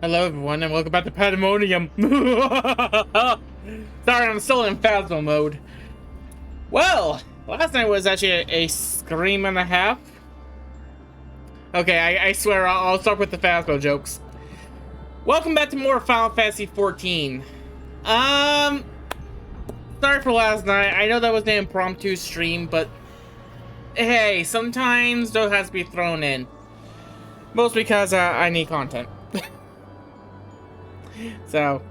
Hello everyone and welcome back to Pandaemonium. Sorry, I'm still in Phasmo mode. Well, last night was actually a scream and a half. Okay, I swear I'll start with the Phasmo jokes. Welcome back to more Final Fantasy 14. Sorry for last night. I know that was an impromptu stream, but hey, sometimes those has to be thrown in. Mostly because I need content. So,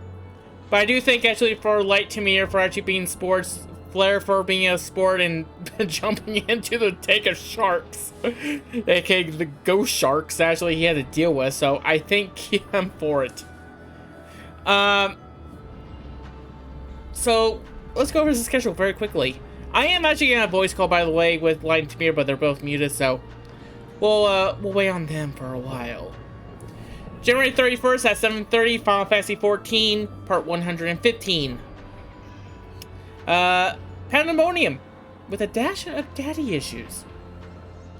but I do think actually for Light Tamir for actually being sports, Flare for being a sport and jumping into the tank of sharks, aka the ghost sharks, actually he had to deal with. So I think I'm for it. So let's go over the schedule very quickly. I am actually getting a voice call, by the way, with Light and Tamir, but they're both muted, so we'll wait on them for a while. January 31st at 7:30, Final Fantasy 14, Part 115. Pandaemonium, with a dash of daddy issues.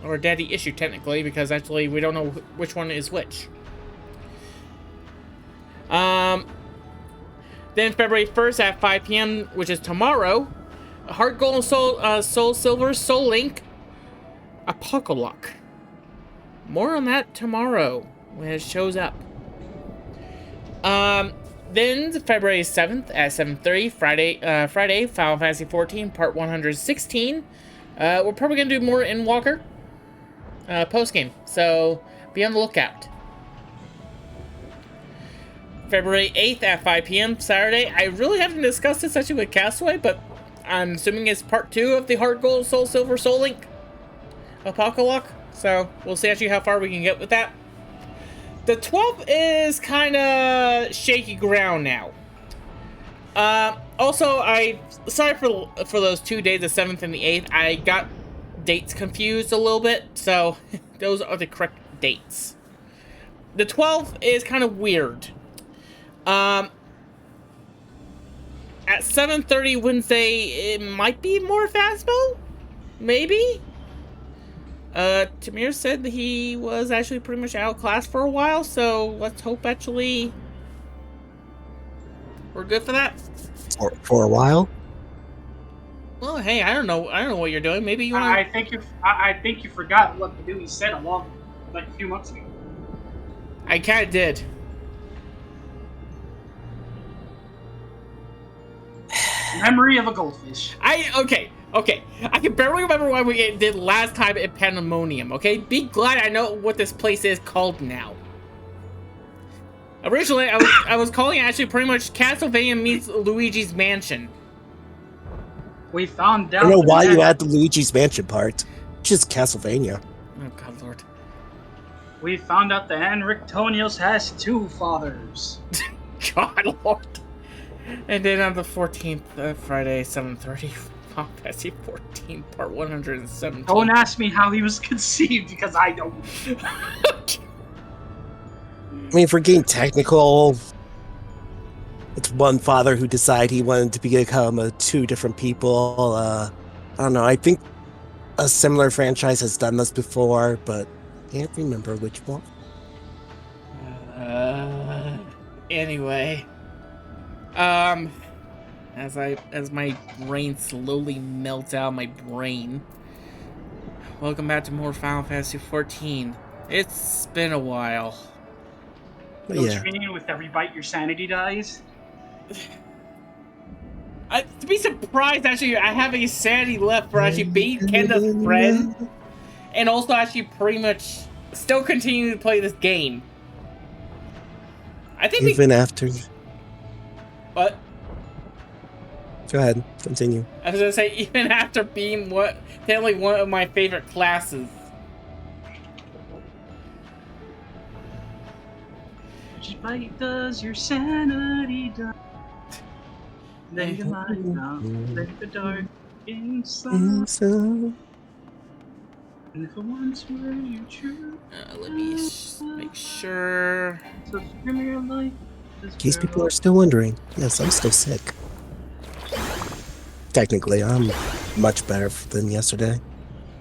Or a daddy issue, technically, because actually we don't know which one is which. Then February 1st at 5 p.m., which is tomorrow, Heart Gold and Soul Silver, Soul Link, Apocalypse. More on that tomorrow when it shows up. Then February 7th at 7:30, Friday, Final Fantasy 14, Part 116. We're probably gonna do more in Walker post game, so be on the lookout. February 8th at 5 p.m. Saturday. I really haven't discussed this actually with Castaway, but I'm assuming it's Part 2 of the Heart Gold, Soul Silver, Soul Link, Apocalypse. So we'll see actually how far we can get with that. The 12th is kind of shaky ground now. Also, sorry for those 2 days, the 7th and the 8th. I got dates confused a little bit, so those are the correct dates. The 12th is kind of weird. At 7:30 Wednesday, it might be more Phasmo? Maybe? Tamir said that he was actually pretty much outclassed for a while, so let's hope actually we're good for that. For a while? Well, hey, I don't know what you're doing. Maybe you want I think you forgot what BNUUY said a few months ago. I kinda did. Memory of a goldfish. Okay. I can barely remember what we did last time at Pandaemonium, okay? Be glad I know what this place is called now. Originally, I was calling it actually pretty much Castlevania meets Luigi's Mansion. We found out. I don't know why you add the Luigi's Mansion part. Just Castlevania. Oh, God Lord. We found out that Enrictonios has two fathers. God Lord. And then on the 14th, Friday, 7:30, Final Fantasy 14, Part 117. Don't ask me how he was conceived, because I don't. I mean, for getting technical, it's one father who decided he wanted to become two different people. I don't know. I think a similar franchise has done this before, but I can't remember which one. Anyway. As my brain slowly melts out of my brain. Welcome back to more Final Fantasy 14. It's been a while. Don't you mean with every bite your sanity dies? To be surprised, actually, I have a sanity left for actually being Kenda's friend, and also actually pretty much still continue to play this game. I think even after. What? Go ahead, continue. I was gonna say, even after being apparently one of my favorite classes. Which bite does your sanity die? Then you lie down, let the dark inside. And if it once were you true, Let me make sure. So give me your life. In case people are still wondering, yes, I'm still sick. Technically, I'm much better than yesterday.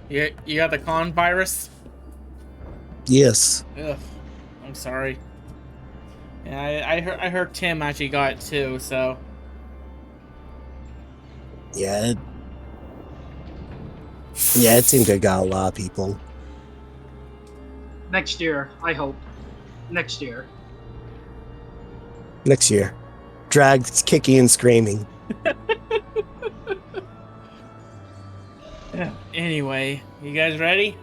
You got the con virus? Yes. Ugh, I'm sorry. Yeah, I heard Tim actually got it too, so. Yeah. Yeah, it seemed to have got a lot of people. Next year, I hope. Next year. Next year. Dragged, kicking and screaming. Anyway, you guys ready?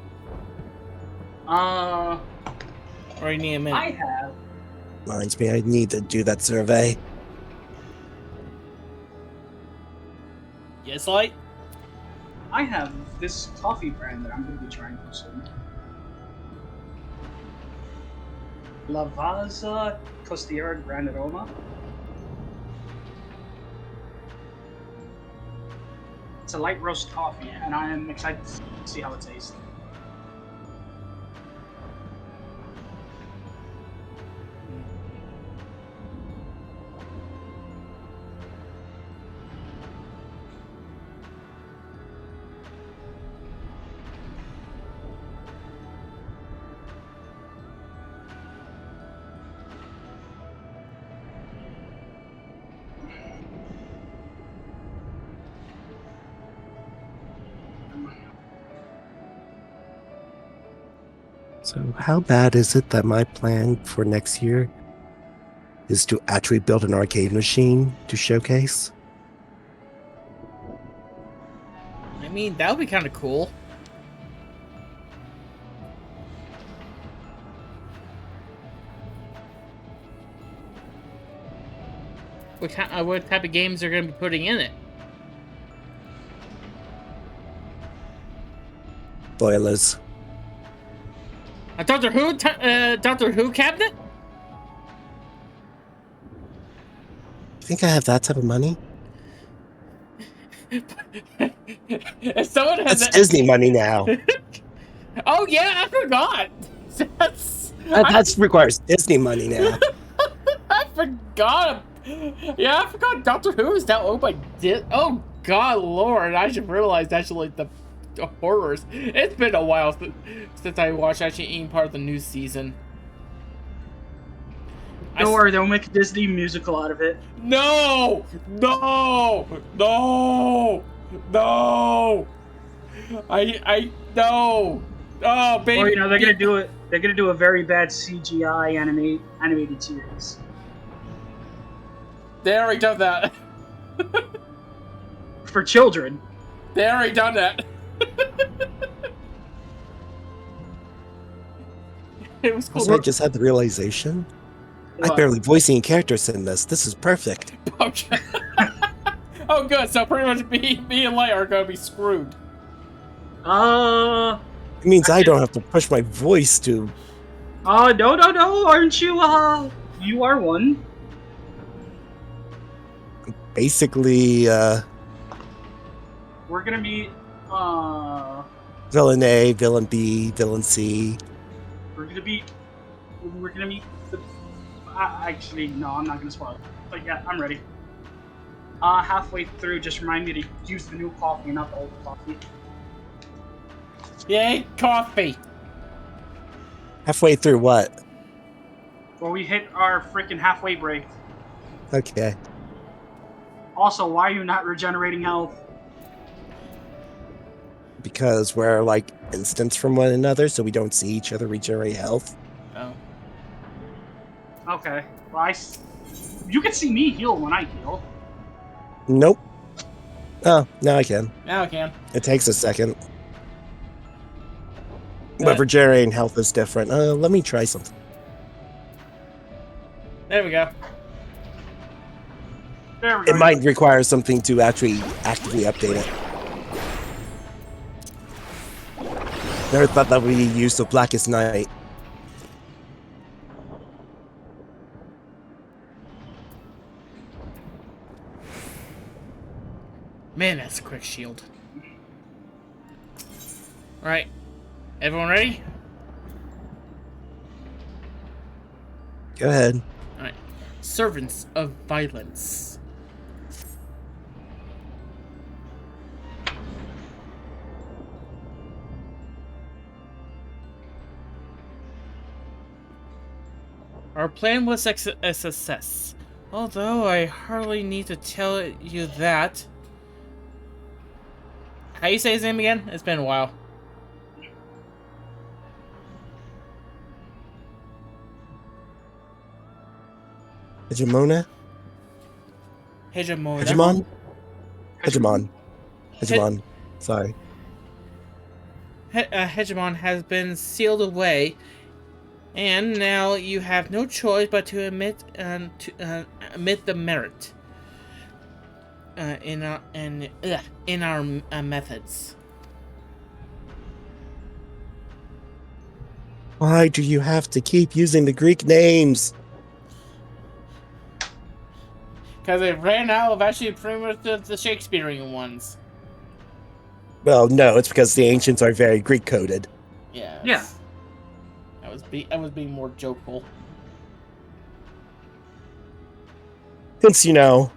Or you need a minute? I have. Reminds me, I need to do that survey. Yes, Light? I have this coffee brand that I'm going to be trying soon. Lavazza Costiera Grand Aroma. It's a light roast coffee, and I am excited to see how it tastes. So how bad is it that my plan for next year is to actually build an arcade machine to showcase? I mean, that would be kind of cool. What type of games are going to be putting in it? Spoilers. A Doctor Who cabinet? You think I have that type of money? If someone has That's Disney money now. Oh yeah, I forgot. That requires Disney money now. I forgot. Yeah, I forgot Doctor Who is now owned by Oh God, Lord! I should realize actually the horrors. It's been a while since I watched actually any part of the new season. Don't worry, they'll make a Disney musical out of it. No! No! No! No! No! Oh, baby! Or they're gonna do it. They're gonna do a very bad CGI animated series. They already done that. For children. They already done that. It was cool. Also, I just had the realization. What? I barely voice any characters in this. This is perfect. Okay. Oh, good. So pretty much me and Leia are gonna be screwed. It means I don't have to push my voice to. No, aren't you? You are one. Basically, We're gonna meet. villain A, villain B, villain C. We're gonna meet the. Actually, no, I'm not gonna spoil it. But yeah, I'm ready. Halfway through, just remind me to use the new coffee, not the old coffee. Yay, coffee. Halfway through what? Well, we hit our freaking halfway break. Okay. Also, why are you not regenerating health? Because we're like instants from one another, so we don't see each other regenerate health. Oh. Okay. Well, you can see me heal when I heal. Nope. Oh, now I can. Now I can. It takes a second. But regenerating health is different. Let me try something. There we go. There we go. It might require something to actually actively update it. Never thought that would be used of Blackest Night. Man, that's a quick shield. Alright. Everyone ready? Go ahead. Alright. Servants of Violence. Our plan was a success. Although I hardly need to tell you that. How you say his name again? It's been a while. Hegemona? Hegemona. Hegemon? Hegemon. He- Hegemon. Sorry. Hegemon has been sealed away, and now you have no choice but to admit the merit in our methods. Why do you have to keep using the Greek names? Because they ran out of actually pretty much the Shakespearean ones. Well, no, it's because the ancients are very Greek coded. Yeah. Yeah. I was being more jovial. Since, you know,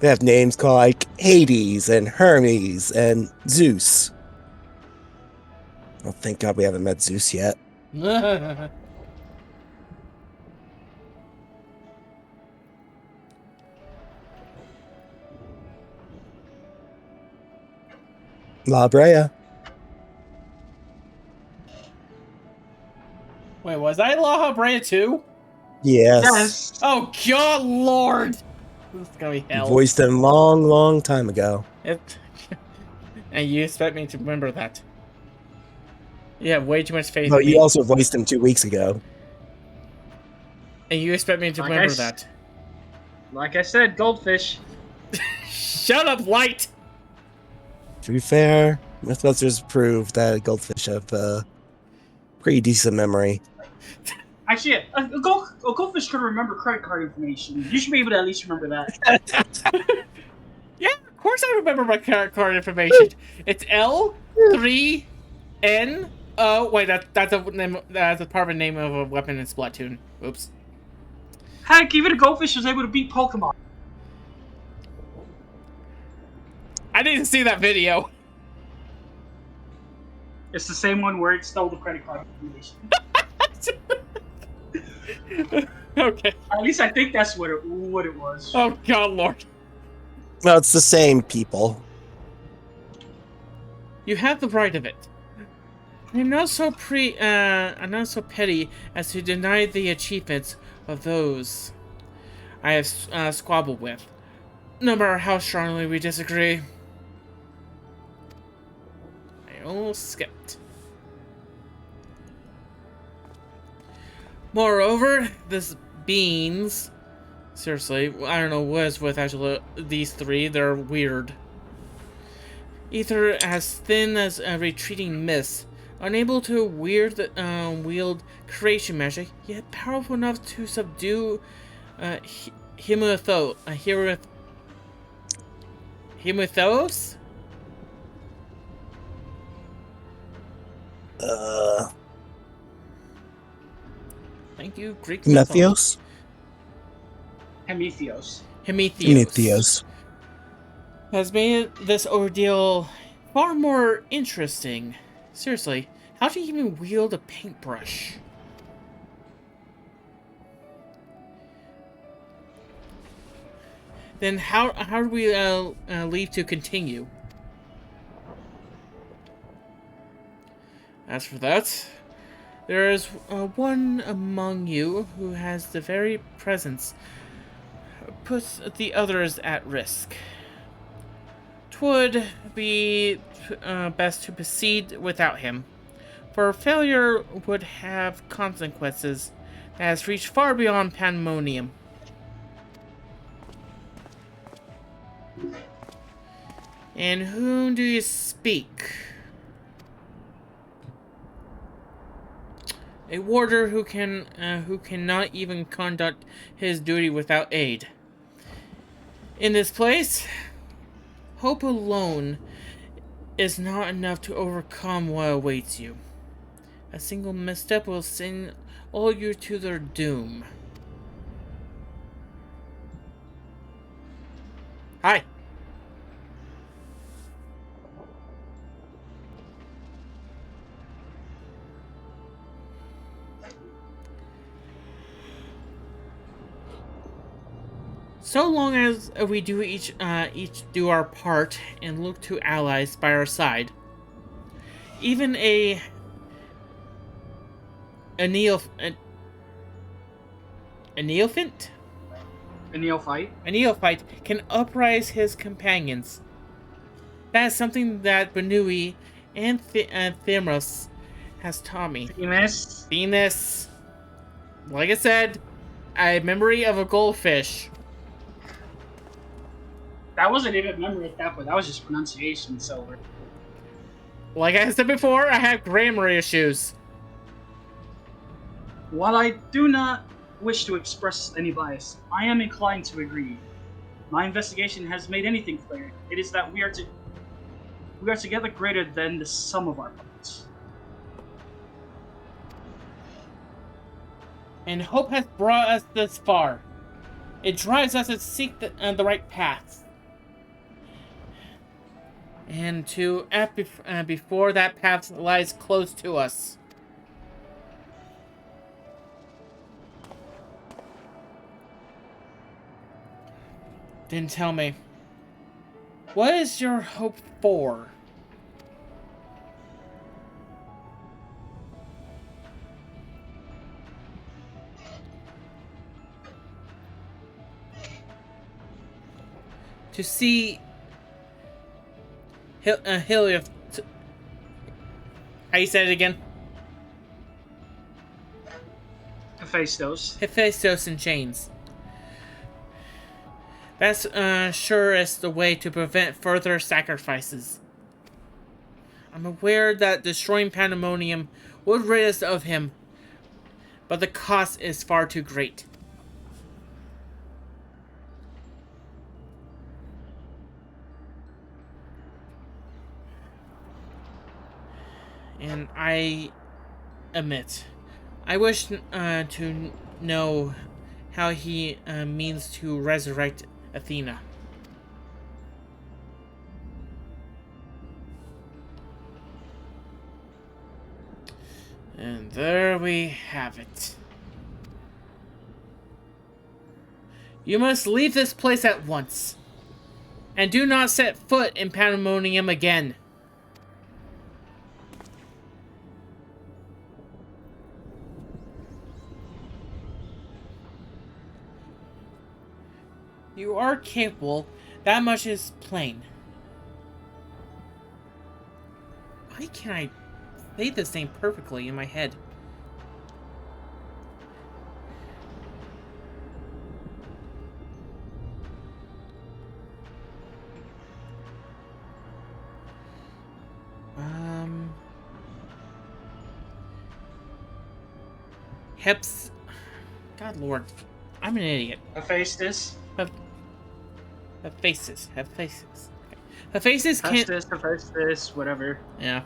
they have names called like Hades and Hermes and Zeus. Oh, thank God we haven't met Zeus yet. La Brea. Wait, was I La Brea too? Yes. Yes. Oh God, Lord! This is gonna be You hell. voiced him long, long time ago. And you expect me to remember that? You have way too much faith No, in you me. also voiced him 2 weeks ago. And you expect me to Like remember that? Like I said, goldfish. Shut up, Light! To be fair, Mythbusters proved that goldfish have pretty decent memory. Actually, a goldfish could remember credit card information. You should be able to at least remember that. Yeah, of course I remember my card information. It's L3N. Oh wait, that's a part of a name of a weapon in Splatoon. Oops. Heck, even a goldfish was able to beat Pokemon. I didn't see that video. It's the same one where it stole the credit card information. Okay. At least I think that's what it was. Oh God, Lord. Well, it's the same people. You have the right of it. I'm not so petty as to deny the achievements of those I have squabbled with, no matter how strongly we disagree. I almost skipped. Moreover, this beans. Seriously, I don't know what is with actually these three. They're weird. Either as thin as a retreating mist, unable to wield creation magic, yet powerful enough to subdue Himithos. Thank you, Greek mythos. Methios? Himithos has made this ordeal far more interesting. Seriously, how do you even wield a paintbrush? Then how do we leave to continue? As for that, there is one among you who has the very presence puts the others at risk. 'Twould be best to proceed without him, for failure would have consequences that has reached far beyond Pandaemonium. And whom do you speak? A warder who cannot even conduct his duty without aid. In this place, hope alone is not enough to overcome what awaits you. A single misstep will send all you to their doom. Hi. So long as we do each do our part and look to allies by our side, even a neophyte. A neophyte can uprise his companions. That is something that BNUUY and Themrus has taught me. Themis. Like I said, a memory of a goldfish. That wasn't even memory at that point. That was just pronunciation. So, like I said before, I have grammar issues. while I do not wish to express any bias, I am inclined to agree. My investigation has made anything clear. It is that we are together greater than the sum of our parts. And hope has brought us this far. It drives us to seek the right path. And to act before that path lies close to us. Then tell me, what is your hope for? To see Helios. How you said it again? Hephaestus in chains. That's sure is the way to prevent further sacrifices. I'm aware that destroying Pandaemonium would rid us of him, but the cost is far too great. And I admit, I wish to know how he means to resurrect Athena. And there we have it. You must leave this place at once, and do not set foot in Pandaemonium again. You are capable, that much is plain. Why can't I say this name perfectly in my head? God Lord, I'm an idiot. Hephaestus. Hephaestus. Hephaestus can't. Hephaestus, whatever. Yeah.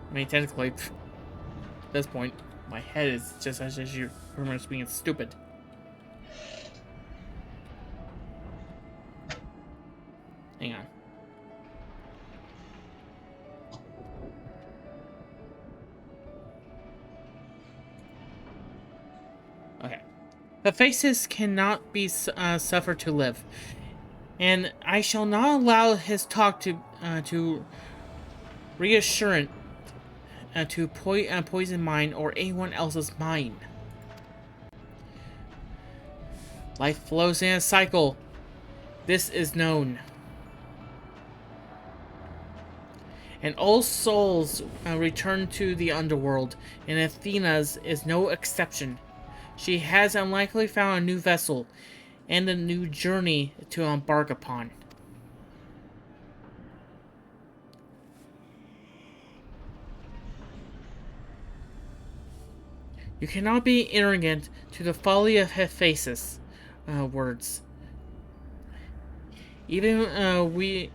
I mean, technically, at this point, my head is just as you remember being stupid. Hang on. Okay. Hephaestus cannot be suffered to live, and I shall not allow his talk to reassurance to poison mine or anyone else's mind. Life flows in a cycle. This is known. And all souls return to the underworld, and Athena's is no exception. She has unlikely found a new vessel and a new journey to embark upon. You cannot be arrogant to the folly of Hephaestus' words. Even we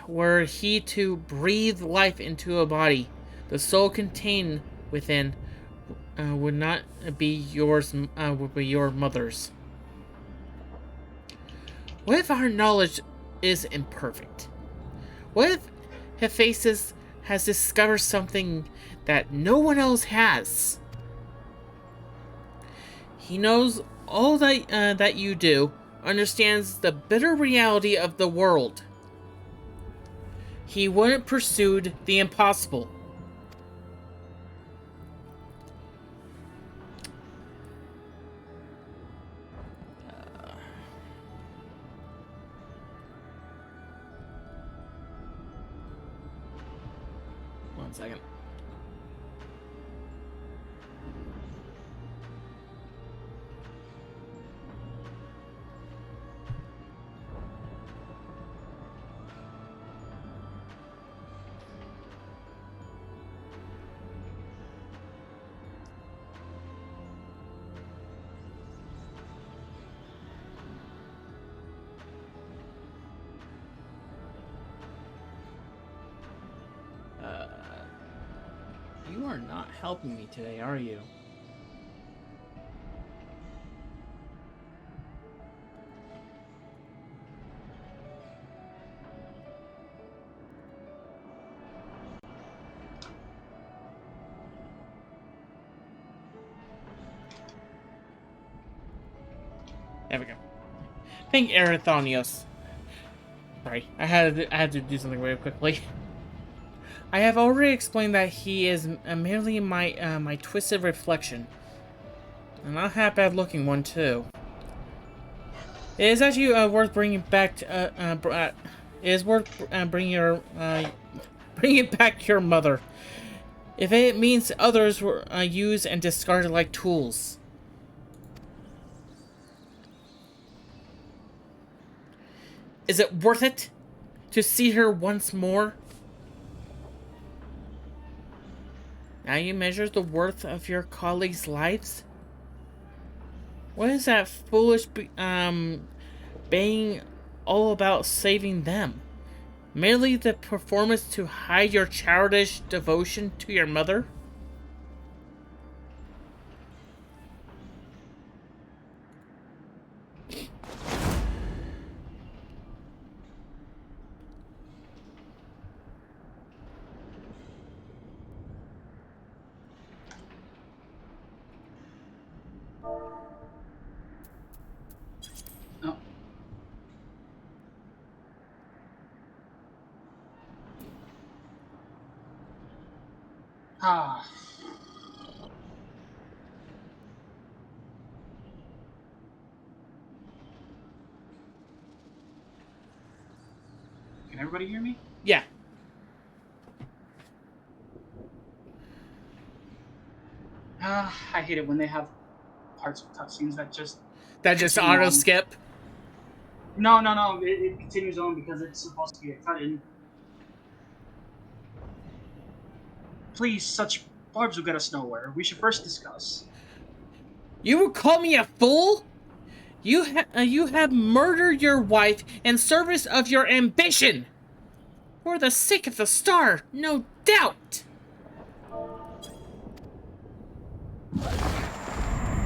were he to breathe life into a body, the soul contained within would not be yours, would be your mother's. What if our knowledge is imperfect? What if Hephaestus has discovered something that no one else has? He knows all that you do, understands the bitter reality of the world. He wouldn't pursued the impossible. One second. You are not helping me today, are you? There we go. Thank Erithonios. Sorry, I had to do something very quickly. I have already explained that he is merely my twisted reflection, and not a bad-looking one too. It is actually worth bringing back. It is worth bringing back your mother, if it means others were used and discarded like tools. Is it worth it to see her once more? Now you measure the worth of your colleagues' lives? What is that foolish being all about saving them? Merely the performance to hide your childish devotion to your mother? Oh. Ah. Can everybody hear me? Yeah. I hate it when they have parts of cutscenes that just continue auto on. skip. No. It continues on because it's supposed to be a cut-in. Please, such barbs will get us nowhere. We should first discuss. You would call me a fool? You have murdered your wife in service of your ambition. For the sake of the star, no doubt.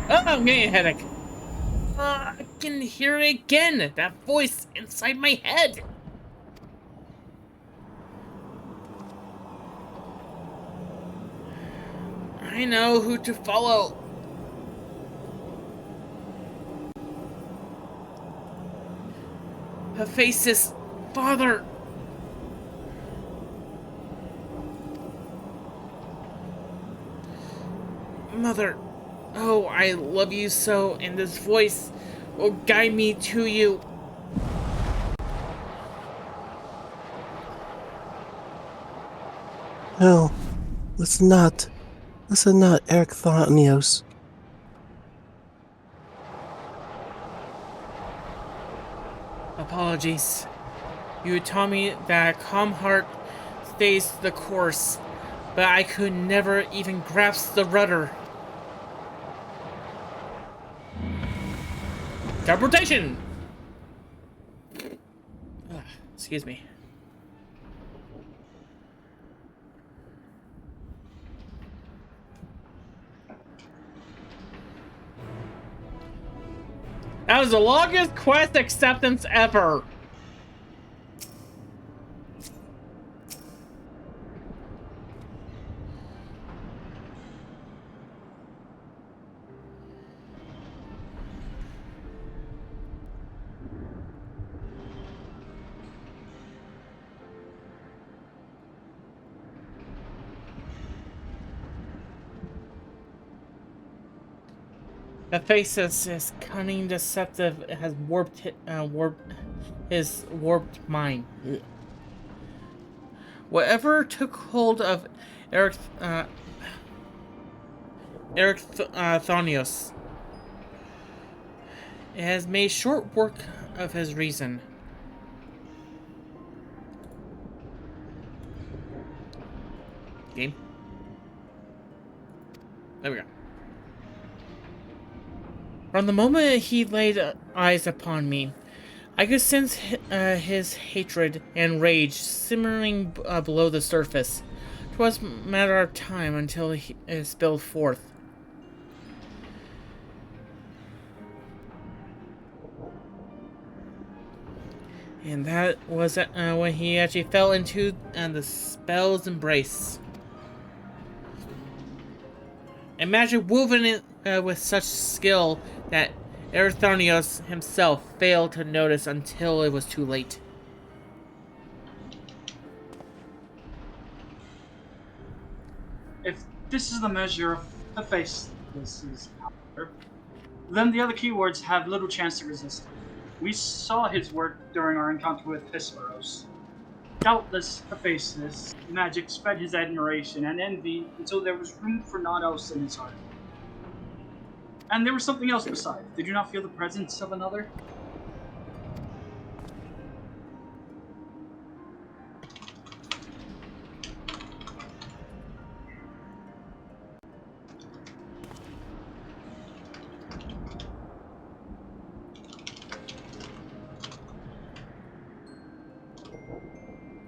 Oh, I'm getting a headache. I can hear it again. That voice inside my head. I know who to follow. Hephaestus' father. Mother, oh, I love you so, and this voice will guide me to you. No, listen not, Erithonios. Apologies. You taught me that a calm heart stays the course, but I could never even grasp the rudder. Teleportation! Excuse me. That was the longest quest acceptance ever. The face is cunning, deceptive, it has warped his warped mind. Ugh. Whatever took hold of Eric, Thonios, it has made short work of his reason. Game. There we go. From the moment he laid eyes upon me, I could sense his hatred and rage simmering below the surface. 'Twas a matter of time until he spilled forth. And that was when he actually fell into the spell's embrace. A magic woven in, with such skill that Erithonios himself failed to notice until it was too late. If this is the measure of the faceless's power, then the other keywords have little chance to resist it. We saw his work during our encounter with Hesperos. Doubtless, the faceless magic spread his admiration and envy until there was room for naught else in his heart. And there was something else besides. Did you not feel the presence of another?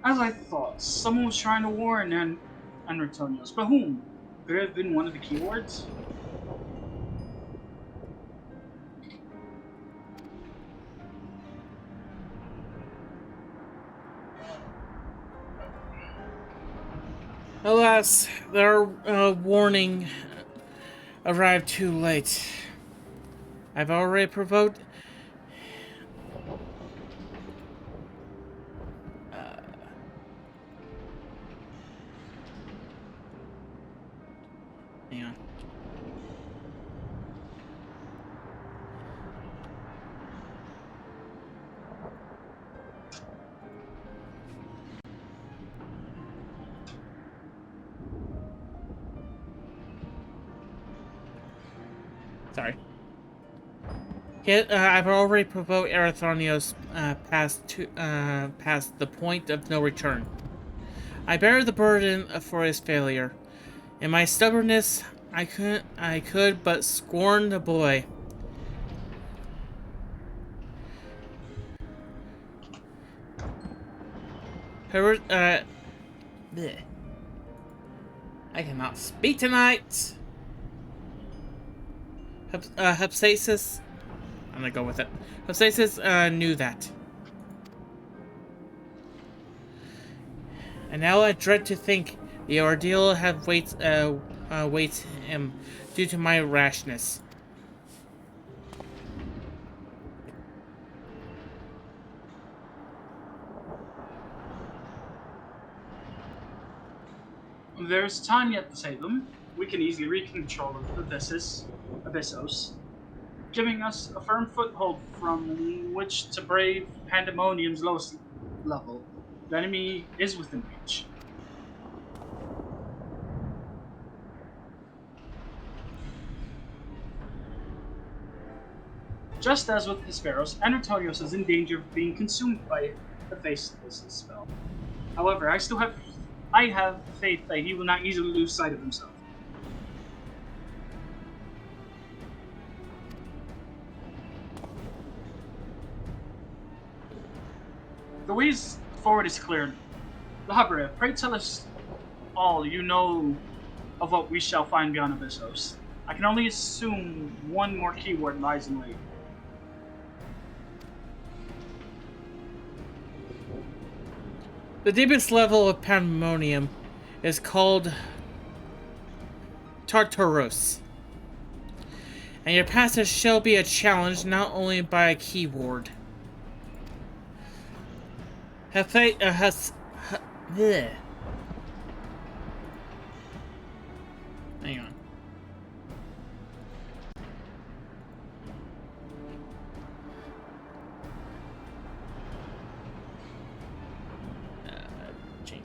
As I thought, someone was trying to warn Antonios, but whom? Could it have been one of the keywords? Alas, their warning arrived too late. I've already provoked. Hang on. Sorry. I've already provoked Erithonios past the point of no return. I bear the burden for his failure. In my stubbornness, I could but scorn the boy. Bleh. I cannot speak tonight. Hepsasis. I'm gonna go with it. Hepsasis knew that. And now I dread to think the ordeal waits him due to my rashness. There's time yet to save them. We can easily regain control of the Abyssos, giving us a firm foothold from which to brave Pandaemonium's lowest level. The enemy is within reach. Just as with Hesperos, Anatolios is in danger of being consumed by the faceless spell. However, I have faith that he will not easily lose sight of himself. The way forward is clear. Lahabra, pray tell us all you know of what we shall find beyond Abyssos. I can only assume one more keyword lies in wait. The deepest level of Pandaemonium is called Tartarus. And your passage shall be a challenge not only by a keyword. Bleh. Hang on.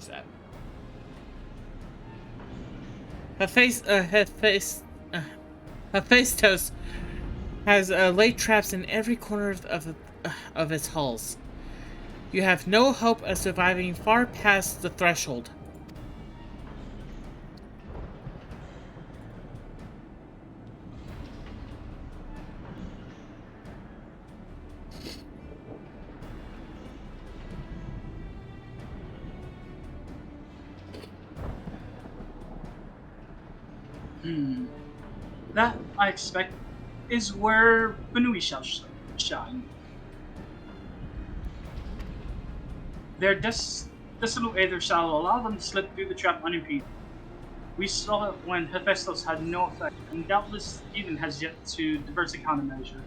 change that. Hephaestus has laid traps in every corner of its halls. You have no hope of surviving far past the threshold. That, I expect, is where BNUUY shall shine. Their dissolute aether shall allow them to slip through the trap unimpeded. We saw it when Hephaestus had no effect, and doubtless Eden has yet to divert a countermeasure.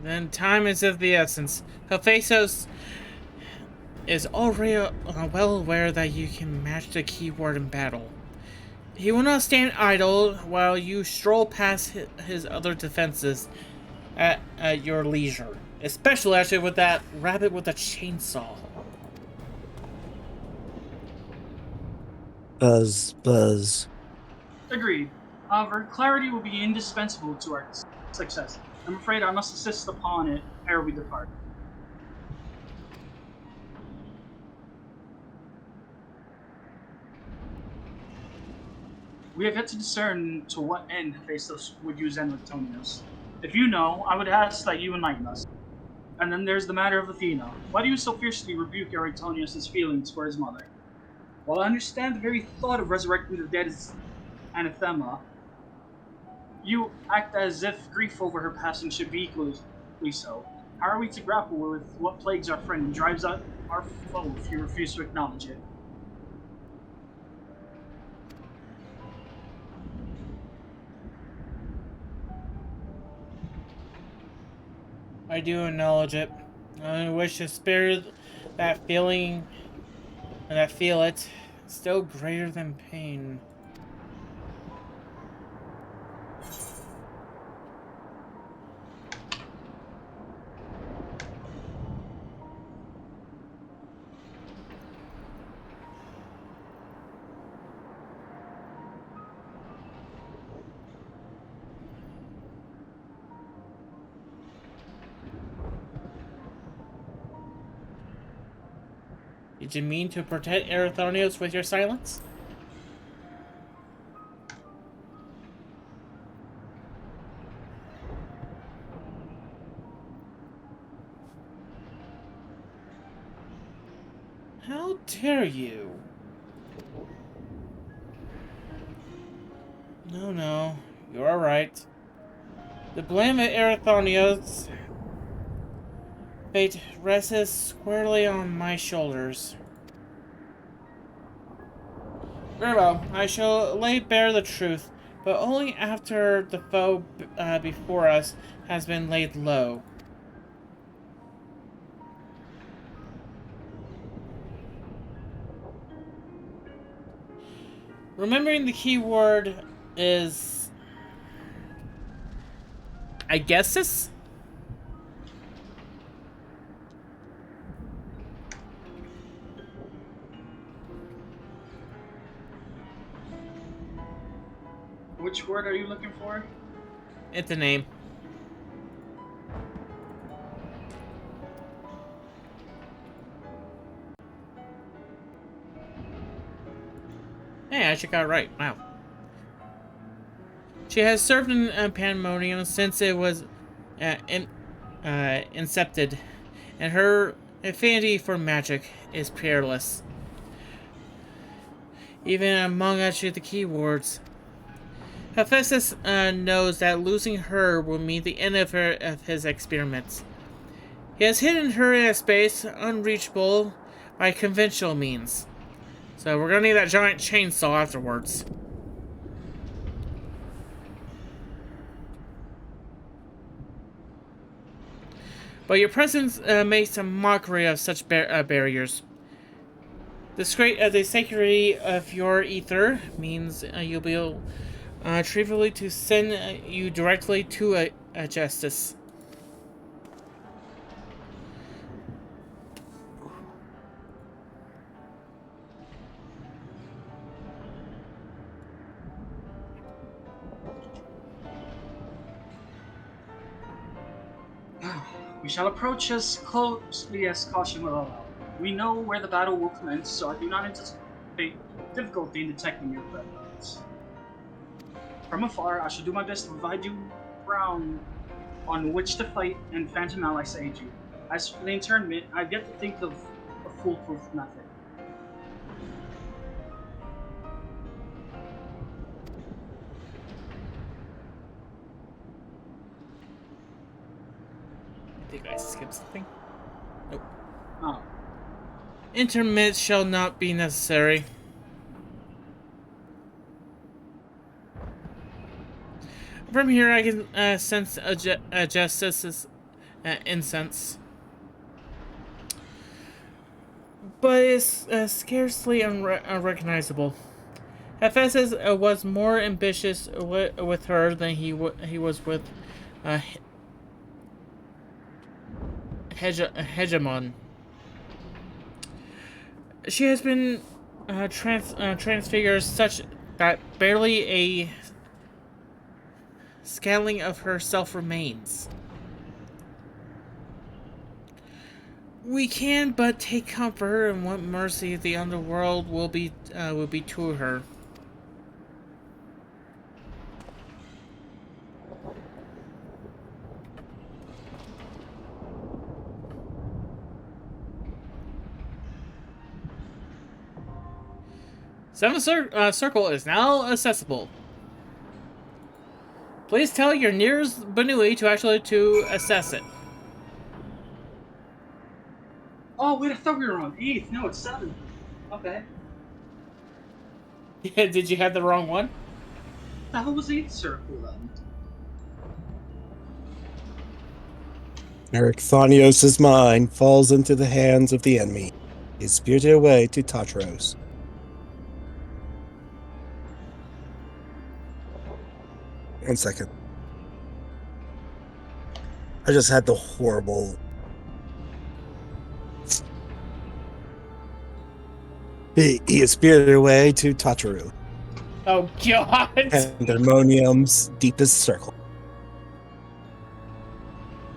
Then time is of the essence. Hephaestus is already well aware that you can match the keyword in battle. He will not stand idle while you stroll past his other defenses at your leisure. Especially actually with that rabbit with a chainsaw. Buzz. Agreed. However, clarity will be indispensable to our success. I'm afraid I must insist upon it ere we depart. We have yet to discern to what end Hephaestus would use Antonius. If you know, I would ask that you enlighten us. And then there's the matter of Athena. Why do you so fiercely rebuke Antonius' feelings for his mother? While I understand the very thought of resurrecting the dead is anathema, you act as if grief over her passing should be equally so. How are we to grapple with what plagues our friend and drives out our foe if you refuse to acknowledge it? I do acknowledge it. I wish to spare that feeling and that feel it still greater than pain. Did you mean to protect Erythonius with your silence? How dare you? No, you're alright. The blame of Erythonius' fate rests squarely on my shoulders. Very well, I shall lay bare the truth, but only after the foe before us has been laid low. Remembering the key word is... I guess this? Which word are you looking for? It's a name. Hey, I actually got it right. Wow. She has served in Pandaemonium since it was incepted, and her affinity for magic is peerless. Even among actually the keywords. Hephaestus knows that losing her will mean the end of his experiments. He has hidden her in a space unreachable by conventional means. So we're gonna need that giant chainsaw afterwards. But your presence makes a mockery of such barriers. The security of your ether means you'll be trivially to send you directly to a justice. We shall approach as closely as caution will allow. We know where the battle will commence, so I do not anticipate difficulty in detecting your presence. From afar, I shall do my best to provide you ground on which to fight and phantom allies to aid you. As for the internment, I've yet to think of a foolproof method. I think I skipped something. Nope. Oh. Intermit shall not be necessary. From here, I can sense a justice's incense, but it's scarcely unrecognizable. Hephaestus was more ambitious with her than he was with Hegemon. She has been transfigured such that barely a scaling of herself remains. We can but take comfort in what mercy the underworld will be to her. Seventh Circle is now accessible. Please tell your nearest BNUUY to assess it. Oh, wait, I thought we were on 8th. No, it's 7th. Okay. Yeah, did you have the wrong one? The hell was 8th circle then? Ericthonios' mind falls into the hands of the enemy. He is spirited away to Tartaros. One second. I just had the horrible... He is spirited away to Tataru. Oh, God! Pandaemonium's deepest circle.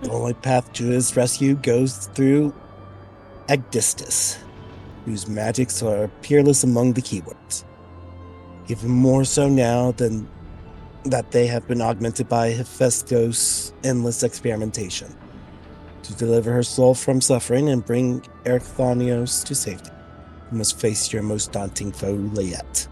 The only path to his rescue goes through Agdistis, whose magics are peerless among the keywords. Even more so now than that they have been augmented by Hephaestos' endless experimentation. To deliver her soul from suffering and bring Ericthonios to safety, you must face your most daunting foe yet.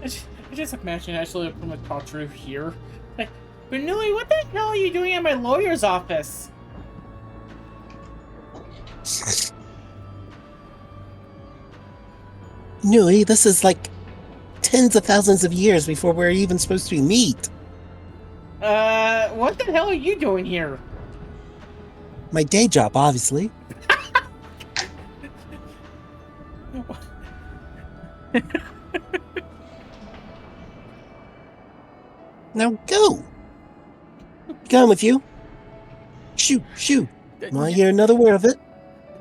I just imagine actually from a culture here. Like, BNUUY, what the hell are you doing at my lawyer's office? BNUUY, this is like tens of thousands of years before we're even supposed to meet. What the hell are you doing here? My day job, obviously. Now go! Going with you. Shoo, shoo. Want to hear another word of it?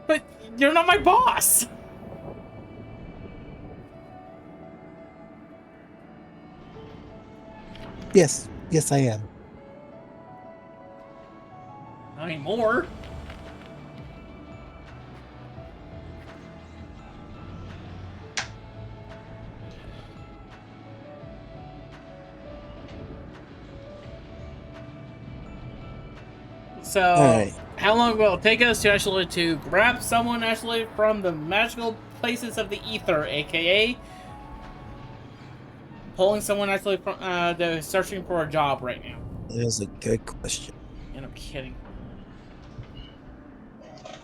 But you're not my boss! Yes, yes I am. Not anymore. So, Alright. how long will it take us to actually grab someone actually from the magical places of the ether, aka pulling someone actually from they're searching for a job right now? That is a good question. And I'm kidding.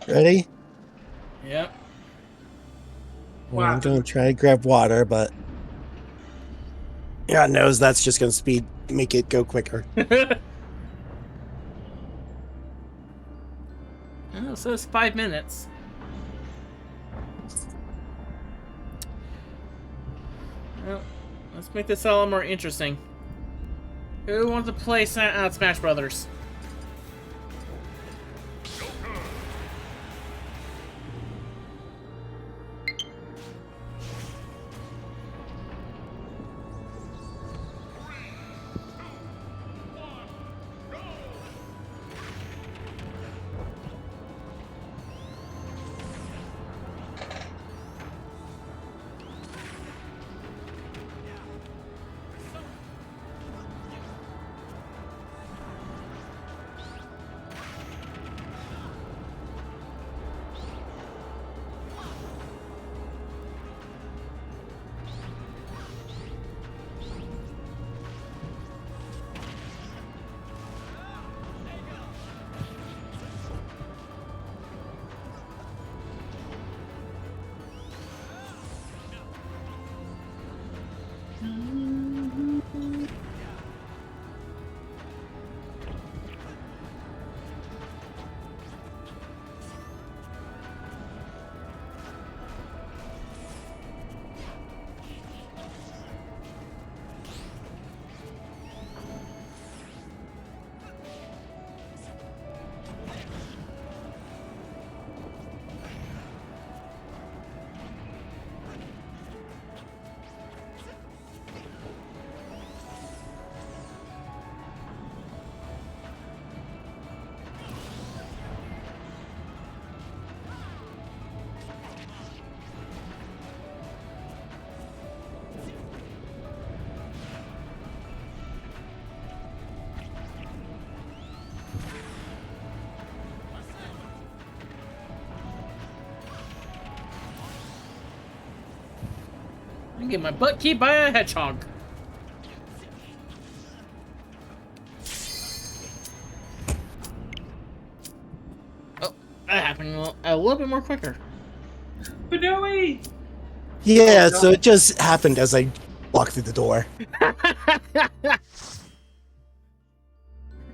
Ready? Yep. Well, I'm going to try to grab water, but God knows that's just going to make it go quicker. Oh, so it's 5 minutes. Well, Let's make this a little more interesting. Who wants to play Smash Brothers? I get my butt kicked by a hedgehog. Oh, that happened a little bit more quicker. BNUUY! Yeah, Oh, so God. it just happened as I walked through the door.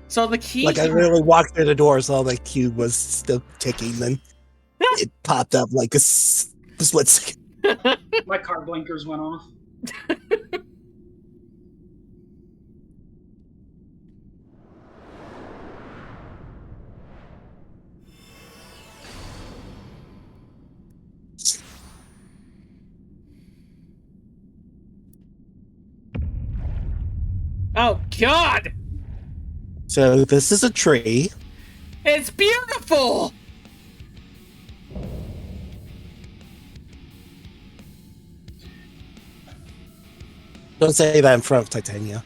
So the key. Like I literally walked through the door, so the cube was still ticking. Then it popped up like a split second. My car blinkers went off. Oh God! So this is a tree. It's beautiful. Don't say that in front of Titania.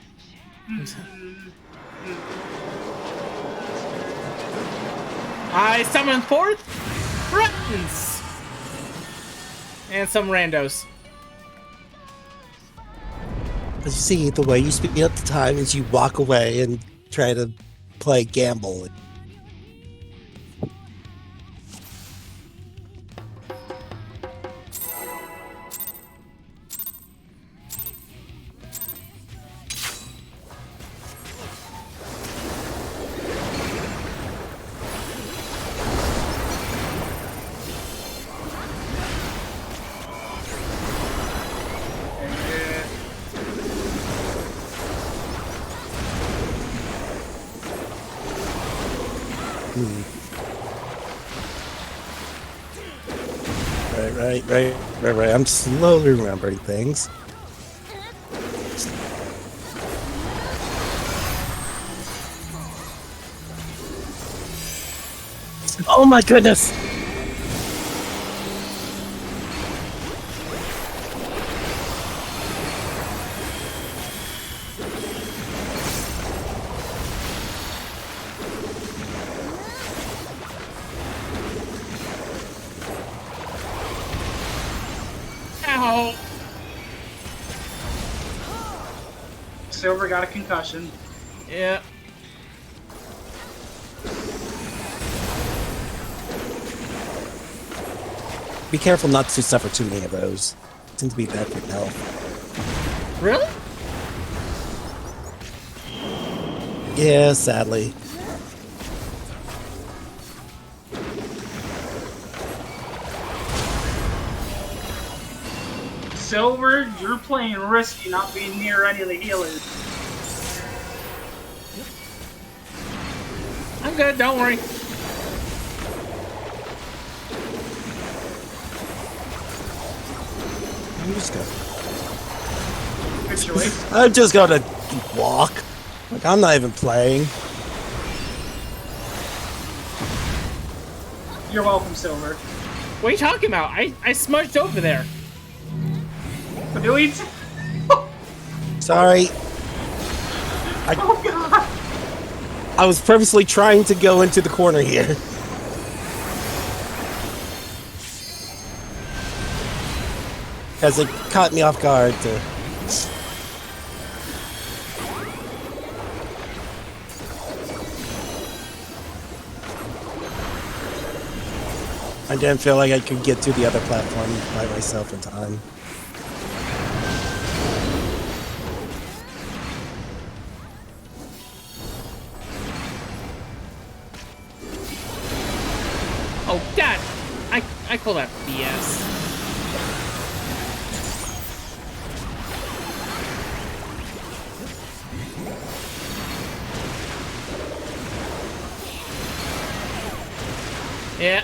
I summon forth friends and some randos. As you see, the way you speed up the time is you walk away and try to play gamble. Right. I'm slowly remembering things. Oh my goodness! Ow! Silver got a concussion. Yeah. Be careful not to suffer too many of those. Seems to be bad for your health. Really? Yeah, sadly. Silver, you're playing risky, not being near any of the healers. I'm good, don't worry. I'm just gonna walk. Like, I'm not even playing. You're welcome, Silver. What are you talking about? I smudged over there. Really? Sorry. Oh god! I was purposely trying to go into the corner here. Because it caught me off guard to... I didn't feel like I could get to the other platform by myself in time. Oh, God! I call that BS. Yeah.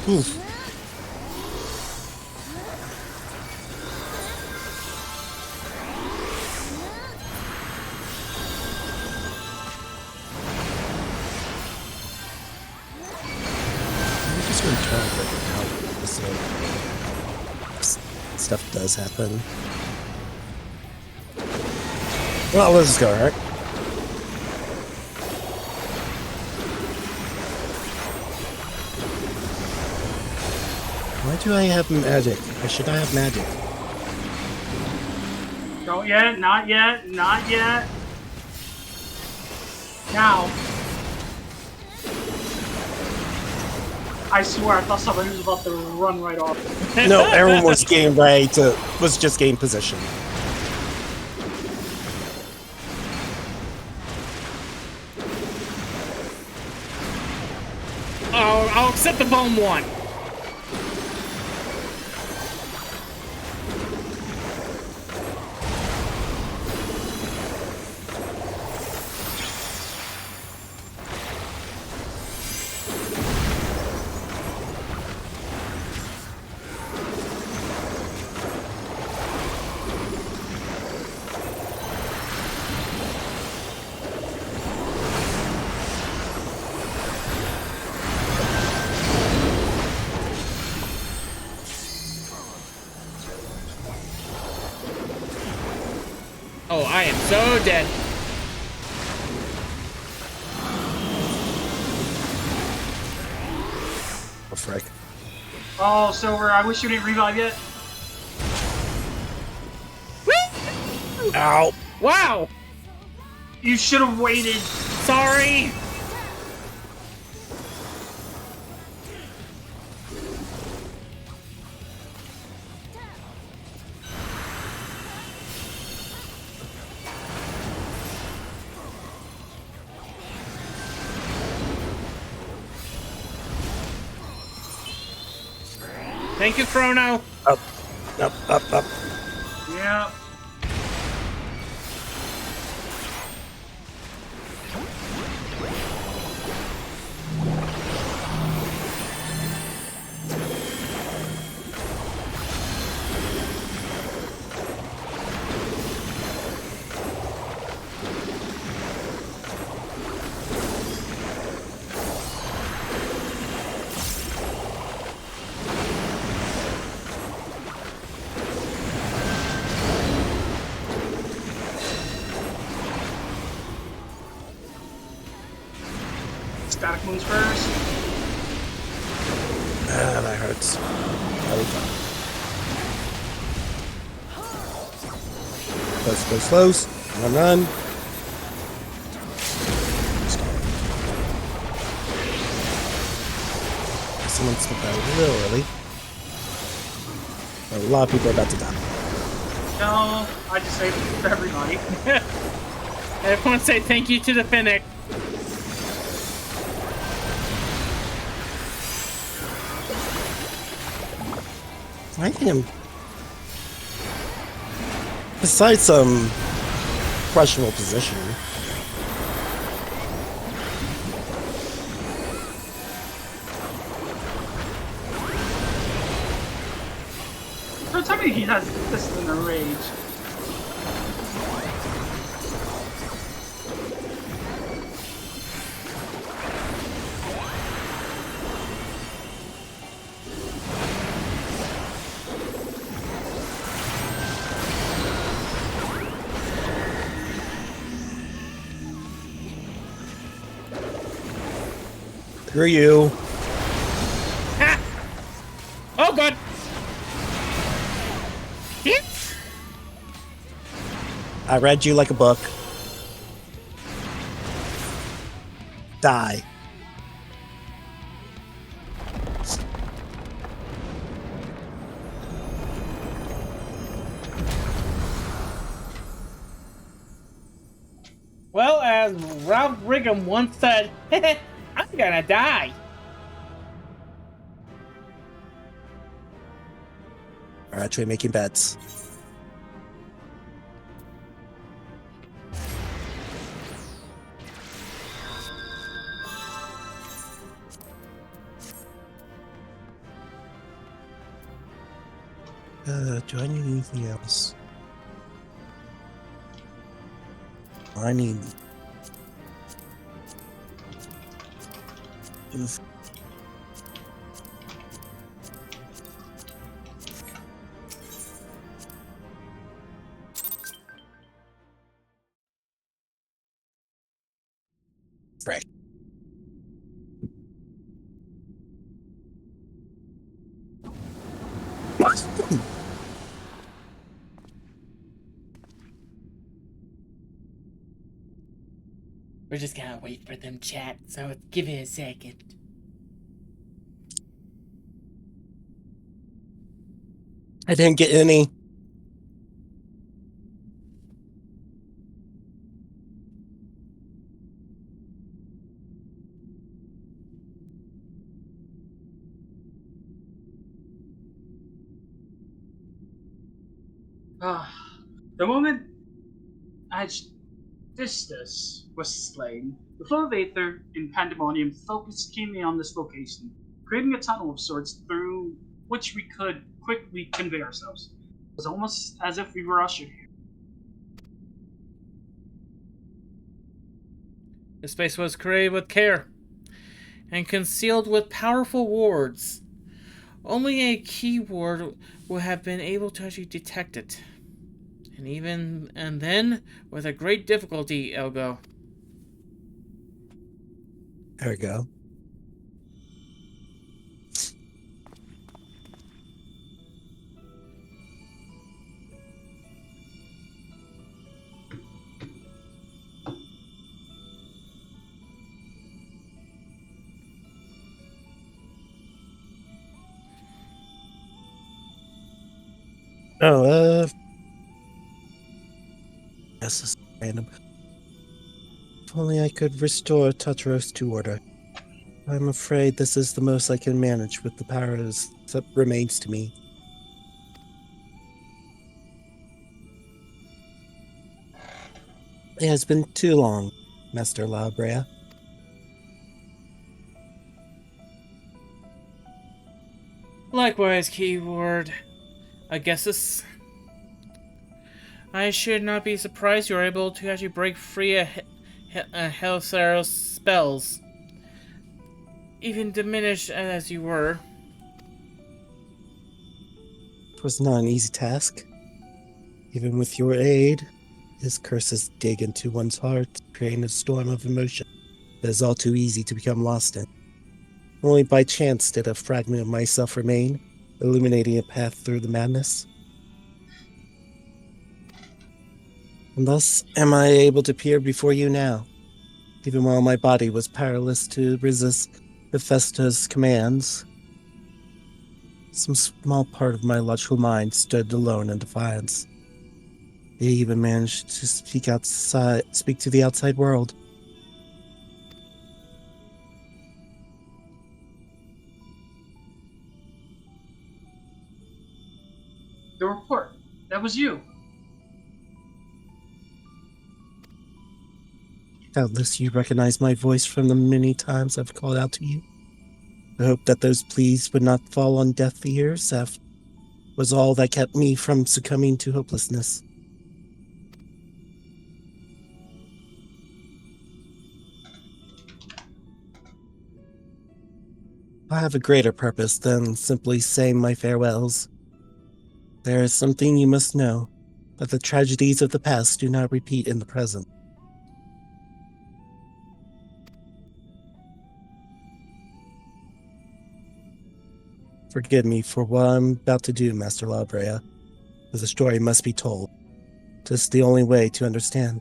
Oof. I'm just gonna try to figure out this stuff does happen. Well, let's just go, alright? Why do I have magic? Why should I have magic? Don't yet, not yet, not yet. Now. I swear, I thought somebody was about to run right off. No, everyone was getting ready to... was just getting position. Oh, I'll accept the bone one. Oh, I am so dead. Oh, frick. Oh, Silver, I wish you didn't revive yet. Ow! Wow! You should have waited. Sorry! Thank you, Chrono. Up, up, up, up. Yeah. Static moves first. Ah, that hurts. Close, close, close. Run, run. Someone slipped out a little early. A lot of people are about to die. No, I just saved it for everybody. I just want to say thank you to the Finnick. I think I'm... Besides some questionable positioning. Don't tell me he has this in a rage. Screw you. Ha! Oh, God! I read you like a book. Die. Well, as Ralph Brigham once said, I'm gonna die. Alright, try making bets. Do I need anything else? I need... Frick. We're just gonna wait for them chat, so give it a second. I didn't get any. The moment Agistus was slain, the flow of aether in Pandemonium focused keenly on this location, creating a tunnel of sorts through which we could quickly convey ourselves. It was almost as if we were ushered here. The space was created with care and concealed with powerful wards. Only a key ward would have been able to actually detect it. And then with a great difficulty, Elgo. There we go. Oh, this is random. If only I could restore Tatros to order. I'm afraid this is the most I can manage with the powers that remains to me. It has been too long, Master Labrea. Likewise, keyword Agessus. I should not be surprised you are able to actually break free of Hellsaros spells, even diminished as you were. It was not an easy task. Even with your aid, his curses dig into one's heart, creating a storm of emotion that is all too easy to become lost in. Only by chance did a fragment of myself remain, illuminating a path through the madness. And thus am I able to appear before you now, even while my body was powerless to resist Hephaestus' commands. Some small part of my logical mind stood alone in defiance. It even managed to speak to the outside world. That was you. Doubtless you recognize my voice from the many times I've called out to you. I hope that those pleas would not fall on deaf ears. That was all that kept me from succumbing to hopelessness. I have a greater purpose than simply saying my farewells. There is something you must know, that the tragedies of the past do not repeat in the present. Forgive me for what I'm about to do, Master Labrea, but the story must be told. This is the only way to understand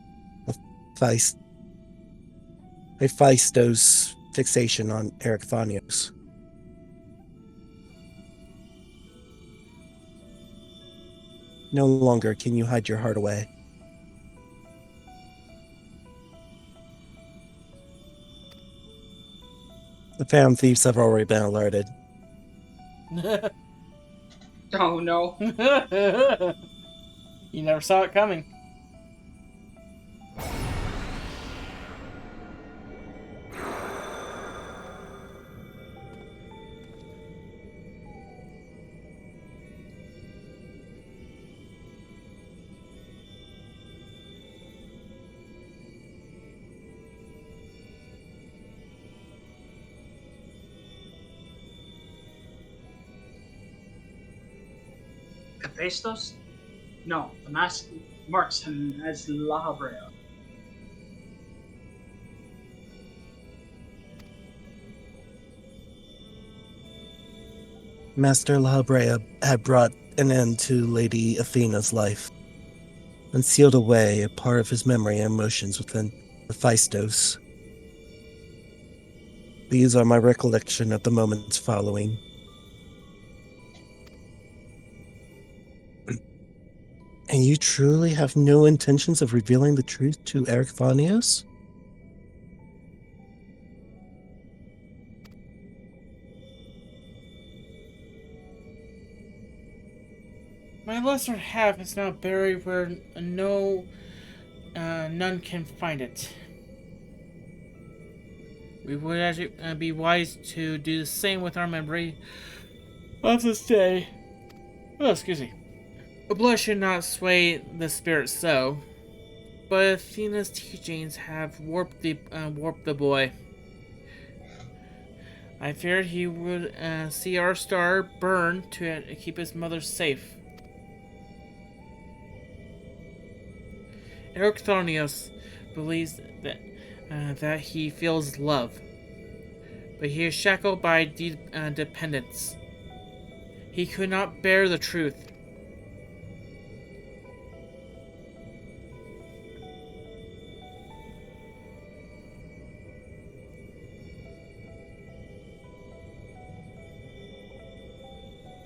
Hephaestus' fixation on Erechthonius. No longer can you hide your heart away. The Phantom Thieves have already been alerted. Oh no. You never saw it coming. Hephaestus? No, the mask marks him as Labrea. Master Labrea had brought an end to Lady Athena's life, and sealed away a part of his memory and emotions within Hephaestus. These are my recollection of the moments following. And you truly have no intentions of revealing the truth to Erechthonius? My lesser half is now buried where none can find it. We would actually be wise to do the same with our memory of this day. Oh, excuse me. Blood should not sway the spirit so, but Athena's teachings have warped the boy. I feared he would see our star burn to keep his mother safe. Erechthonius believes that he feels love, but he is shackled by dependence. He could not bear the truth.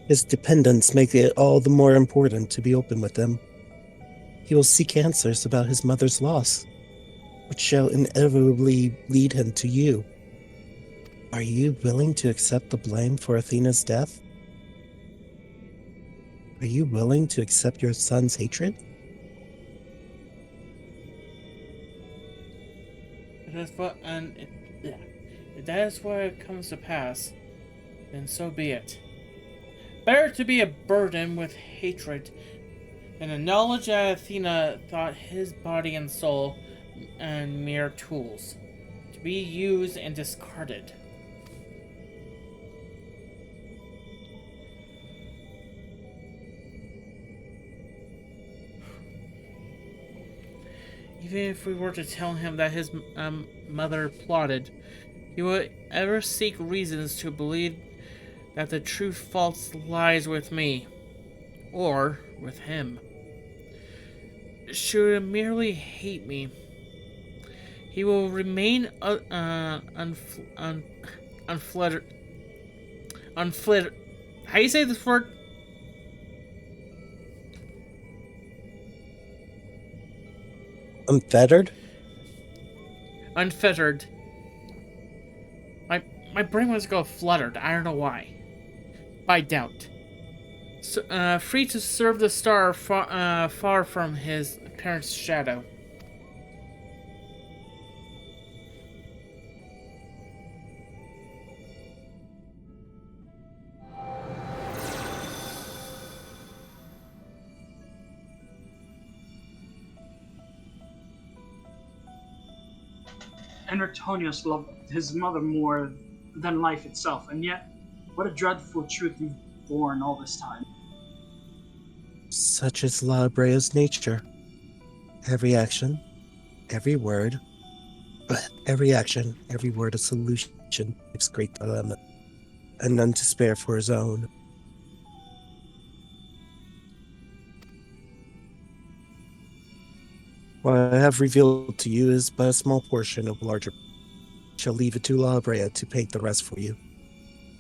His dependents make it all the more important to be open with him. He will seek answers about his mother's loss, which shall inevitably lead him to you. Are you willing to accept the blame for Athena's death? Are you willing to accept your son's hatred? If that is what comes to pass, then so be it. Better to be a burden with hatred than the knowledge that Athena thought his body and soul mere tools, to be used and discarded. Even if we were to tell him that his mother plotted, he would ever seek reasons to believe that the true fault lies with me, or with him. Should he merely hate me, he will remain unflettered. How do you say this word? Unfettered? Unfettered. My brain wants to go fluttered. I don't know why. By doubt. free to serve the star far from his parents' shadow. And Antonius loved his mother more than life itself, and yet, what a dreadful truth you've borne all this time. Such is La Brea's nature. Every action, every word, every action, every word a solution gives great dilemma, and none to spare for his own. What I have revealed to you is but a small portion of larger. Shall leave it to La Brea to paint the rest for you.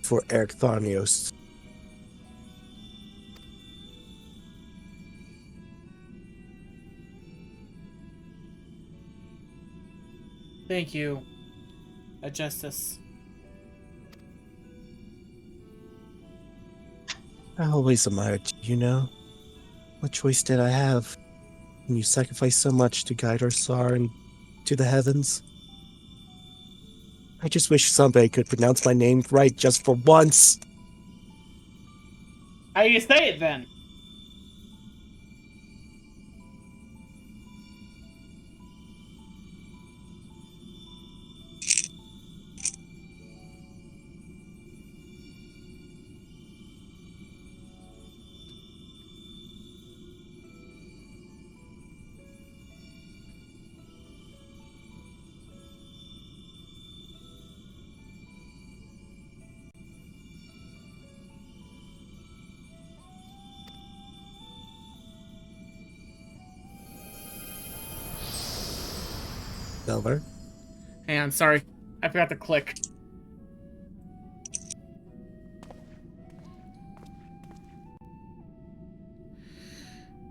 For Eric Thanios. Thank you, Justice. I always admired you, know. What choice did I have? When you sacrificed so much to guide our star into the heavens. I just wish somebody could pronounce my name right just for once. How do you say it then? Silver. Hang on, sorry. I forgot to click.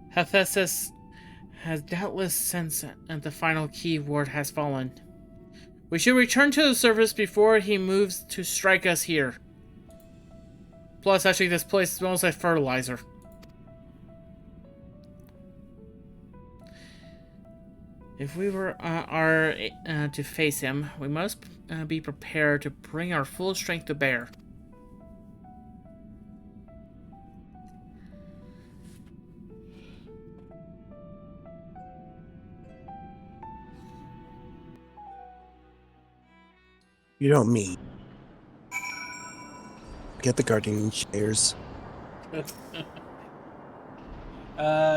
Hephaestus has doubtless sensed that the final key word has fallen. We should return to the surface before he moves to strike us here. Plus, actually, this place smells like fertilizer. If we are to face him, we must be prepared to bring our full strength to bear. You don't mean. Get the guardian chairs.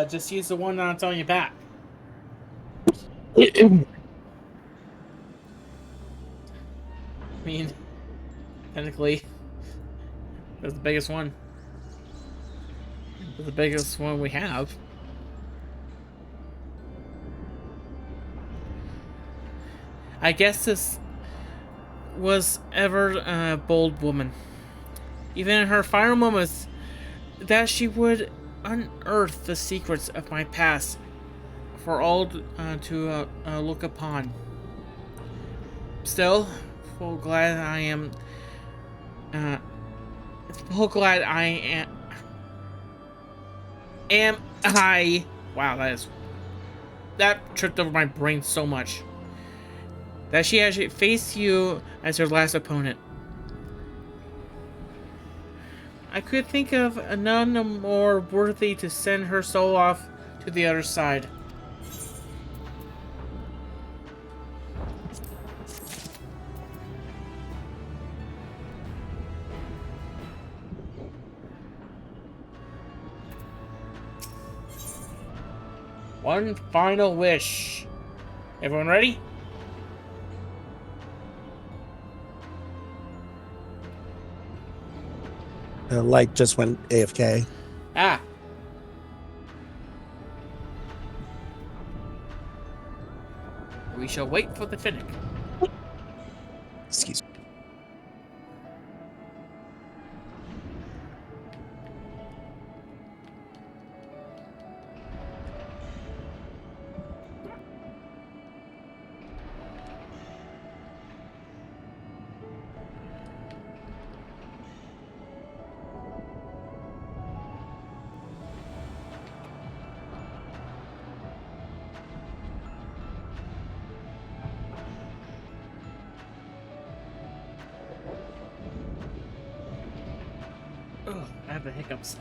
Just use the one that's on your back. I mean, technically, that's the biggest one. That's the biggest one we have. I guess this was ever a bold woman. Even in her final moments, that she would unearth the secrets of my past for all to look upon. Still, full glad I am. Full glad I am. Wow, that tripped over my brain so much. That she actually faced you as her last opponent. I could think of none more worthy to send her soul off to the other side. One final wish. Everyone ready? The light just went AFK. Ah. We shall wait for the Finnick. Excuse me. Oh, I have the hiccups.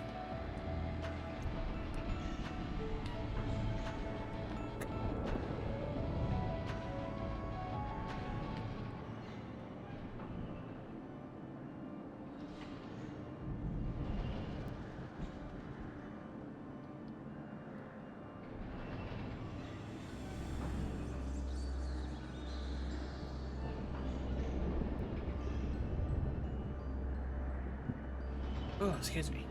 Oh, excuse me.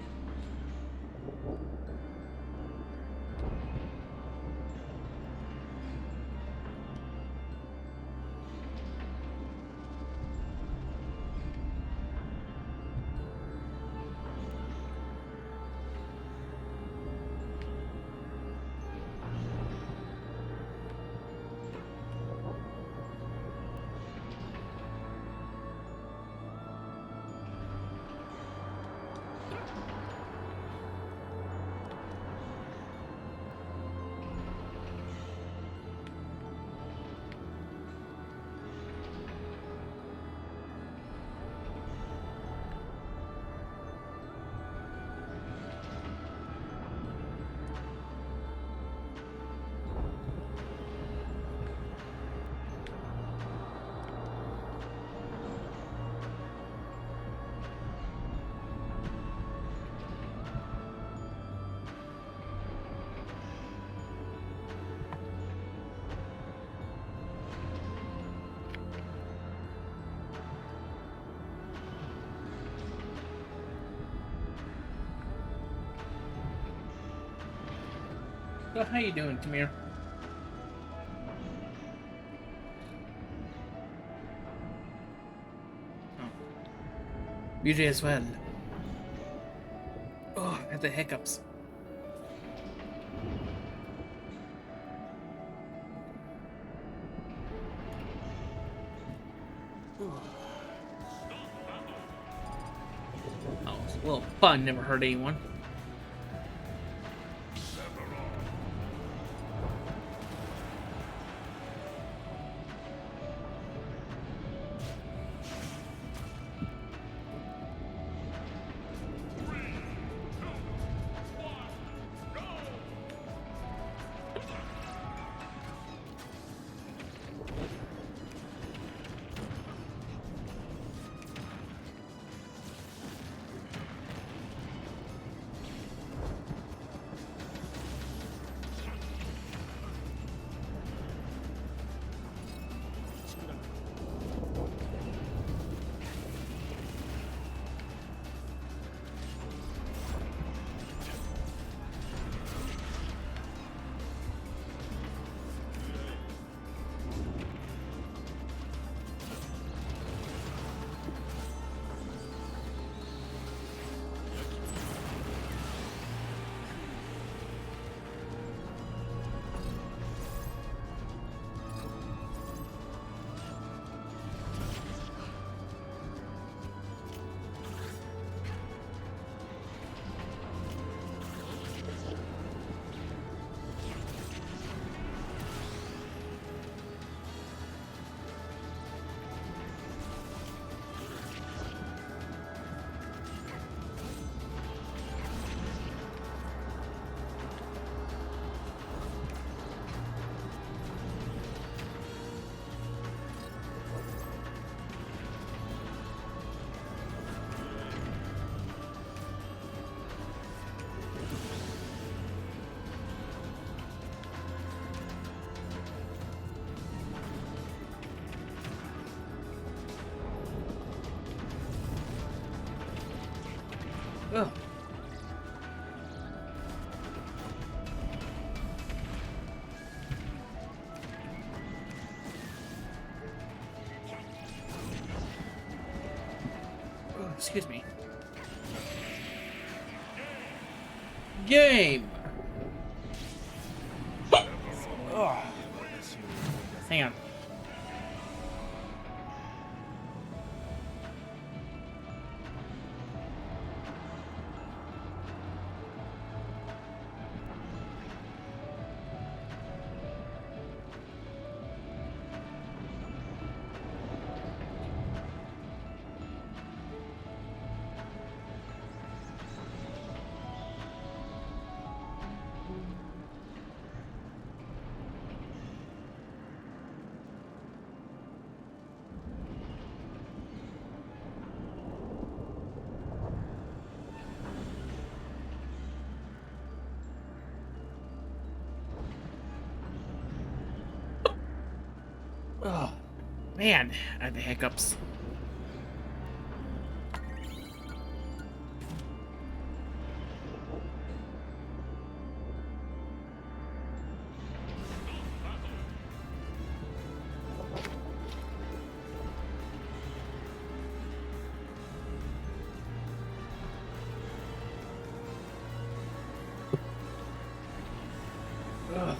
So how you doing, Tamir? Oh. Beauty as well. Oh, I have the hiccups. Oh, well, fun never hurt anyone. Ugh. Oh, excuse me. Game. Oh. Hang on. Oh, man, I had the hiccups. Ugh.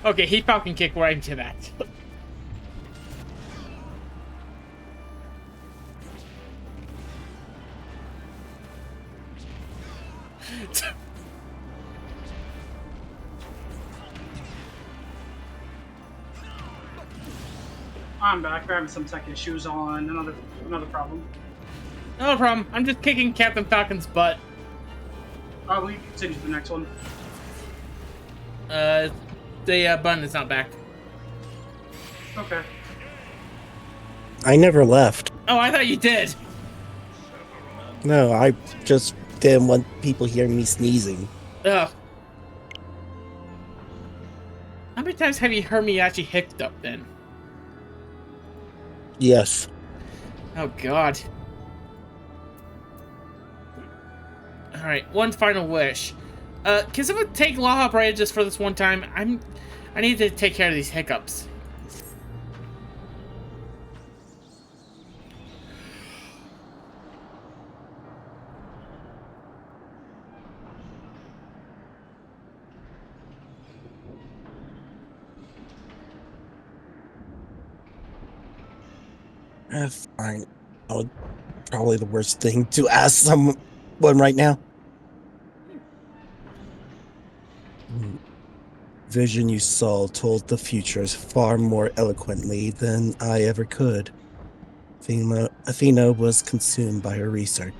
Okay, he falcon kick right into that. I'm back. We're having some tech issues on another problem. No problem. I'm just kicking Captain Falcon's butt. We can continue to the next one. The button is not back. Okay. I never left. Oh, I thought you did. No, I just didn't want people hearing me sneezing. Ugh. How many times have you heard me actually hiccuped up then? Yes. Oh God. All right, one final wish. Can someone take Law Operator just for this one time? I need to take care of these hiccups. Fine. Oh, probably the worst thing to ask someone right now. Vision you saw told the futures far more eloquently than I ever could. Athena was consumed by her research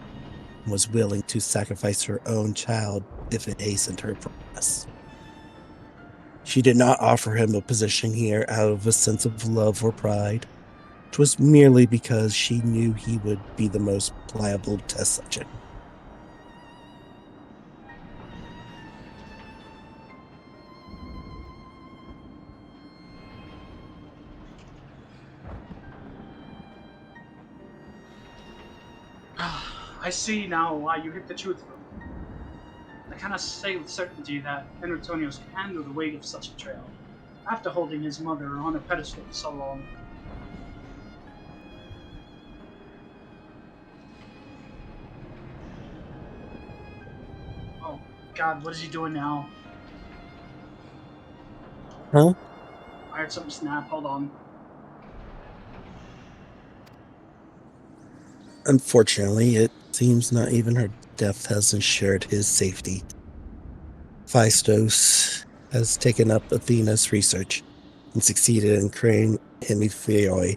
and was willing to sacrifice her own child if it hastened her progress. She did not offer him a position here out of a sense of love or pride. It was merely because she knew he would be the most pliable test subject. I see now why you hit the truth. I cannot say with certainty that Antonio's can handle the weight of such betrayal, after holding his mother on a pedestal for so long. Oh, God, what is he doing now? Huh? I heard something snap. Hold on. Unfortunately, it seems not even her death has ensured his safety. Hephaestus has taken up Athena's research and succeeded in creating BNUUY.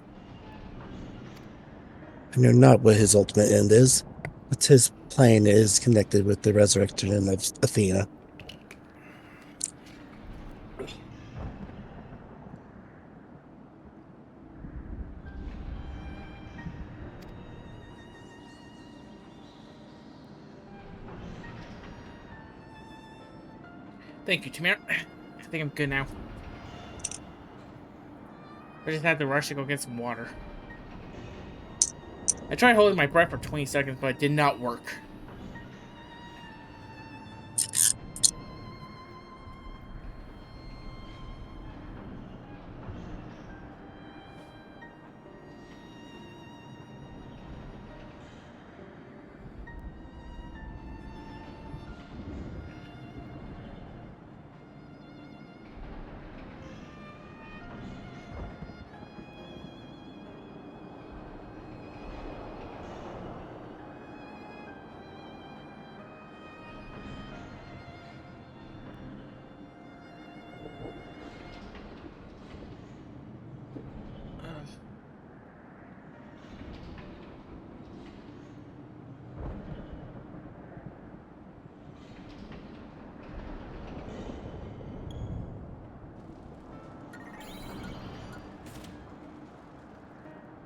I know not what his ultimate end is, but his plan is connected with the resurrection of Athena. Thank you, Tamir. I think I'm good now. I just had to rush to go get some water. I tried holding my breath for 20 seconds, but it did not work.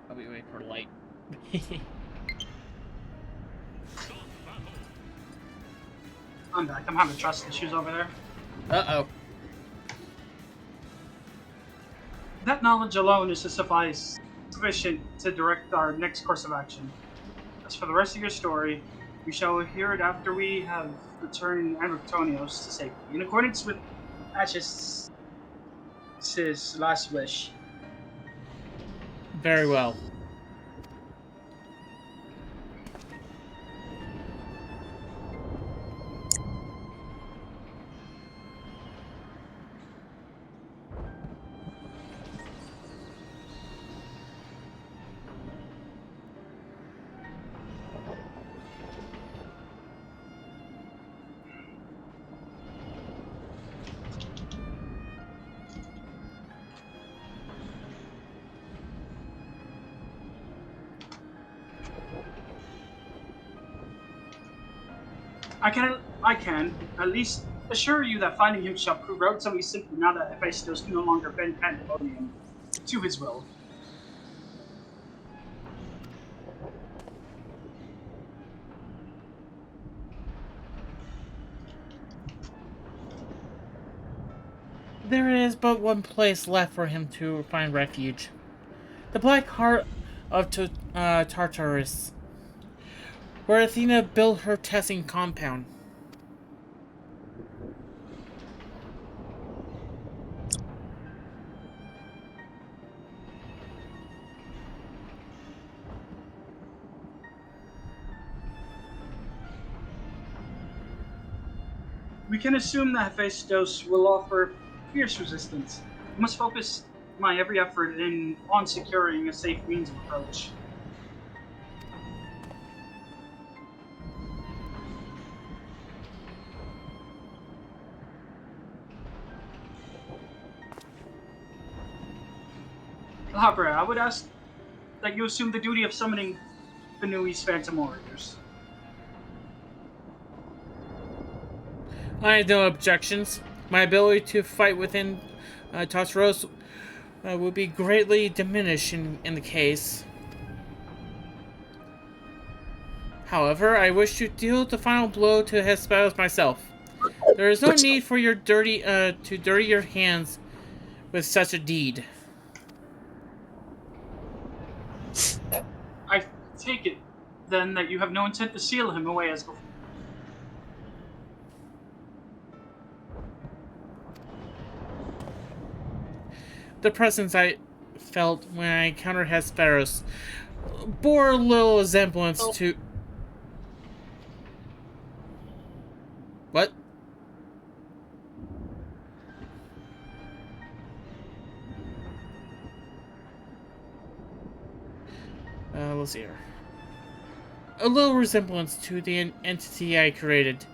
I'll be waiting for light. I'm back. I'm having trust issues over there. Uh-oh. That knowledge alone is sufficient to direct our next course of action. As for the rest of your story, we shall hear it after we have returned Anrictonios to safety, in accordance with Ash's last wish. Very well. I can at least assure you that finding him shall prove relatively simple now that Hephaestus can no longer bend Pandaemonium to his will. There is but one place left for him to find refuge. The Black Heart of Tartarus, where Athena built her testing compound. We can assume that Hephaestus will offer fierce resistance. I must focus my every effort on securing a safe means of approach. Labra, I would ask that you assume the duty of summoning BNUUY's Phantom Warriors. I have no objections. My ability to fight within Tartarus would be greatly diminished in the case. However, I wish to deal the final blow to Hephaestus myself. There is no need for your to dirty your hands with such a deed. I take it, then, that you have no intent to seal him away as before. The presence I felt when I encountered Hephaestus bore a little resemblance to... What? Let's see here. A little resemblance to the entity I created.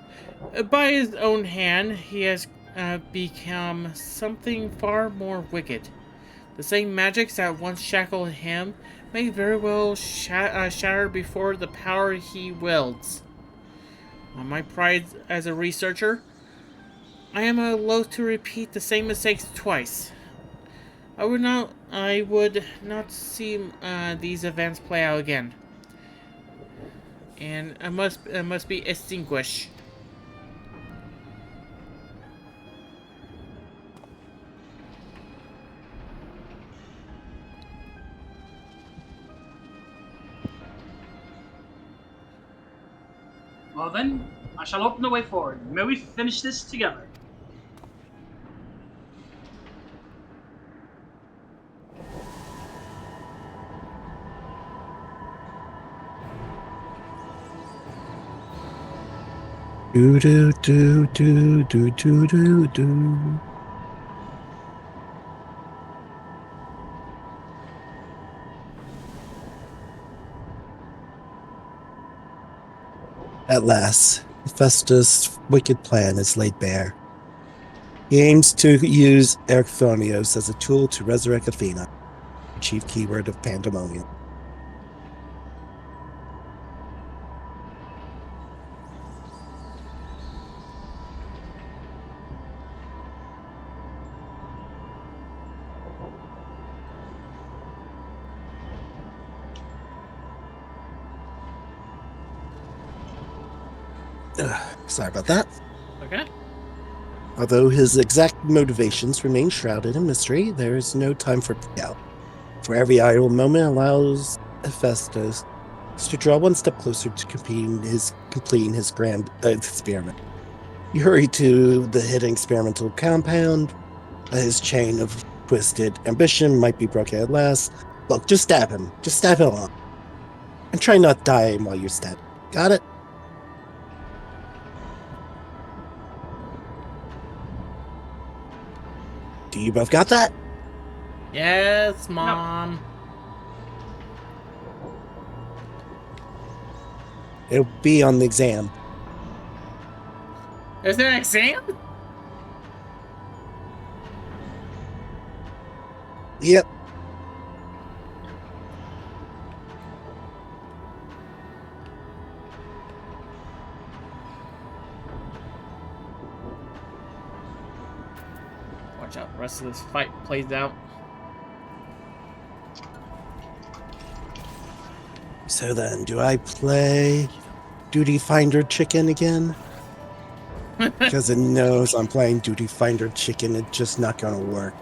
By his own hand, he has become something far more wicked. The same magics that once shackled him may very well shatter before the power he wields. On my pride as a researcher, I am loath to repeat the same mistakes twice. I would not see these events play out again. And I must be extinguished. Well then, I shall open the way forward. May we finish this together. Do do do do do do do do. At last, Hephaestus' wicked plan is laid bare. He aims to use Erchthonios as a tool to resurrect Athena, the chief keyword of Pandaemonium. Sorry about that. Okay. Although his exact motivations remain shrouded in mystery, there is no time for doubt. For every idle moment allows Hephaestus to draw one step closer to completing his grand experiment. You hurry to the hidden experimental compound. His chain of twisted ambition might be broken at last. Look, just stab him. Just stab him along. And try not dying while you're stabbed. Got it? Do you both got that? Yes, Mom. It'll be on the exam. Is there an exam? Yep. Watch out, the rest of this fight plays out. So then, do I play Duty Finder Chicken again? Because it knows I'm playing Duty Finder Chicken, it's just not gonna work.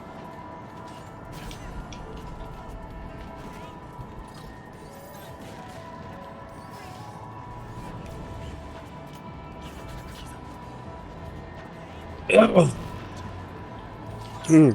Hmm.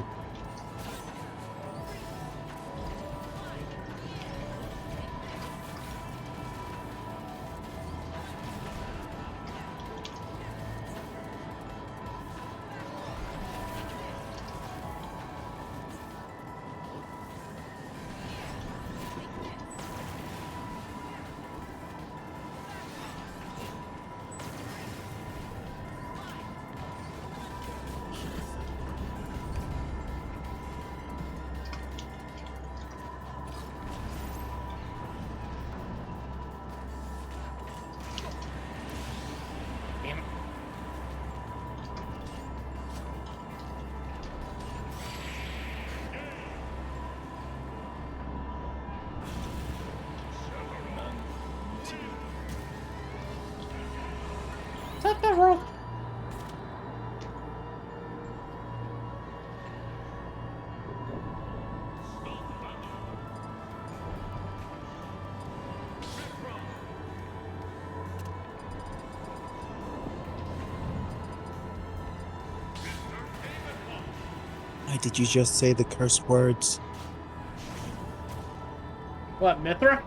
What the world? Why did you just say the curse words? What, Mithra?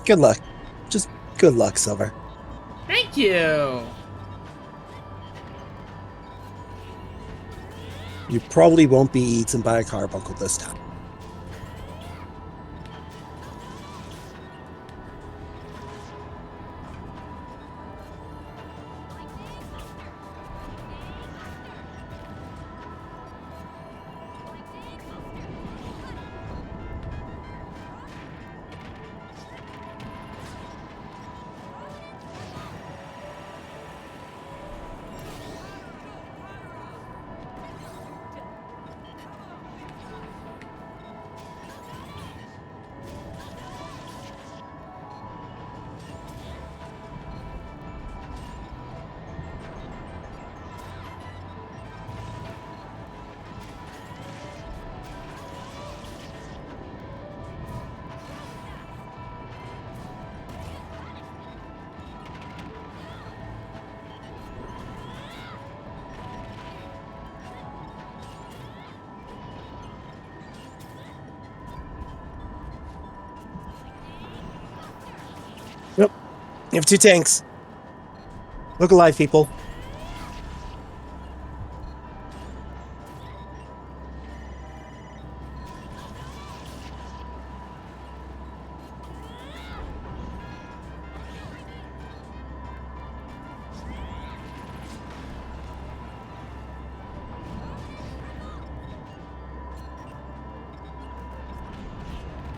Good luck. Just good luck, Silver. Thank you. You probably won't be eaten by a carbuncle this time. Yep. You have 2 tanks. Look alive, people.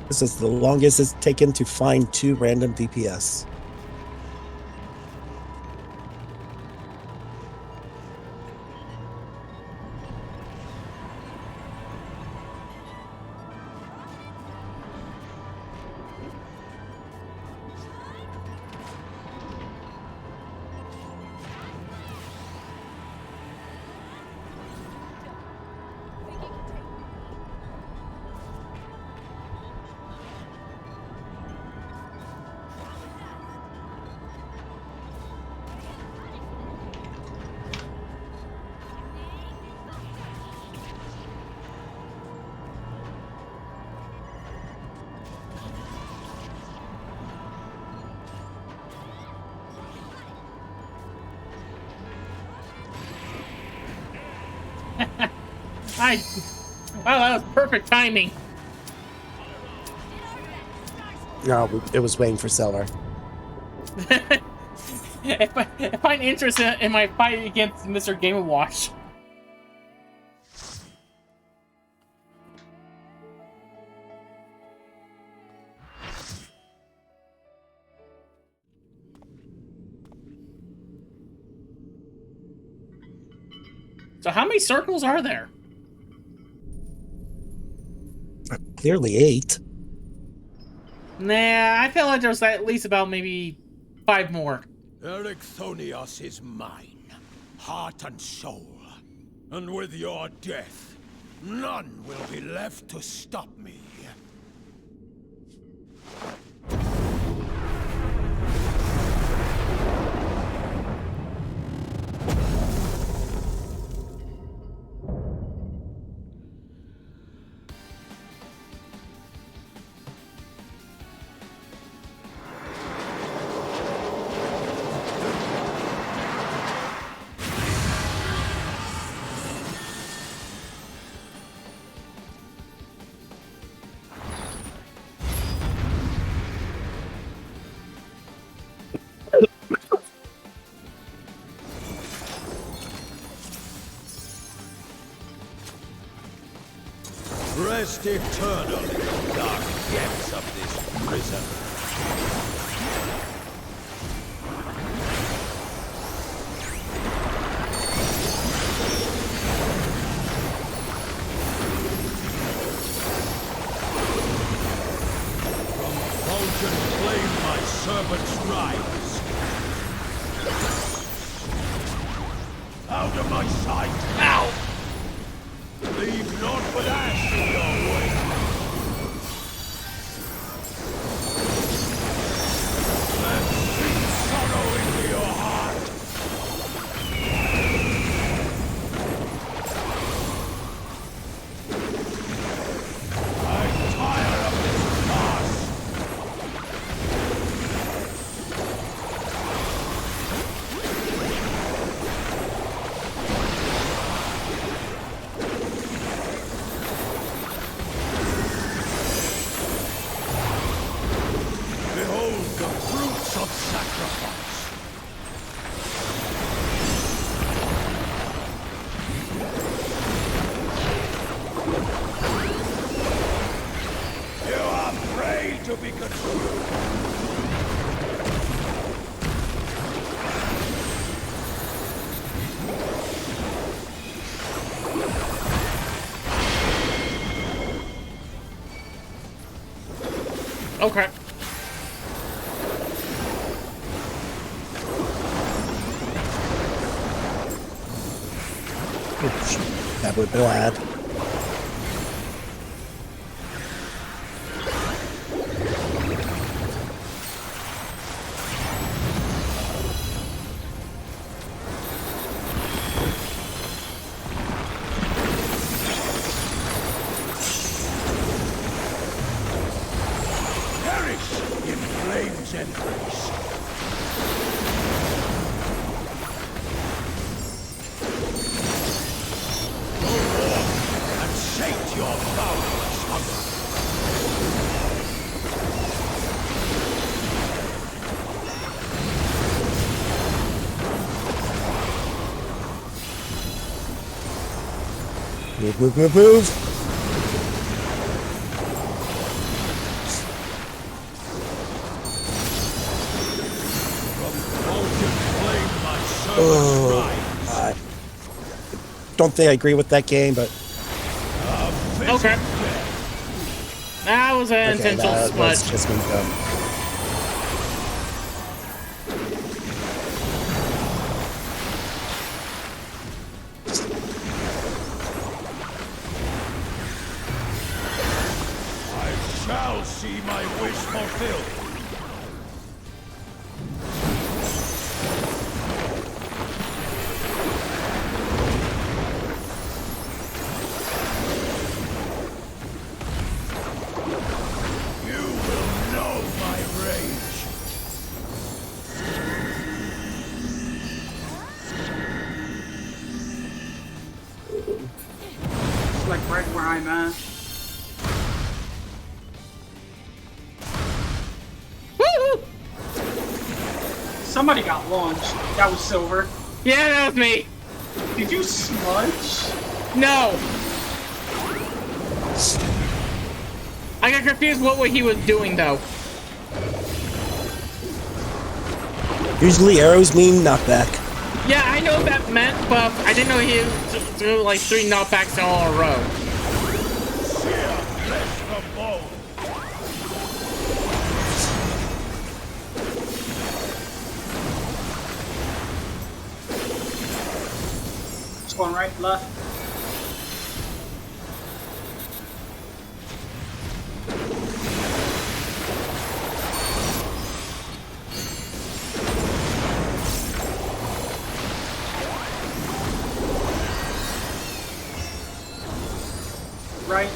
This is the longest it's taken to find 2 random DPS. Wow, that was perfect timing. No, it was waiting for Silver. if I find interest in my fight against Mr. Game & Watch. So how many circles are there? Clearly 8. Nah, I feel like there's at least about maybe 5 more. Ericthonios is mine, heart and soul. And with your death, none will be left to stop me. Rest eternally in the dark depths of this prison. From fulgent flame my servants rise. Out of my sight! Ow! Leave naught but ash in your way. Okay. Oops, that would be bad. Move, move, move, move! Oh, I don't think I agree with that game, but... Okay. That was an Okay, intentional that was smudge. just me dumb. Shall see my wish fulfilled. You will know my rage. It's like right where I'm at. Woo! Somebody got launched. That was Silver. Yeah, that was me. Did you smudge? No. I got confused what he was doing though. Usually arrows mean knockback. Yeah, I know what that meant, but I didn't know he threw like 3 knockbacks all in a row. It's going right, left. Right.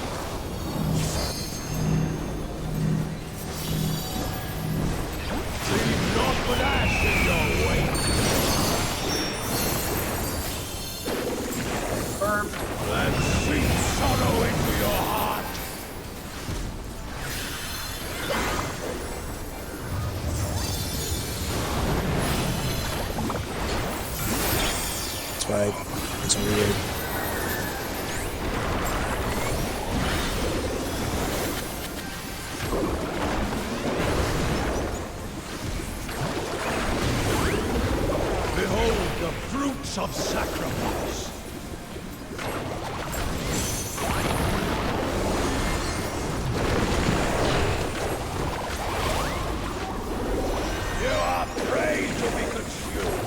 Leave naught but ash in your wake. Burp. Let sweet sorrow into your heart. That's why it's weird. Behold the fruits of sacrifice. You are prey to be consumed.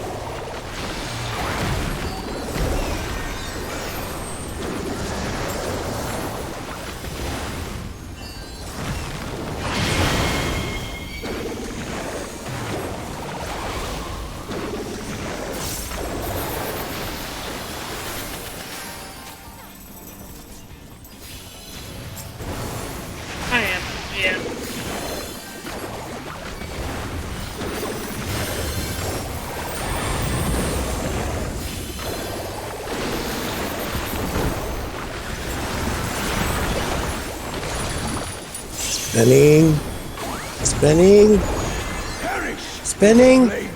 I am. Yeah. Spinning. Spinning. Perish. Spinning. Blade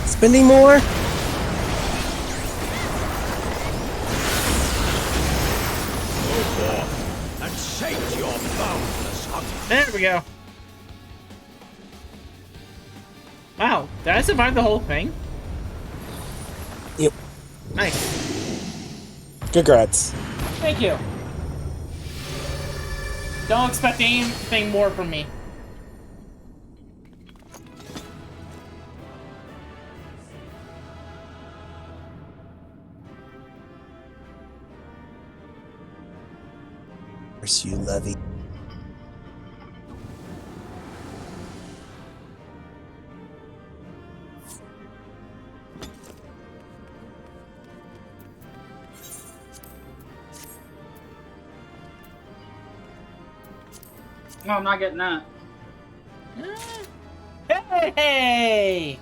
Spinning more. Go forth and sate your boundless hunger. There we go. Wow, did I survive the whole thing? Yep. Nice. Congrats. Thank you. Don't expect anything more from me. Curse you, Levy. No, I'm not getting that. Hey!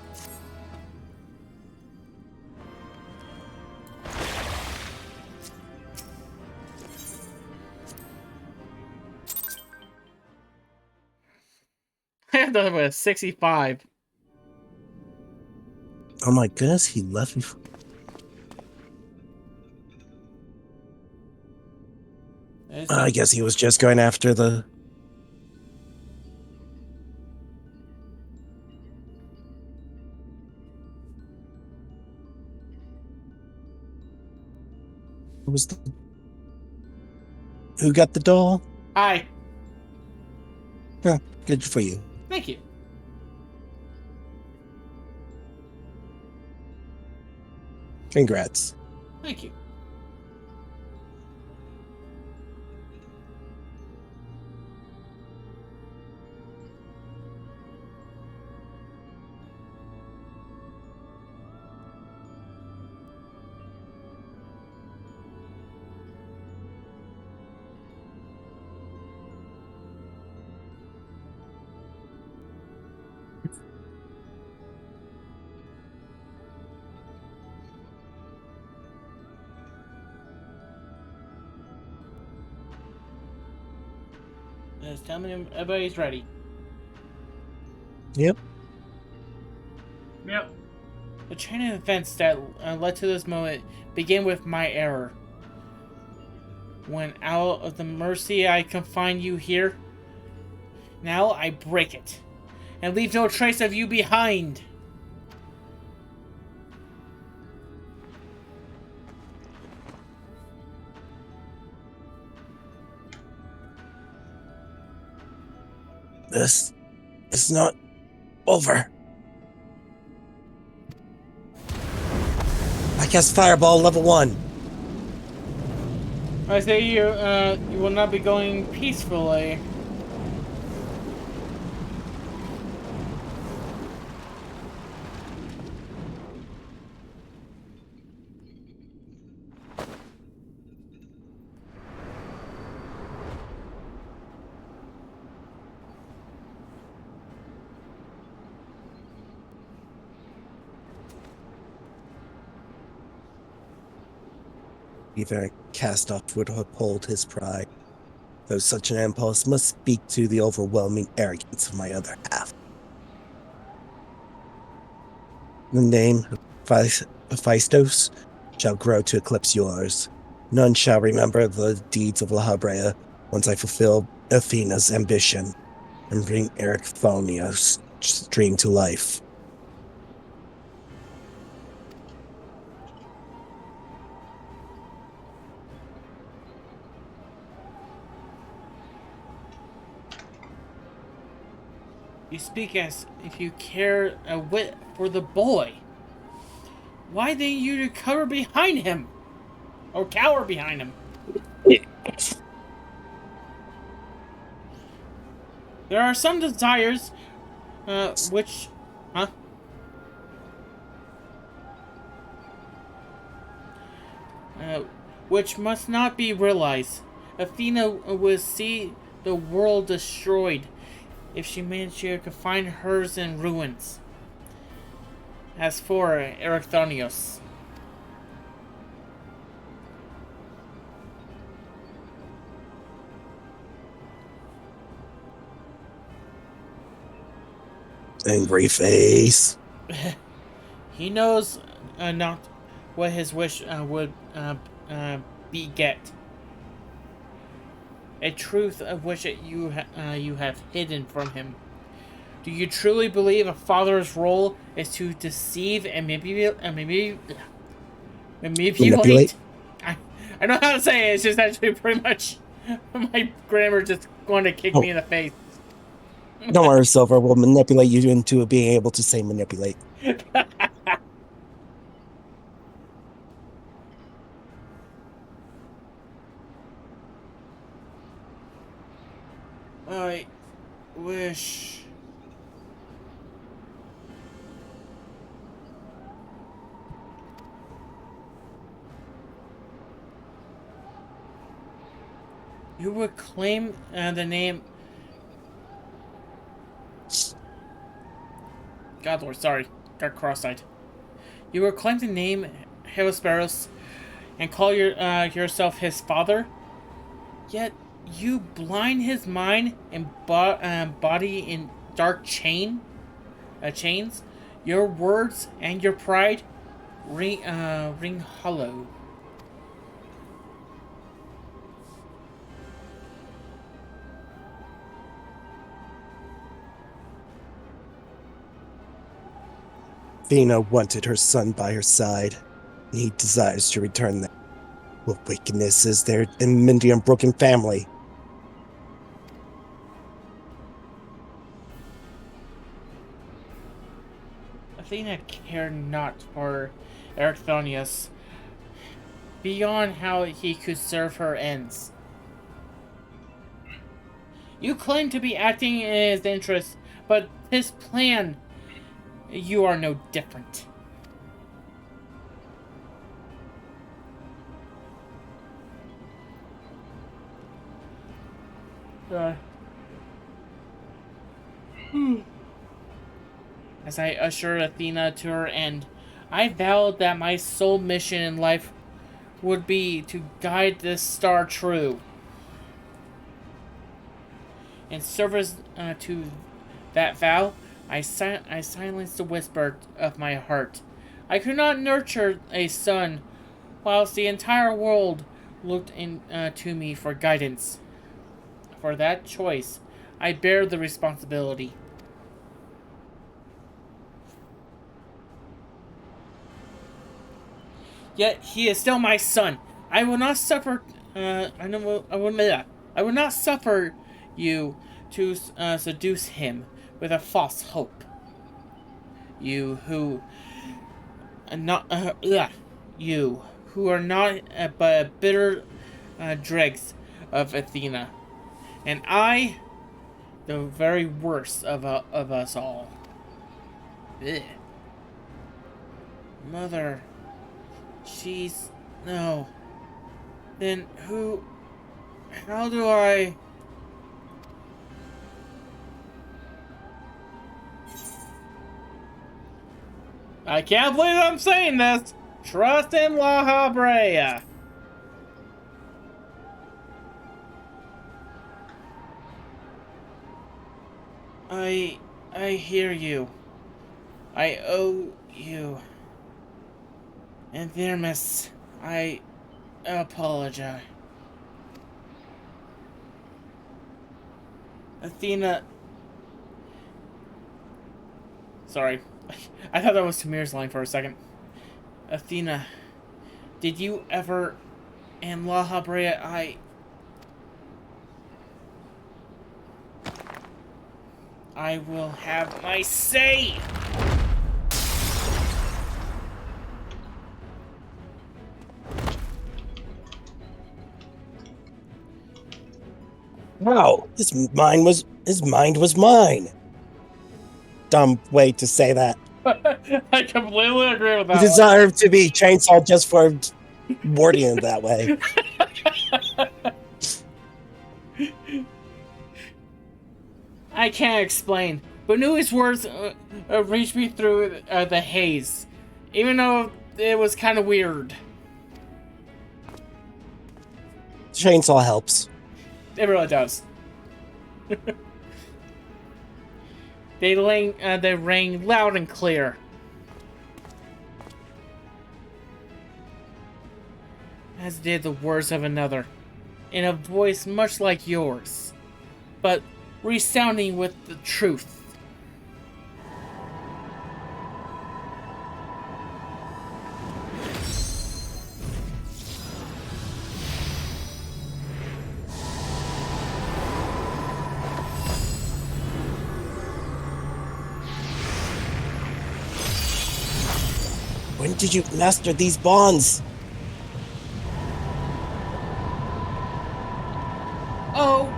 I have done with 65. Oh my goodness, he left me. I guess he was just going after the... Who was the... Who got the doll? Hi. Yeah, good for you. Thank you. Congrats. Thank you. Just tell me everybody's ready. Yep. Yep. The chain of events that led to this moment began with my error. When out of the mercy I confine you here, now I break it, and leave no trace of you behind. This is not over. I cast Fireball level 1. I say you will not be going peacefully. Even a cast-off would uphold his pride, though such an impulse must speak to the overwhelming arrogance of my other half. The name of Hephaestos shall grow to eclipse yours. None shall remember the deeds of La Habrea once I fulfill Athena's ambition and bring Eric Thonia's dream to life. You speak as if you care a whit for the boy. Why didn't you cover behind him? Or cower behind him? There are some desires, which... Huh? Which must not be realized. Athena will see the world destroyed if she managed to confine hers in ruins. As for Erechthonios, Angry face. he knows not what his wish would beget. A truth of which you have hidden from him. Do you truly believe a father's role is to deceive and manipulate? Manipulate? I know how to say it. It's just actually pretty much My grammar just going to kick me in the face. Don't worry, Silver. We'll manipulate you into being able to say manipulate. I wish. You would claim the name. God Lord, sorry, got cross-eyed. You would claim the name Heliosperos and call yourself his father. Yet you blind his mind and body in dark chains. Your words and your pride ring hollow. Athena wanted her son by her side, and he desires to return them. What wickedness is there in many unbroken family? Athena cared not for Erechthonius beyond how he could serve her ends. You claim to be acting in his interest, but his plan, you are no different. As I usher Athena to her end, I vowed that my sole mission in life would be to guide this star true. In service to that vow, I silenced the whisper of my heart. I could not nurture a son, whilst the entire world looked to me for guidance. For that choice, I bear the responsibility. Yet he is still my son. I will not suffer. I will not suffer you to seduce him with a false hope. You who are not but bitter dregs of Athena, and I, the very worst of us all. Ugh. Mother. She's... no. Then who... how do I... I can't believe I'm saying this! Trust in La Habrea! I hear you. I owe you. And there, miss, I apologize. Athena... sorry. I thought that was Tamir's line for a second. Athena, did you ever... in La Habrea, I will have my say! Wow, his mind was mine. Dumb way to say that. I completely agree with that. You deserve to be chainsaw just for wording it that way. I can't explain, but BNUUY's words reached me through the haze, even though it was kind of weird. Chainsaw helps. It really does. They rang loud and clear. As did the words of another, in a voice much like yours, but resounding with the truth. did you master these bonds? Oh,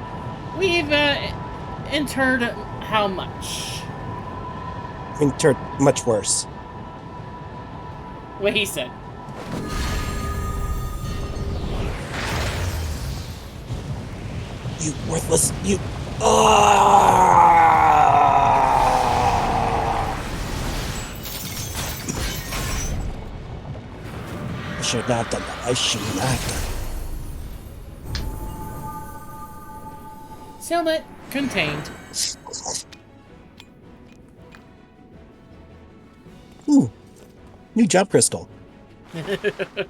we've entered how much? Interred much worse. What he said. You worthless, you... Ah! I should not have done that. I should not have done Sealment contained. it. Ooh, new job crystal. It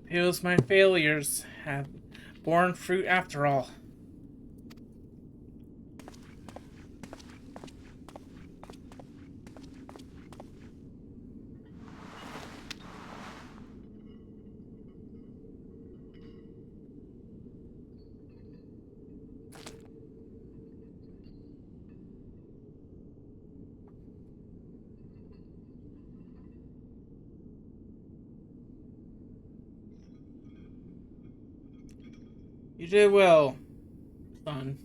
feels my failures have borne fruit after all. You did well, son.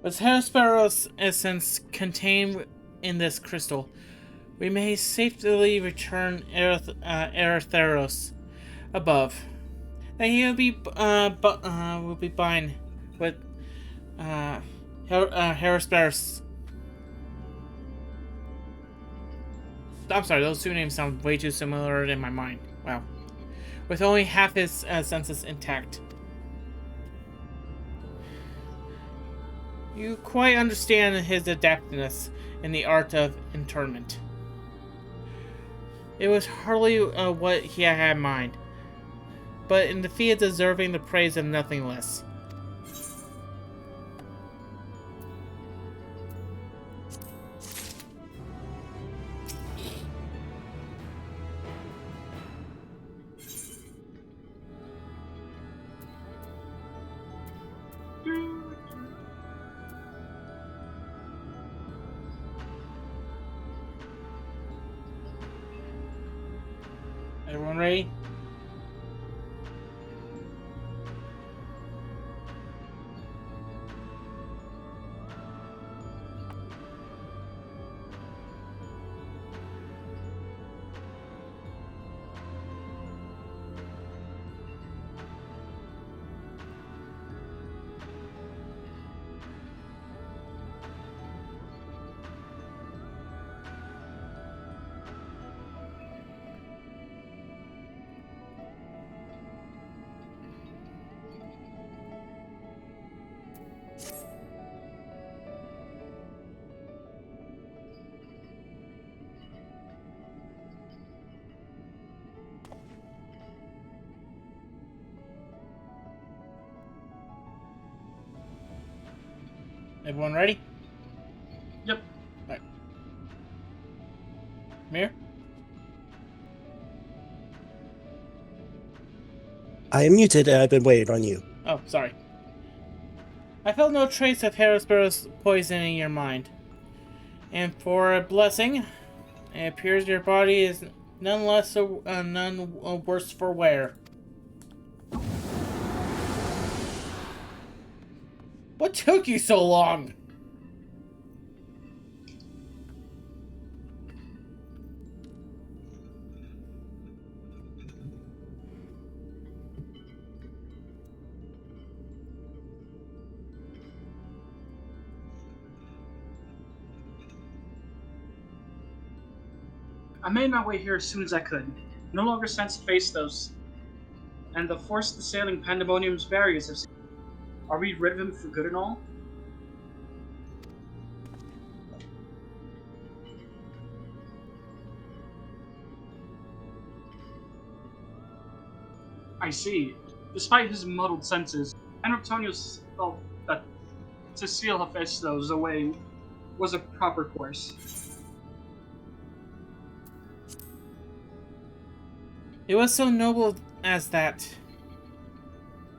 With Hesperos' essence contained in this crystal, we may safely return Erytheros above. Then he will be bind with Hesperos. I'm sorry, those two names sound way too similar in my mind. Wow. With only half his senses intact. You quite understand his adeptness in the art of interment. It was hardly what he had in mind, but in the field deserving the praise of nothing less. Everyone ready? Everyone ready? Yep. Alright. Mir? I am muted and I've been waiting on you. Oh, sorry. I felt no trace of Hesperos poisoning your mind. And for a blessing, it appears your body is none worse for wear. What took you so long? I made my way here as soon as I could. No longer sense to face those. And the force assailing Pandaemonium's barriers have... Are we rid of him for good and all? I see. Despite his muddled senses, Anatonius felt that to seal Hephaestus away was a proper course. It was so noble as that.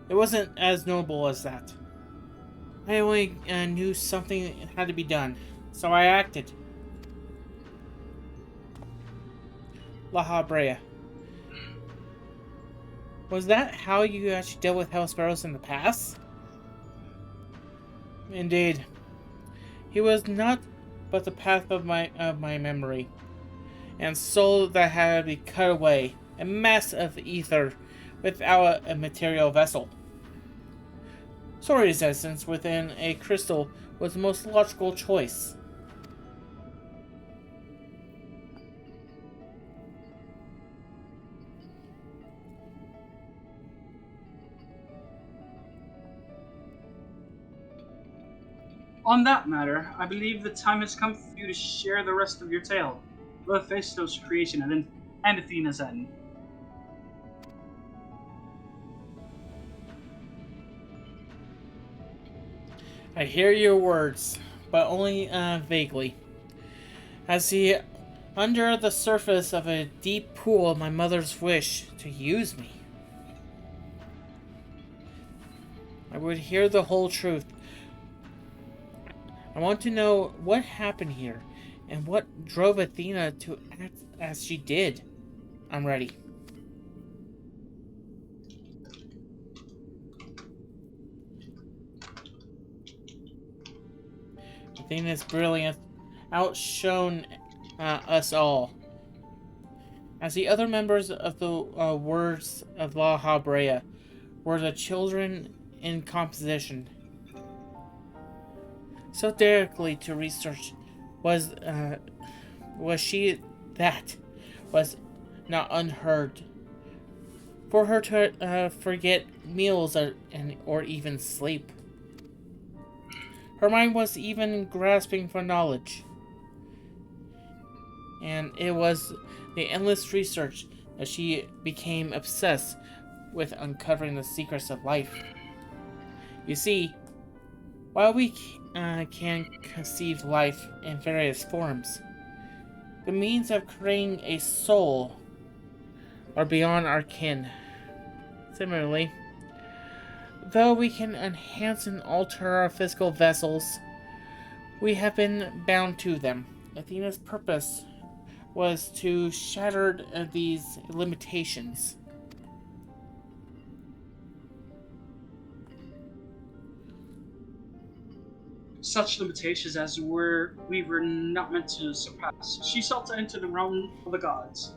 It wasn't as noble as that. I only knew something had to be done, so I acted. La Habrea. Was that how you actually dealt with Hellsparrows in the past? Indeed. He was not but the path of my memory, and soul that had to be cut away, a mass of ether without a material vessel. Sory's essence within a crystal was the most logical choice. On that matter, I believe the time has come for you to share the rest of your tale, of Hephaestus' creation and Athena's end. I hear your words, but only vaguely. I see under the surface of a deep pool my mother's wish to use me. I would hear the whole truth. I want to know what happened here, and what drove Athena to act as she did. I'm ready. Athena's brilliance outshone us all. As the other members of the words of La Habrea were the children in composition. So delicately to research was she that was not unheard. For her to forget meals or even sleep. Her mind was even grasping for knowledge. And it was the endless research that she became obsessed with uncovering the secrets of life. You see, while we can conceive life in various forms, the means of creating a soul are beyond our ken. Similarly, though we can enhance and alter our physical vessels, we have been bound to them. Athena's purpose was to shatter these limitations. Such limitations as we were not meant to surpass. She sought to enter the realm of the gods.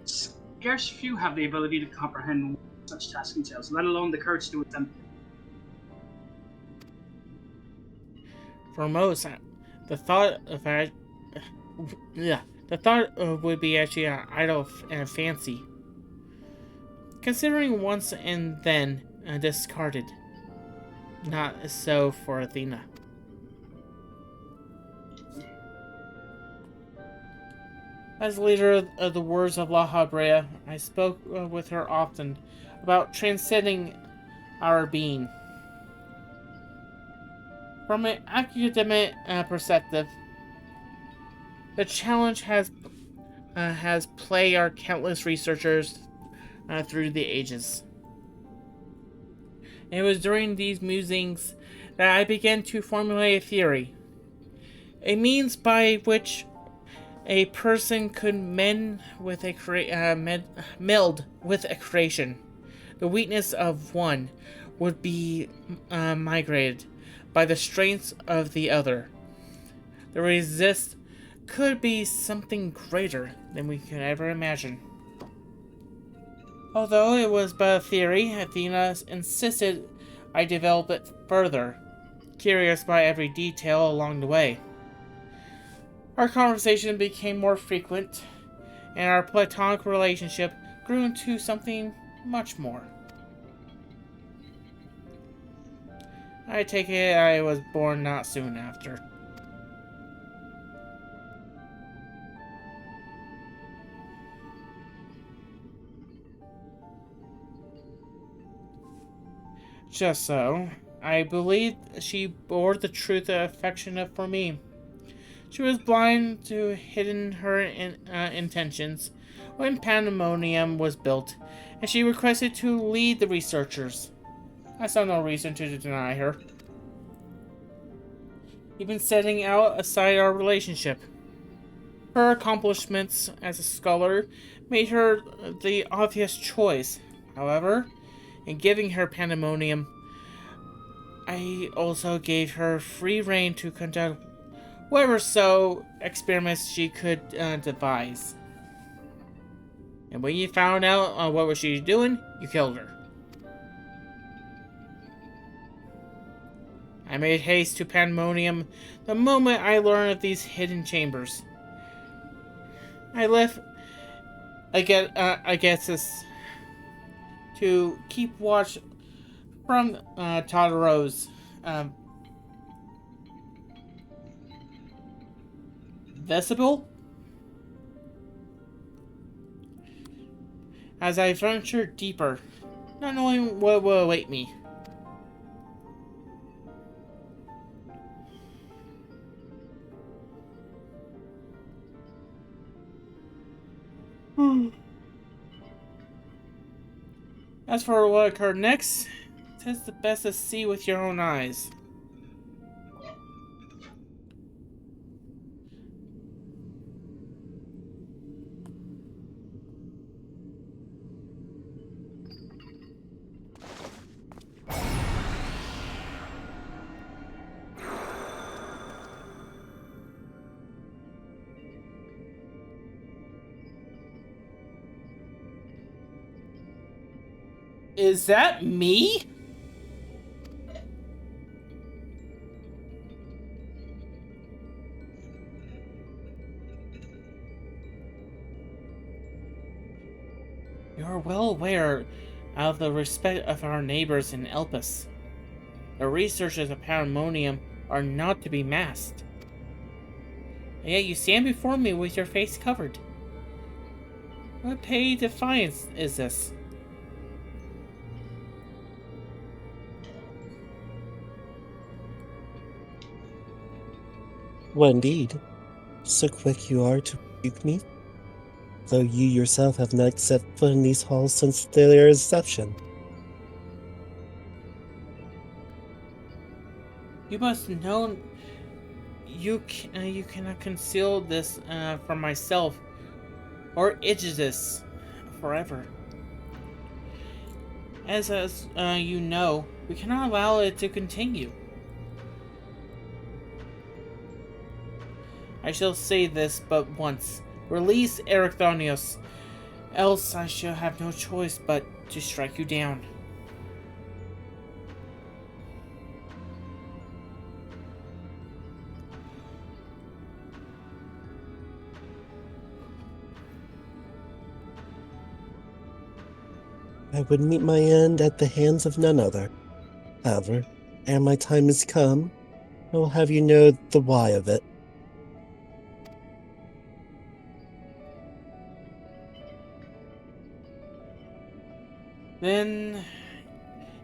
Scarce few have the ability to comprehend what such task entails, let alone the courage to attempt it. For most, the thought of would be actually an idle fancy. Considering once and then discarded. Not so for Athena. As leader of the words of La Habrea, I spoke with her often about transcending our being. From an academic perspective, the challenge has plagued our countless researchers through the ages. It was during these musings that I began to formulate a theory. A means by which a person could meld with a creation. The weakness of one would be migrated by the strengths of the other. The resist could be something greater than we could ever imagine. Although it was but a theory, Athena insisted I develop it further, curious by every detail along the way. Our conversation became more frequent, and our platonic relationship grew into something much more. I take it I was born not soon after. Just so. I believe she bore the truth of affection for me. She was blind to hidden her intentions when Pandemonium was built, and she requested to lead the researchers. I saw no reason to deny her, even setting out aside our relationship. Her accomplishments as a scholar made her the obvious choice. However, in giving her Pandemonium, I also gave her free rein to conduct whatever experiments she could devise. And when you found out what was she doing, you killed her. I made haste to Pandemonium the moment I learned of these hidden chambers. I left Agessis to keep watch from Tadaro's vestibule. As I ventured deeper, not knowing what will await me. As for what occurred next, it is the best to see with your own eyes. Is that me? You're well aware of the respect of our neighbors in Elpis. The researchers of Pandemonium are not to be masked. And yet you stand before me with your face covered. What petty defiance is this? Well, indeed. So quick you are to rebuke me, though you yourself have not set foot in these halls since their inception. You must know you cannot conceal this from myself or Aegis forever. As you know, we cannot allow it to continue. I shall say this but once. Release Ericthonios, else I shall have no choice but to strike you down. I would meet my end at the hands of none other. However, ere my time has come, I will have you know the why of it. Then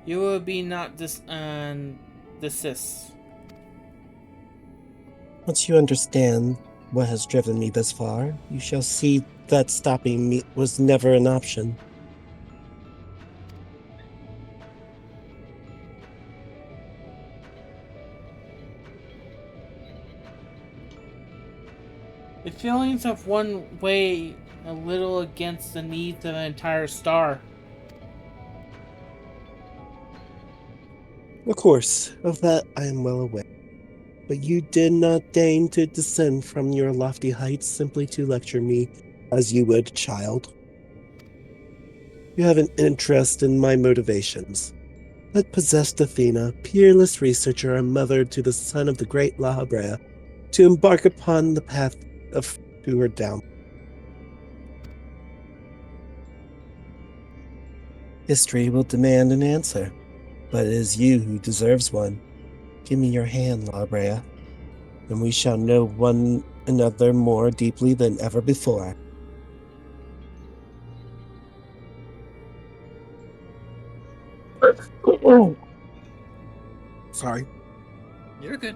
you will be not desist. Once you understand what has driven me this far, you shall see that stopping me was never an option. The feelings of one weigh a little against the needs of an entire star. Of course, of that I am well aware. But you did not deign to descend from your lofty heights simply to lecture me as you would a child. You have an interest in my motivations. That possessed Athena, peerless researcher and mother to the son of the great La Habrea, to embark upon the path to her down. History will demand an answer, but it is you who deserves one. Give me your hand, La Habrea, and we shall know one another more deeply than ever before. Sorry. You're good.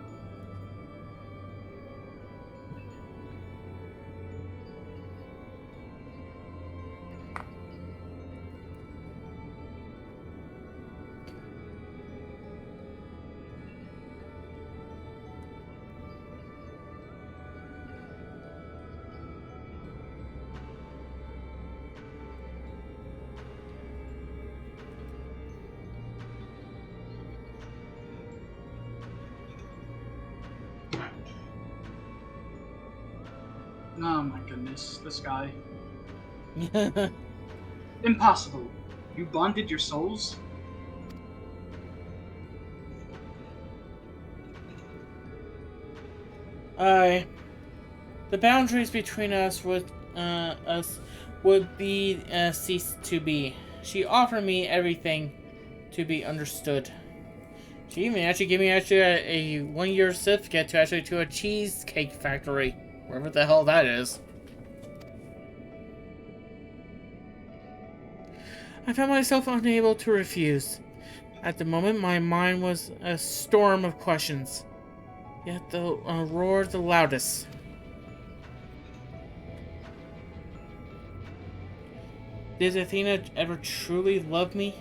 Oh my goodness, this guy. Impossible. You bonded your souls? I. The boundaries between us would be cease to be. She offered me everything to be understood. She even actually gave me a 1-year certificate to a cheesecake factory, wherever the hell that is. I found myself unable to refuse. At the moment, my mind was a storm of questions, yet the roared the loudest. Did Athena ever truly love me?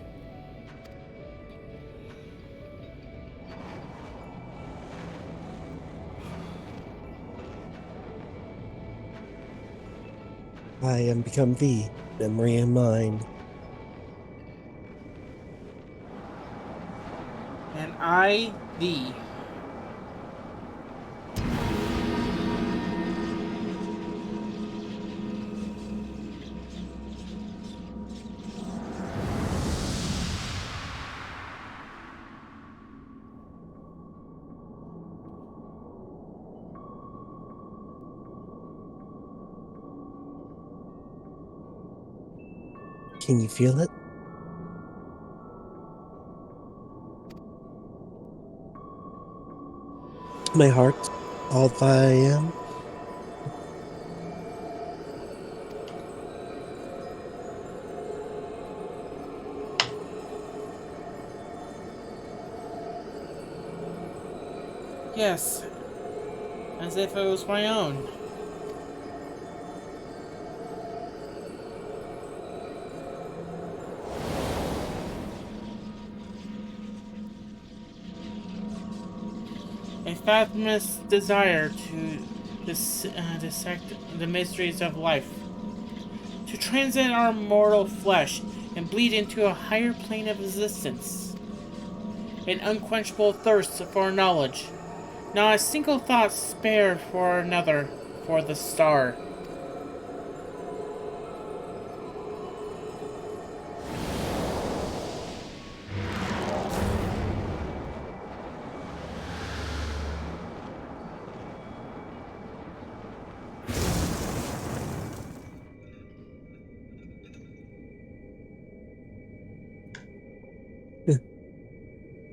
I am become thee, memory in mind. And I thee. Can you feel it? My heart, all that I am. Yes, as if it was my own. A fathomless desire to dissect the mysteries of life, to transcend our mortal flesh and bleed into a higher plane of existence. An unquenchable thirst for knowledge, not a single thought spared for another, for the star.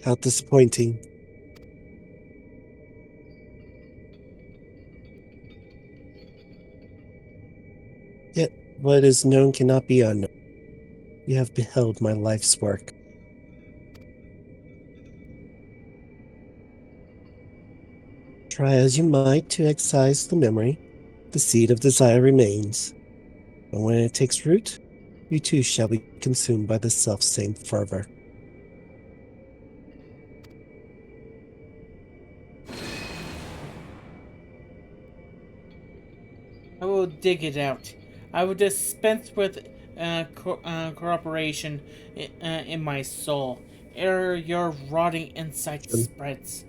How disappointing. Yet, what is known cannot be unknown. You have beheld my life's work. Try as you might to excise the memory, the seed of desire remains. But when it takes root, you too shall be consumed by the self-same fervor. I will dig it out. I will dispense with corroboration in my soul, ere your rotting insight spreads.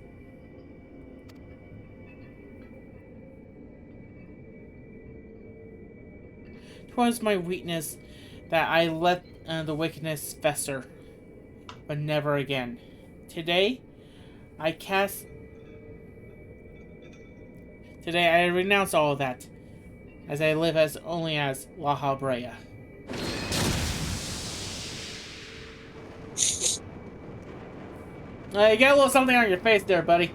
'Twas my weakness that I let the wickedness fester, but never again. Today, I cast. Today, I renounce all of that, as I live as only as La Habrea. You got a little something on your face there, buddy.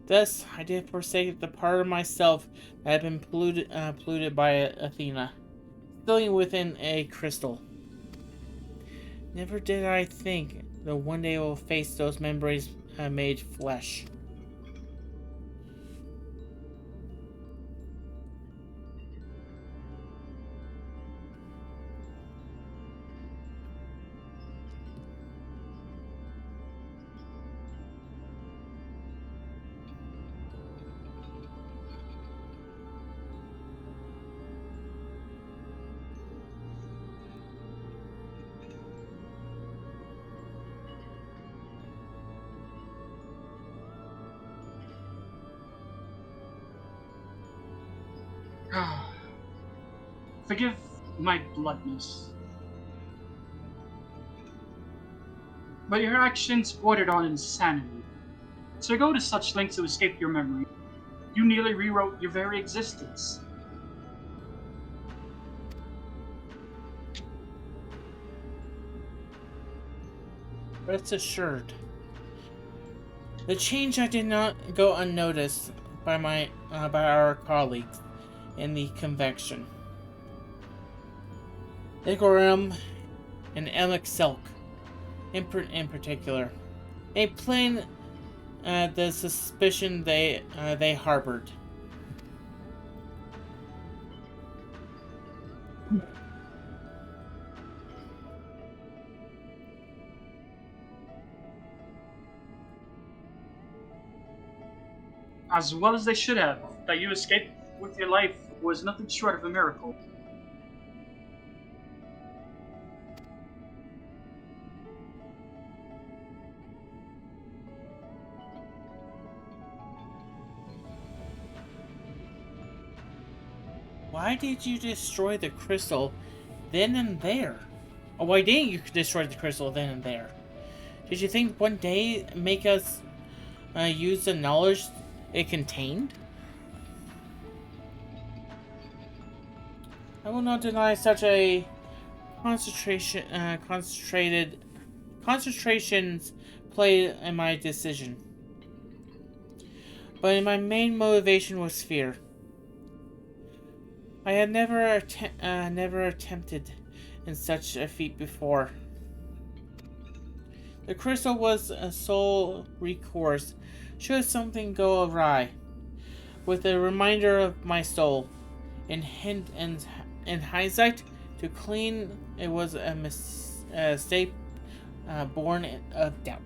Thus, I did forsake the part of myself that had been polluted by Athena, filling within a crystal. Never did I think that one day I will face those memories made flesh. Forgive my bluntness, but your actions bordered on insanity. To go to such lengths to escape your memory, you nearly rewrote your very existence. Rest assured, the change I did not go unnoticed by our colleagues in the convection. Igorim and Emek Selk, in particular, made plain the suspicion they harbored. As well as they should have. That you escaped with your life was nothing short of a miracle. Why did you destroy the crystal then and there? Or why didn't you destroy the crystal then and there? Did you think one day make us use the knowledge it contained? I will not deny such a concentrations played in my decision. But my main motivation was fear. I had never attempted in such a feat before. The crystal was a sole recourse should something go awry, with a reminder of my soul. In hindsight, to clean it was a mistake born of doubt.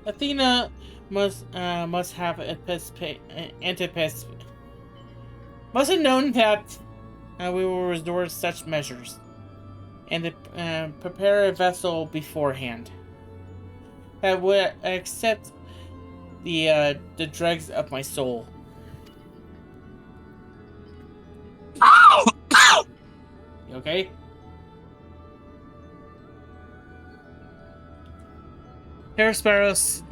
Athena must have must have known that we will resort to such measures, and to prepare a vessel beforehand that would accept the dregs of my soul. You okay? Herisparos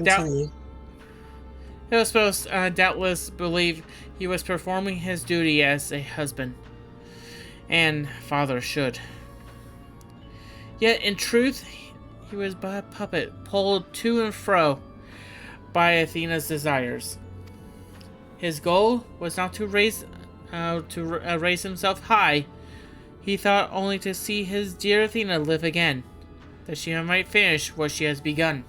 doubtless believed he was performing his duty as a husband and father should. Yet, in truth, he was but a puppet pulled to and fro by Athena's desires. His goal was not to raise himself high. He thought only to see his dear Athena live again, that she might finish what she has begun.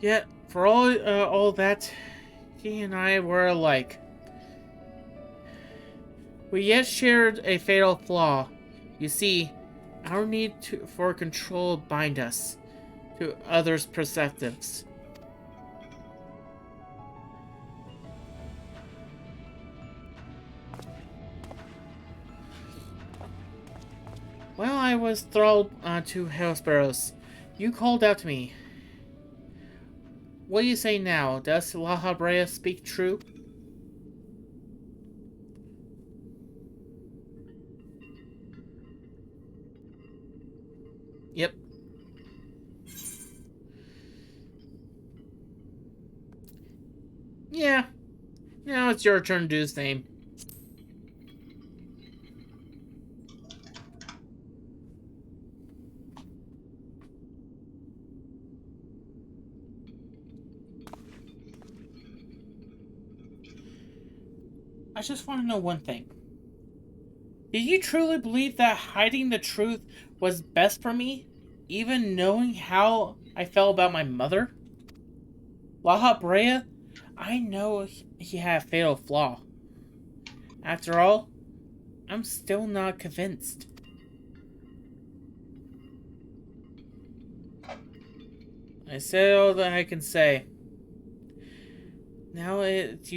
Yet, for all that, he and I were alike. We yet shared a fatal flaw. You see, our need for control bind us to others' perspectives. While I was thralled to Hellsparrows, you called out to me. What do you say now? Does La Habrea speak true? Yep. Yeah. Now it's your turn to do the same. I just want to know one thing. Did you truly believe that hiding the truth was best for me, even knowing how I felt about my mother? La Habrea, I know he had a fatal flaw. After all, I'm still not convinced. I said all that I can say. Now it's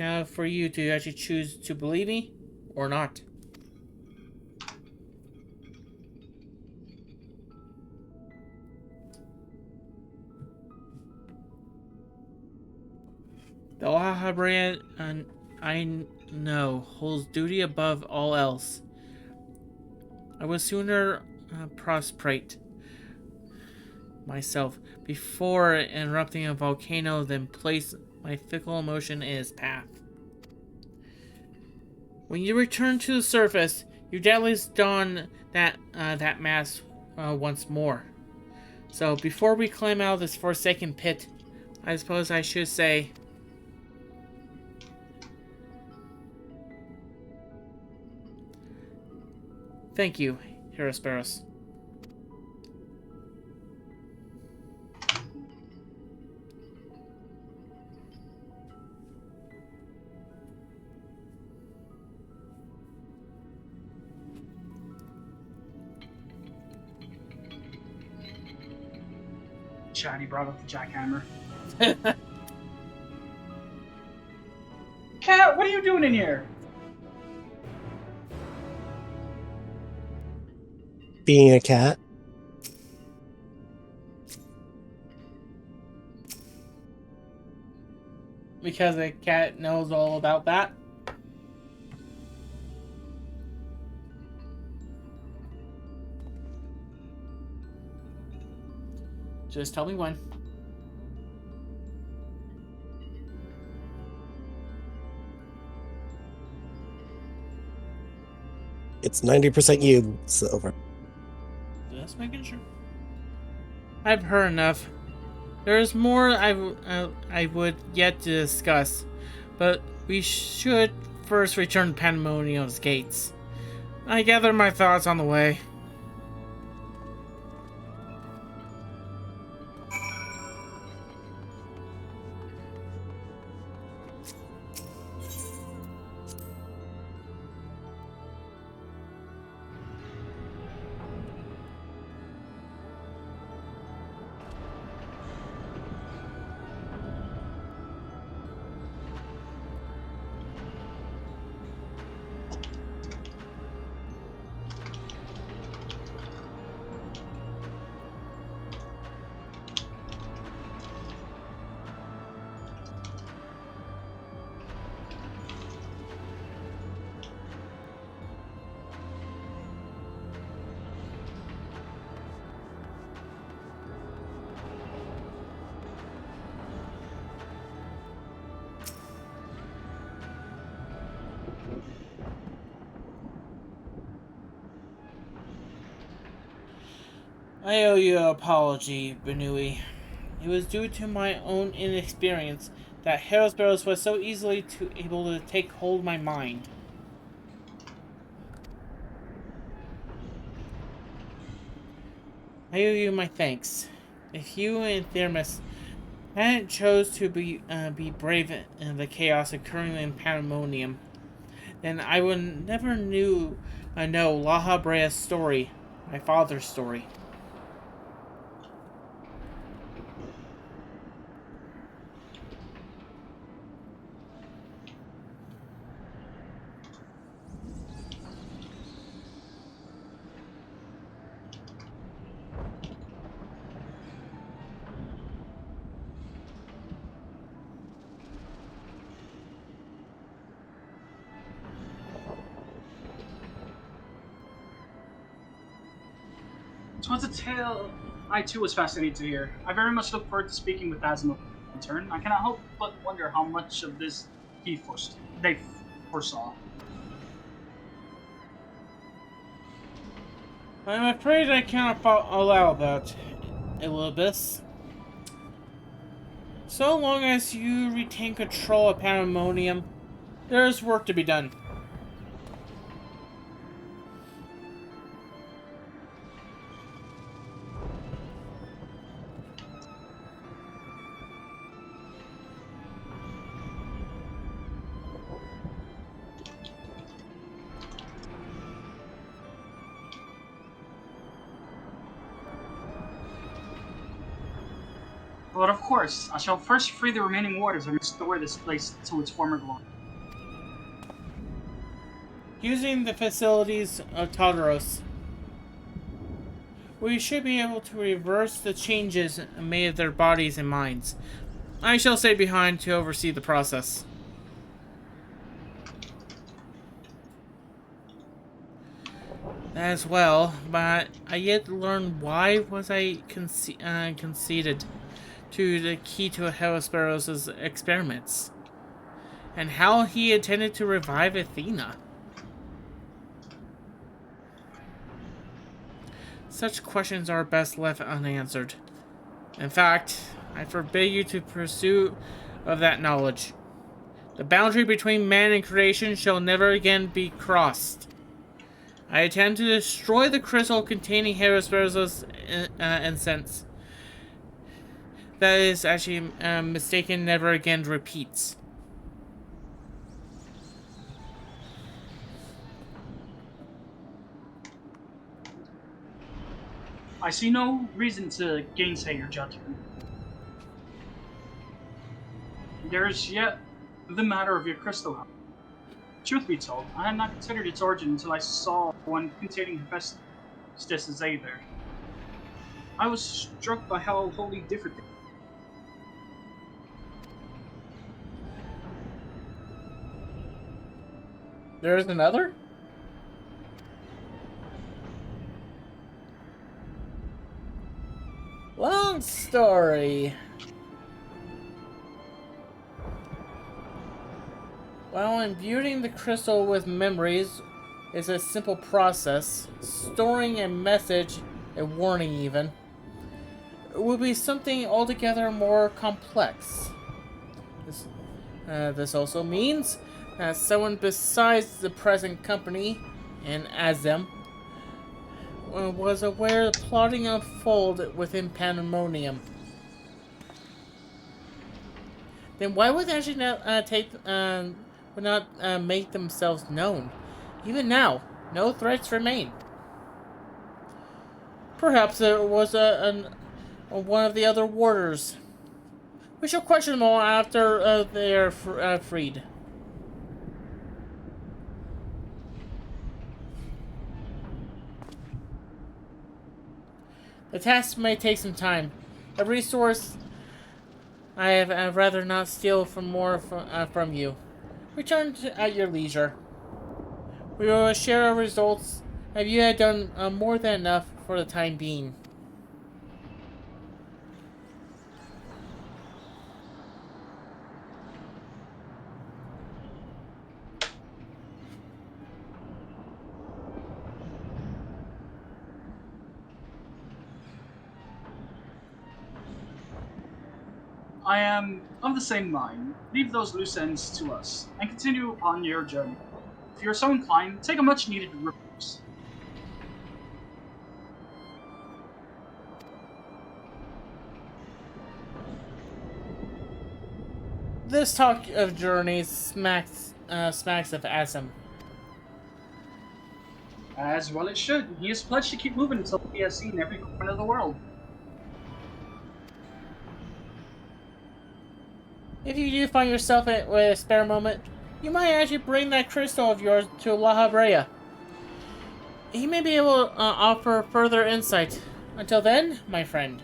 now for you to actually choose to believe me or not. The La Habrea, I know, holds duty above all else. I would sooner prostrate myself before interrupting a volcano than place my fickle emotion in its path. When you return to the surface, you doubtless don that mask once more. So before we climb out of this forsaken pit, I suppose I should say, thank you, Hesperus. Chatty brought up the jackhammer. Cat, what are you doing in here? Being a cat. Because the cat knows all about that. Just tell me when. It's 90% you, Silver. Just making sure. I've heard enough. There's more I would yet to discuss, but we should first return to Pandemonium's gates. I gather my thoughts on the way. I owe you an apology, BNUUY. It was due to my own inexperience that Hesperus was so easily able to take hold of my mind. I owe you my thanks. If you and Thermus hadn't chose to be brave in the chaos occurring in Pandaemonium, then I would never know La Habrea's story, my father's story. So it's a tale I too was fascinated to hear. I very much look forward to speaking with Asimov in turn. I cannot help but wonder how much of this they foresaw. I'm afraid I cannot allow that, Elibis. So long as you retain control of Pandaemonium, There's work to be done. But of course, I shall first free the remaining warders and restore this place to its former glory. Using the facilities of Tartaros, we should be able to reverse the changes made of their bodies and minds. I shall stay behind to oversee the process. As well, but I yet learn why was I conceded to the key to Hesperos's experiments, and how he intended to revive Athena. Such questions are best left unanswered. In fact, I forbid you to pursue of that knowledge. The boundary between man and creation shall never again be crossed. I intend to destroy the crystal containing Hesperos's incense. That is actually mistaken never again repeats. I see no reason to gainsay your judgment. There is yet the matter of your crystal heart. Truth be told, I had not considered its origin until I saw one containing Hephaestus' Aether. I was struck by how wholly different they were. There's another? Long story. While imbuing the crystal with memories is a simple process, storing a message, a warning even, will be something altogether more complex. This also means that someone besides the present company, and Azem, was aware of plotting unfold within Pandaemonium. Then why would they actually not would not make themselves known? Even now, no threats remain. Perhaps it was one of the other warders. We shall question them all after they are freed. The task may take some time. A resource I have rather not steal from you. Return at your leisure. We will share our results. Have you had done more than enough for the time being? I am of the same mind. Leave those loose ends to us, and continue upon your journey. If you are so inclined, take a much-needed repose. This talk of journeys smacks of Asm. As well it should. He has pledged to keep moving until he has seen every corner of the world. If you do find yourself with a spare moment, you might actually bring that crystal of yours to La Habrea. He may be able to offer further insight. Until then, my friend.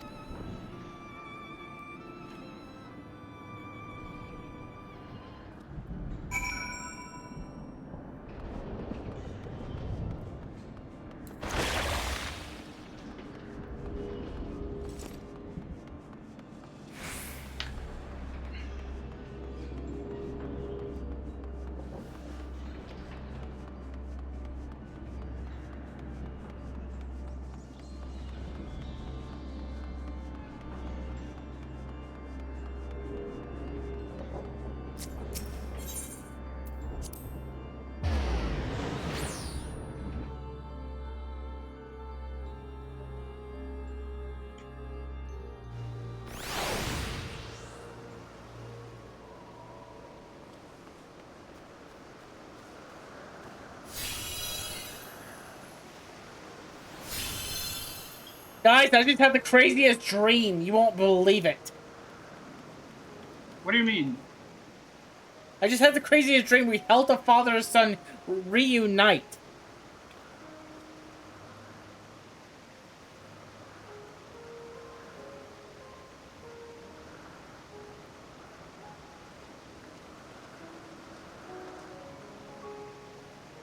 Guys, I just had the craziest dream. You won't believe it. What do you mean? I just had the craziest dream. We held a father and son reunite.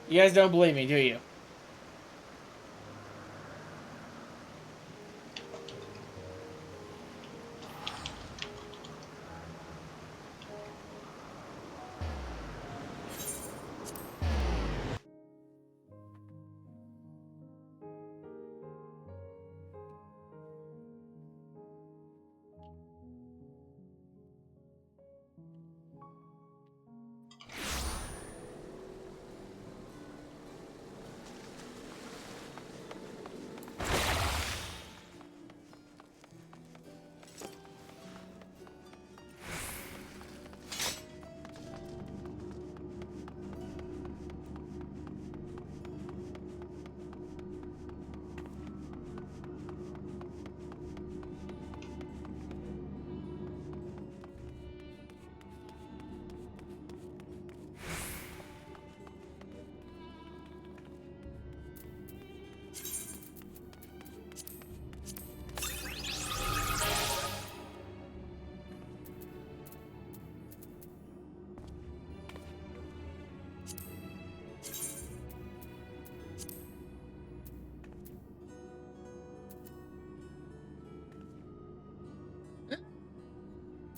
You guys don't believe me, do you?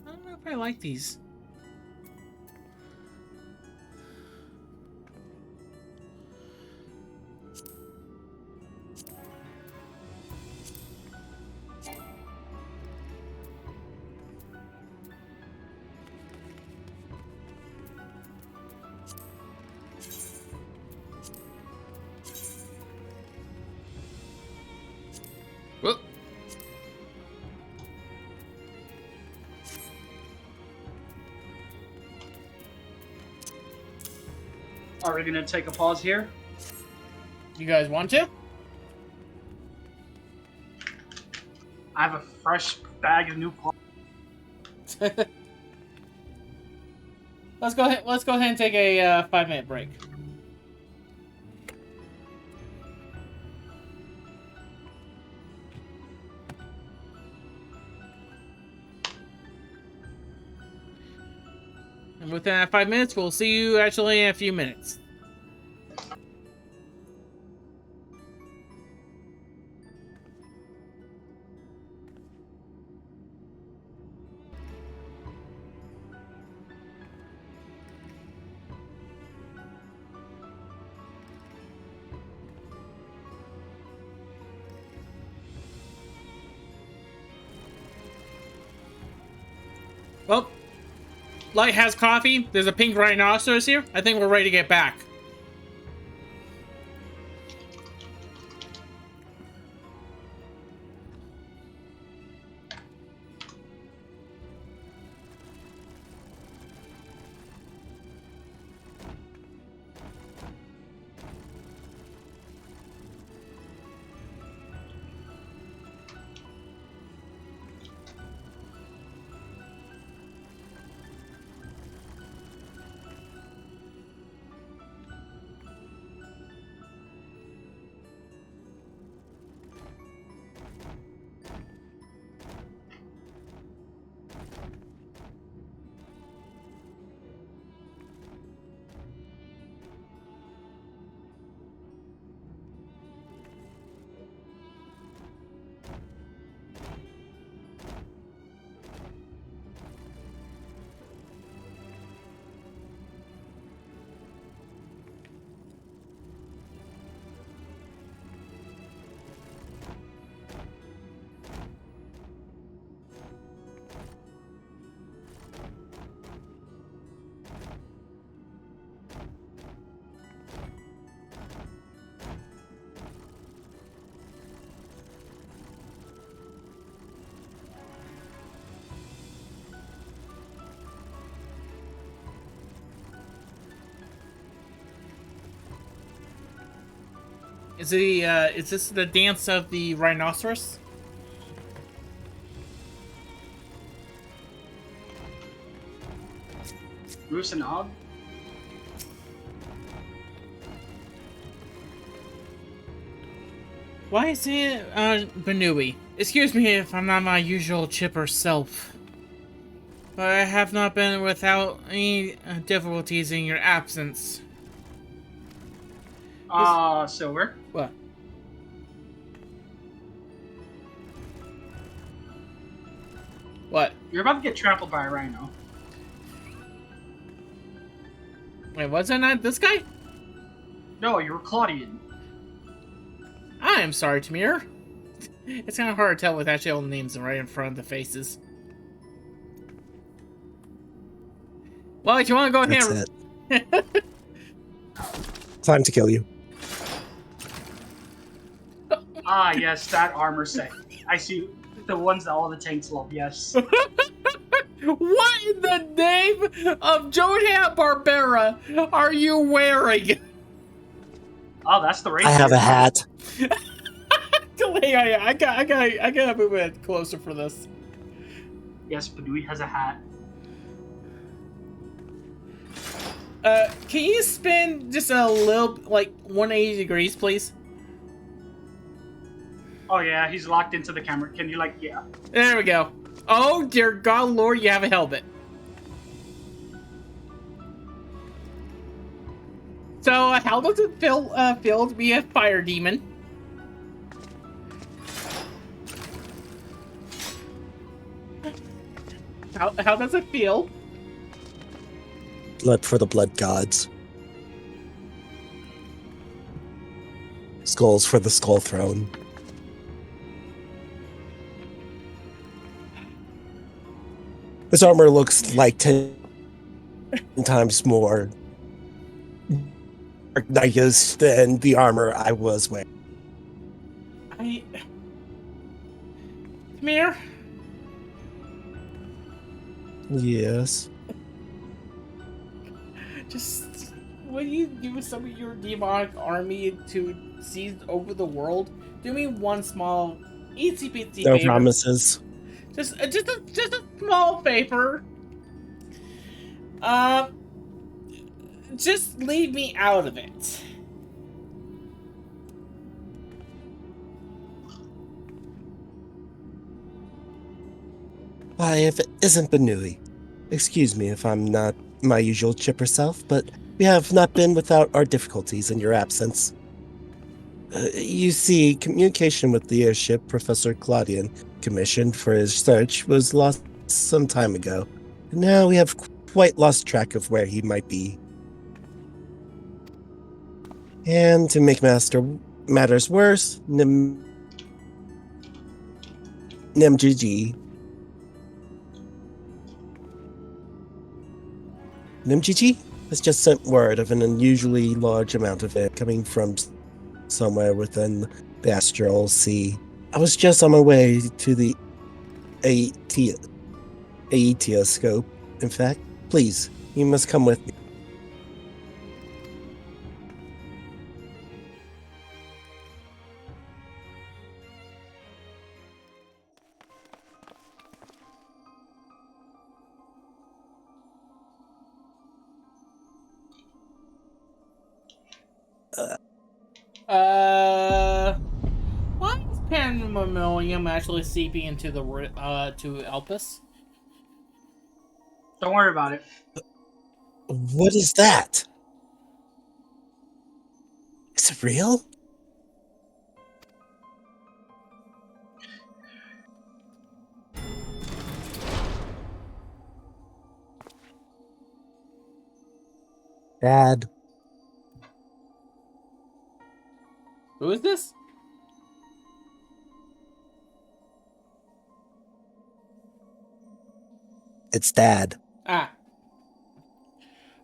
I don't know if I like these. Whoop. Are we gonna take a pause here? You guys want to? I have a fresh bag of new parts. Let's go ahead. Let's go ahead and take a 5-minute break. And within that 5 minutes, we'll see you actually in a few minutes. Well, Light has coffee. There's a pink rhinoceros here. I think we're ready to get back. Is this the dance of the rhinoceros? Bruce and Og? Why is it, BNUUY? Excuse me if I'm not my usual chipper self. But I have not been without any difficulties in your absence. Silver. What? What? You're about to get trampled by a rhino. Wait, wasn't that this guy? No, you're Claudian. I am sorry, Tamir. It's kind of hard to tell with actual names right in front of the faces. Well, if you want to go ahead... That's it. Time to kill you. Ah, yes, that armor set. I see the ones that all the tanks love, yes. What in the name of Johan Barbera are you wearing? Oh, that's the race. I have a hat. I gotta move it closer for this. Yes, BNUUY has a hat. Can you spin just a little, like, 180 degrees, please? Oh yeah, he's locked into the camera. Can you, like, yeah. There we go. Oh, dear God, Lord, you have a helmet. So, how does it feel to be a fire demon? How does it feel? Blood for the blood gods. Skulls for the skull throne. This armor looks like 10 times more nice than the armor I was wearing. Come here. Yes. Just, what do you do with some of your demonic army to seize over the world? Do me one small, itsy bitsy No favor. promises. Just a small favor. Just leave me out of it. Why, if it isn't BNUUY. Excuse me if I'm not my usual chipper self, but we have not been without our difficulties in your absence. You see, communication with the airship Professor Claudian commissioned for his search was lost some time ago, and now we have quite lost track of where he might be. And to make matters worse, Nimgiji has just sent word of an unusually large amount of it coming from somewhere within the astral sea. I was just on my way to the Aetioscope. In fact, please, you must come with me. Why is Pandaemonium actually seeping into the to Elpis? Don't worry about it. What is that? Is it real? Dad. Who is this? It's Dad. Ah.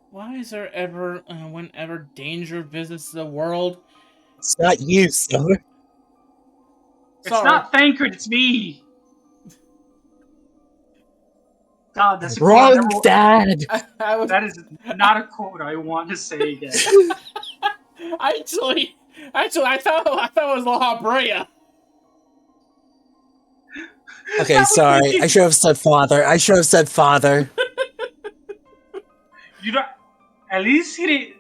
Why is there ever, whenever danger visits the world? It's not you, sir. It's not Thancred, it's me! God, that's a quote Wrong, I won't- Dad! That is not a quote I want to say again. Actually, I thought it was La Brea. Okay, sorry. I should have said father. You don't. At least he didn't.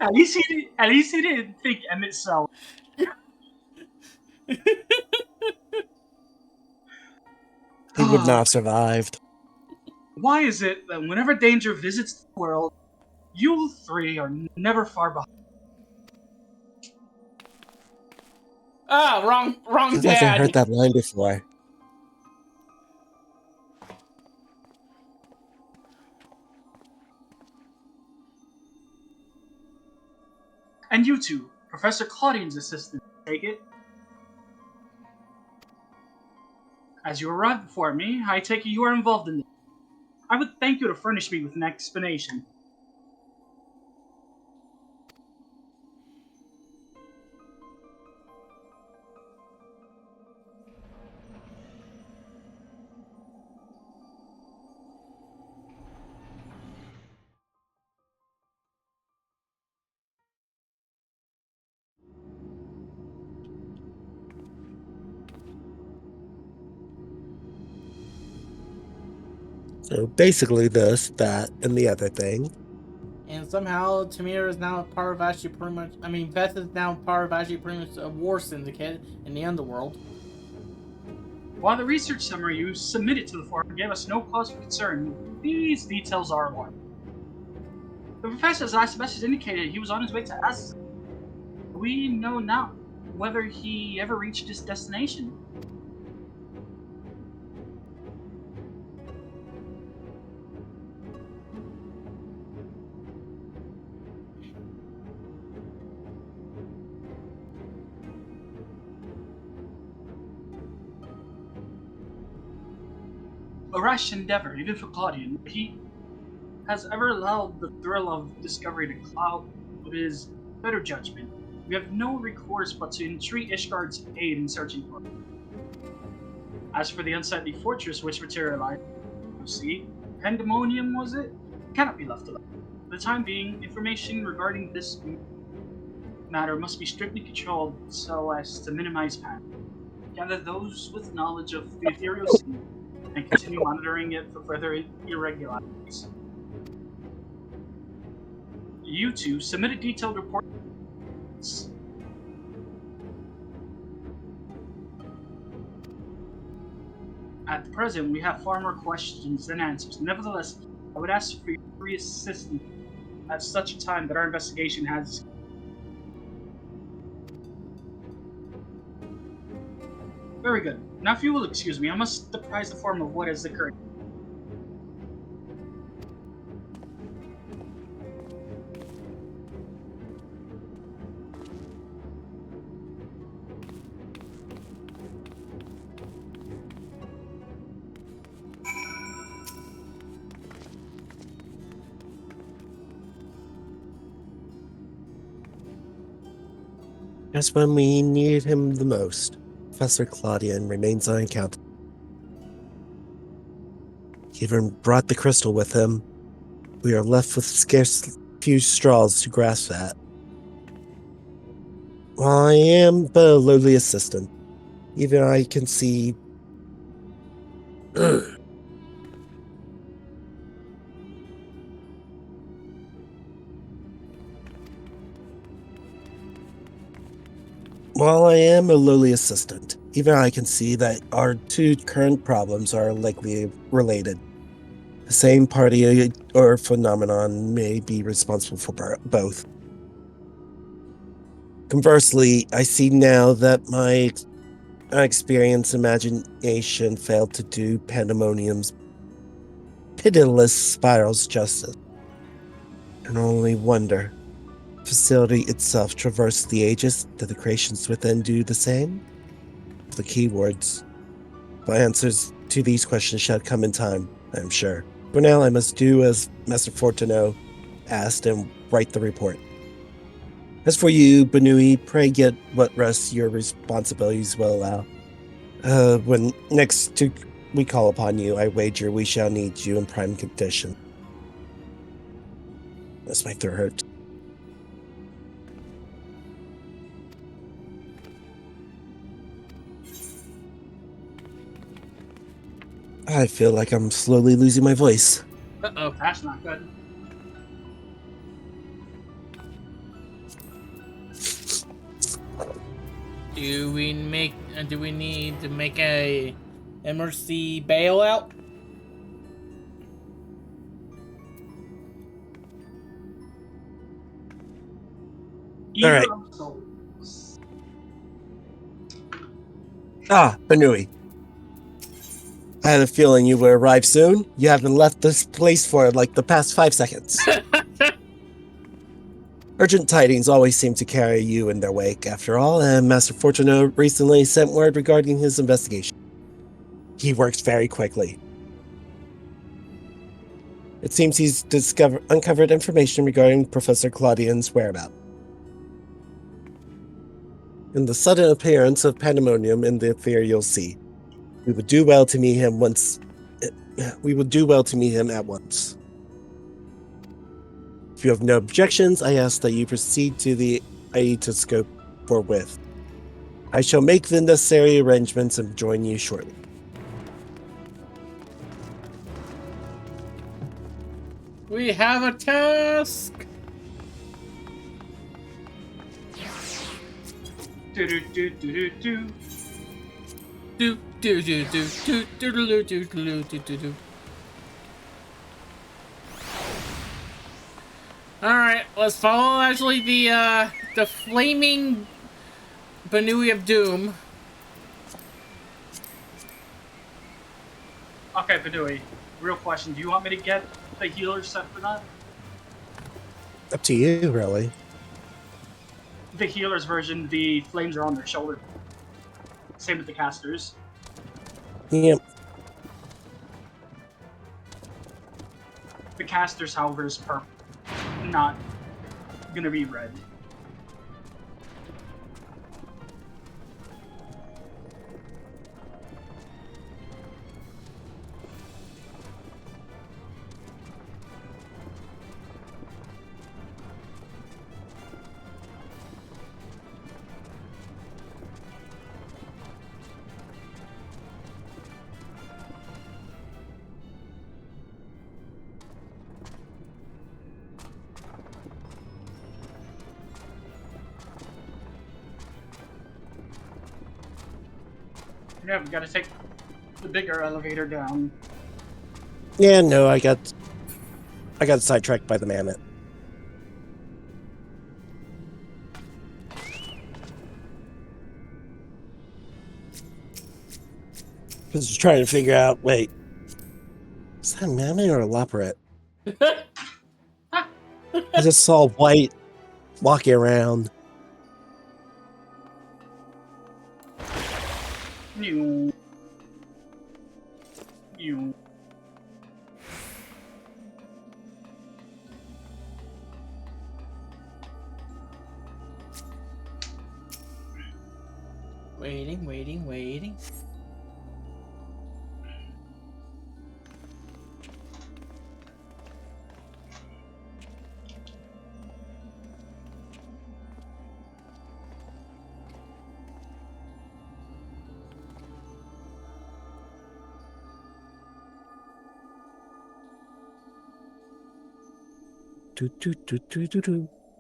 At least he didn't think Emmett Sell. He would not have survived. Why is it that whenever danger visits the world, you three are never far behind? Ah, wrong Feels like I heard dad. that line before. And you two, Professor Claudine's assistant, take it? As you arrived before me, I take it you are involved in this. I would thank you to furnish me with an explanation. So basically this, that, and the other thing. And somehow Tamir is now part of actually pretty much. I mean, Beth is now part of actually pretty much a war syndicate in the underworld. While the research summary you submitted to the forum gave us no cause for concern, these details are alarming. The professor's last message indicated he was on his way to Azaz. We know not whether he ever reached his destination. A rash endeavor, even for Claudian. He has ever allowed the thrill of discovery to cloud his better judgment. We have no recourse but to entreat Ishgard's aid in searching for him. As for the unsightly fortress which materialized, you see, Pandaemonium was it? Cannot be left alone. For the time being, information regarding this matter must be strictly controlled so as to minimize panic. Gather those with knowledge of the ethereal scene and continue monitoring it for further irregularities. You two submit a detailed report. At the present, we have far more questions than answers. Nevertheless, I would ask for your free assistance at such a time that our investigation has. Very good. Now, if you will excuse me, I must apprise the forum of what has occurred. Just when we need him the most, Professor Claudian remains unaccountable. He even brought the crystal with him. We are left with scarce few straws to grasp at. While I am but a lowly assistant, even I can see While I am a lowly assistant, even I can see that our two current problems are likely related. The same party or phenomenon may be responsible for both. Conversely, I see now that my inexperienced imagination failed to do Pandemonium's pitiless spirals justice. And only wonder, facility itself traversed the ages, did the creations within do the same? The keywords. My answers to these questions shall come in time, I am sure. For now, I must do as Master Fortuno asked and write the report. As for you, BNUUY, pray get what rest your responsibilities will allow. When next we call upon you, I wager we shall need you in prime condition. That's my throat hurt. I feel like I'm slowly losing my voice. Uh-oh. That's not good. Do we need to make a emergency bailout? All Eater right. of souls. Ah, BNUUY. I had a feeling you would arrive soon. You haven't left this place for like the past 5 seconds. Urgent tidings always seem to carry you in their wake, after all, and Master Fortuno recently sent word regarding his investigation. He works very quickly. It seems he's uncovered information regarding Professor Claudian's whereabouts. In the sudden appearance of Pandaemonium in the ethereal sea, we would do well to meet him once. We would do well to meet him at once. If you have no objections, I ask that you proceed to the Aetoscope forthwith. I shall make the necessary arrangements and join you shortly. We have a task. Do do do do do do. Do do do do do do do do do do do do. All right, let's follow actually the flaming BNUUY of doom. Okay, BNUUY. Real question: do you want me to get the healer set for that? Up to you, really. The healer's version, the flames are on their shoulder. Same with the casters. Yep. The casters, however, is purple, not gonna be red. Yeah, we gotta take the bigger elevator down. Yeah, no, I got sidetracked by the mammoth. I was just trying to figure out, wait, is that a mammoth or a leopard? I just saw white walking around. You. You. Waiting.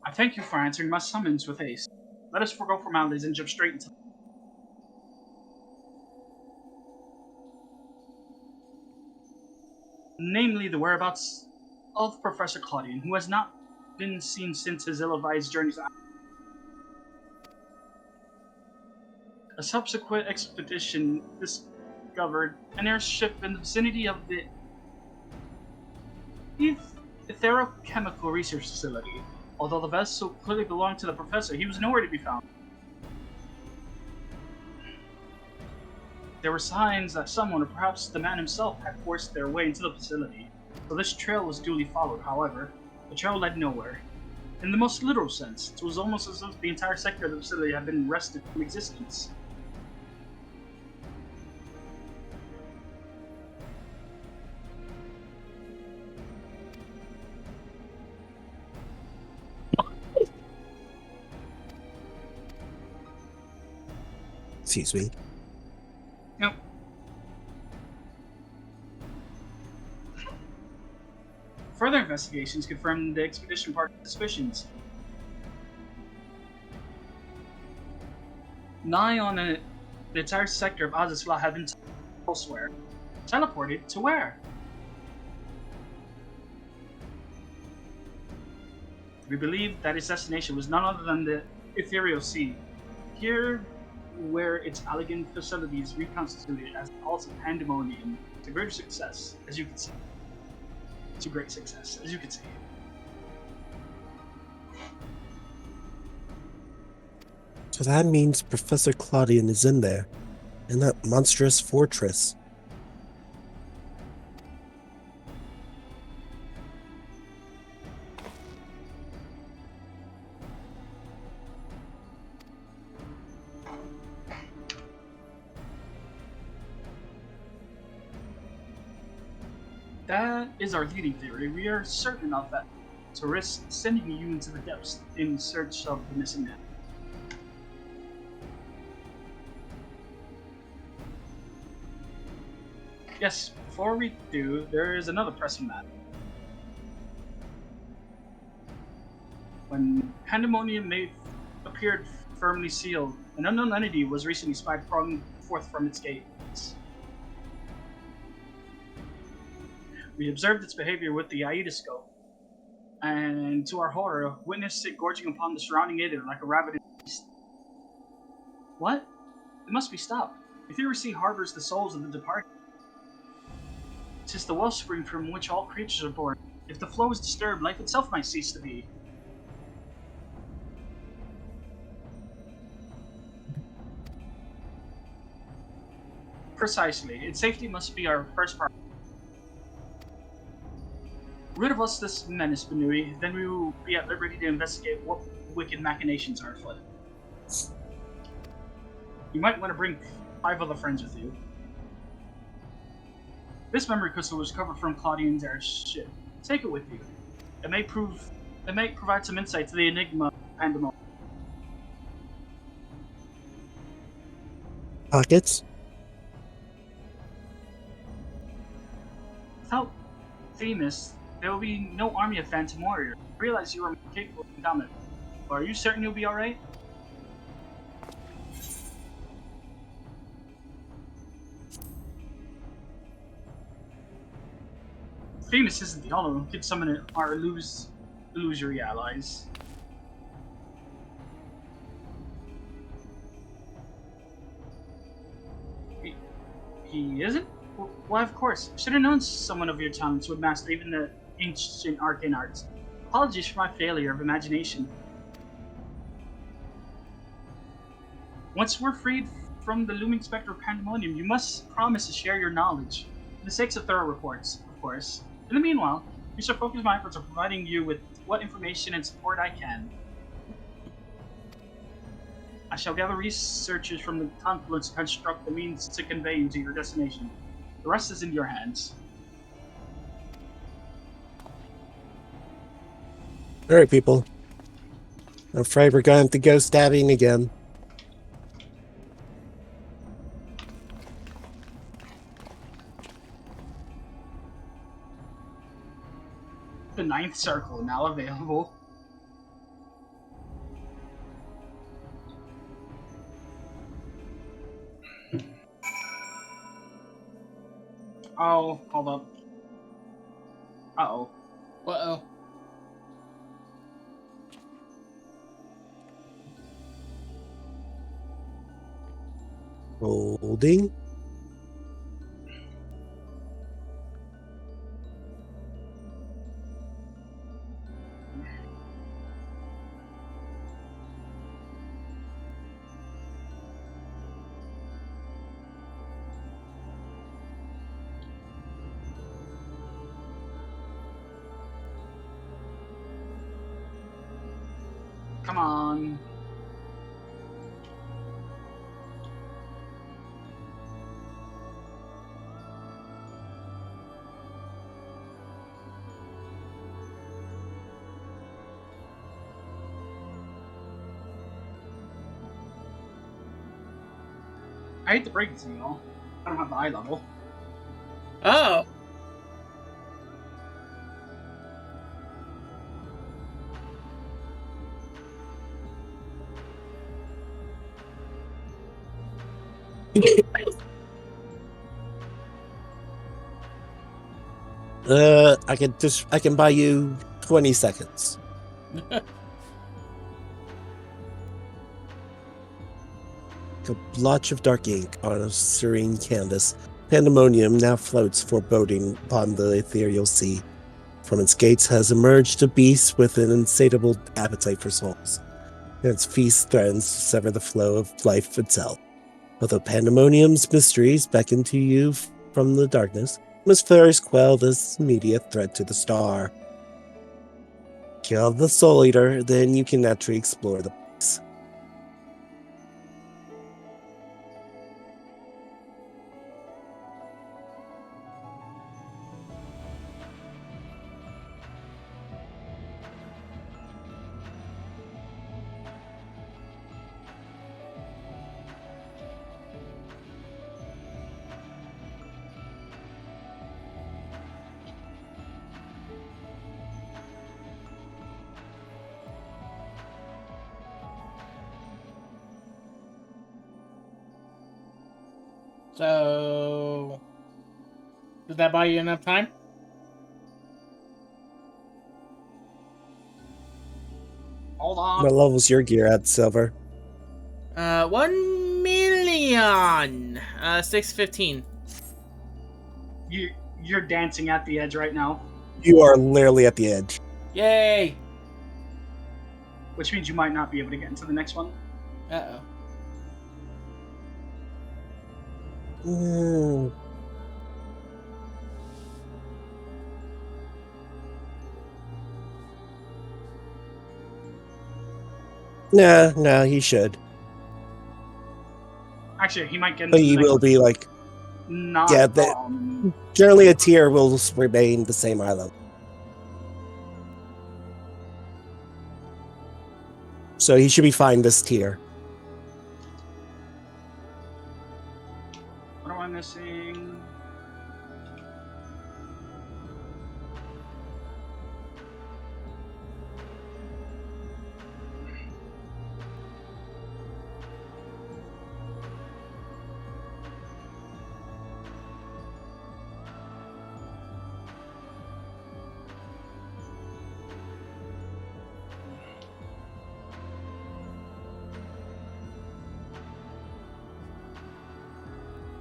I thank you for answering my summons with haste. Let us forego formalities and jump straight into. Namely, the whereabouts of Professor Claudian, who has not been seen since his ill-advised journey to. A subsequent expedition discovered an airship in the vicinity of the Etherochemical Research Facility. Although the vessel clearly belonged to the professor, he was nowhere to be found. There were signs that someone, or perhaps the man himself, had forced their way into the facility, so this trail was duly followed. However, the trail led nowhere. In the most literal sense, it was almost as if the entire sector of the facility had been wrested from existence. Excuse me. Yep. Further investigations confirmed the expedition party's suspicions. Nigh on the entire sector of Azazfla had been elsewhere. Teleported to where? We believe that its destination was none other than the Ethereal Sea. Here, where its elegant facilities reconstituted as the halls of Pandaemonium to greater success, as you can see. To great success, as you can see. So that means Professor Claudian is in there, in that monstrous fortress. That is our leading theory. We are certain of that, to risk sending you into the depths in search of the missing man. Yes, before we do, there is another pressing matter. When Pandaemonium appeared firmly sealed, an unknown entity was recently spied crawling forth from its gates. We observed its behavior with the Aidoscope, and to our horror, witnessed it gorging upon the surrounding area like a ravenous beast. What? It must be stopped. Ethereal Sea harbors the souls of the departed. 'Tis the wellspring from which all creatures are born. If the flow is disturbed, life itself might cease to be. Precisely. Its safety must be our first priority. Rid of us this menace, BNUUY, then we will be at liberty to investigate what wicked machinations are afoot. You might want to bring 5 other friends with you. This memory crystal was recovered from Claudian's airship. Take it with you. It may provide some insight to the enigma of Pandaemonium. Pockets? Without Themis, there will be no army of Phantom Warriors. I realize you are capable of combat. Are you certain you'll be alright? Themis isn't the only one who could summon our illusory allies. He isn't? Why, of course. Should have known someone of your talents would master even the ancient arcane arts. Apologies for my failure of imagination. Once we're freed from the looming specter of Pandaemonium, you must promise to share your knowledge. For the sake of thorough reports, of course. In the meanwhile, we shall focus my efforts on providing you with what information and support I can. I shall gather researchers from the confluence to construct the means to convey you to your destination. The rest is in your hands. Alright, people. I'm afraid we're going to have to go stabbing again. The 9th circle now available. Oh, hold up. Uh-oh. Uh-oh. Holding. Come on. I hate to break it to you all. I don't have the eye level. Oh. I can buy you 20 seconds. A blotch of dark ink on a serene canvas, Pandemonium now floats foreboding upon the ethereal sea. From its gates has emerged a beast with an insatiable appetite for souls, and its feast threatens to sever the flow of life itself. Although Pandemonium's mysteries beckon to you from the darkness, you must first quell this immediate threat to the star. Kill the Soul Eater, then you can naturally explore the place. So, did that buy you enough time? Hold on. What level's your gear at, Silver? 1,000,000. 615. You're dancing at the edge right now, You are literally at the edge. Yay! which means you might not be able to get into the next one. Uh-oh. Mm. No, he should. Actually, he might get into But the he next will one. be like, Not yeah, generally a tier will remain the same eye level. So he should be fine this tier. What am I missing?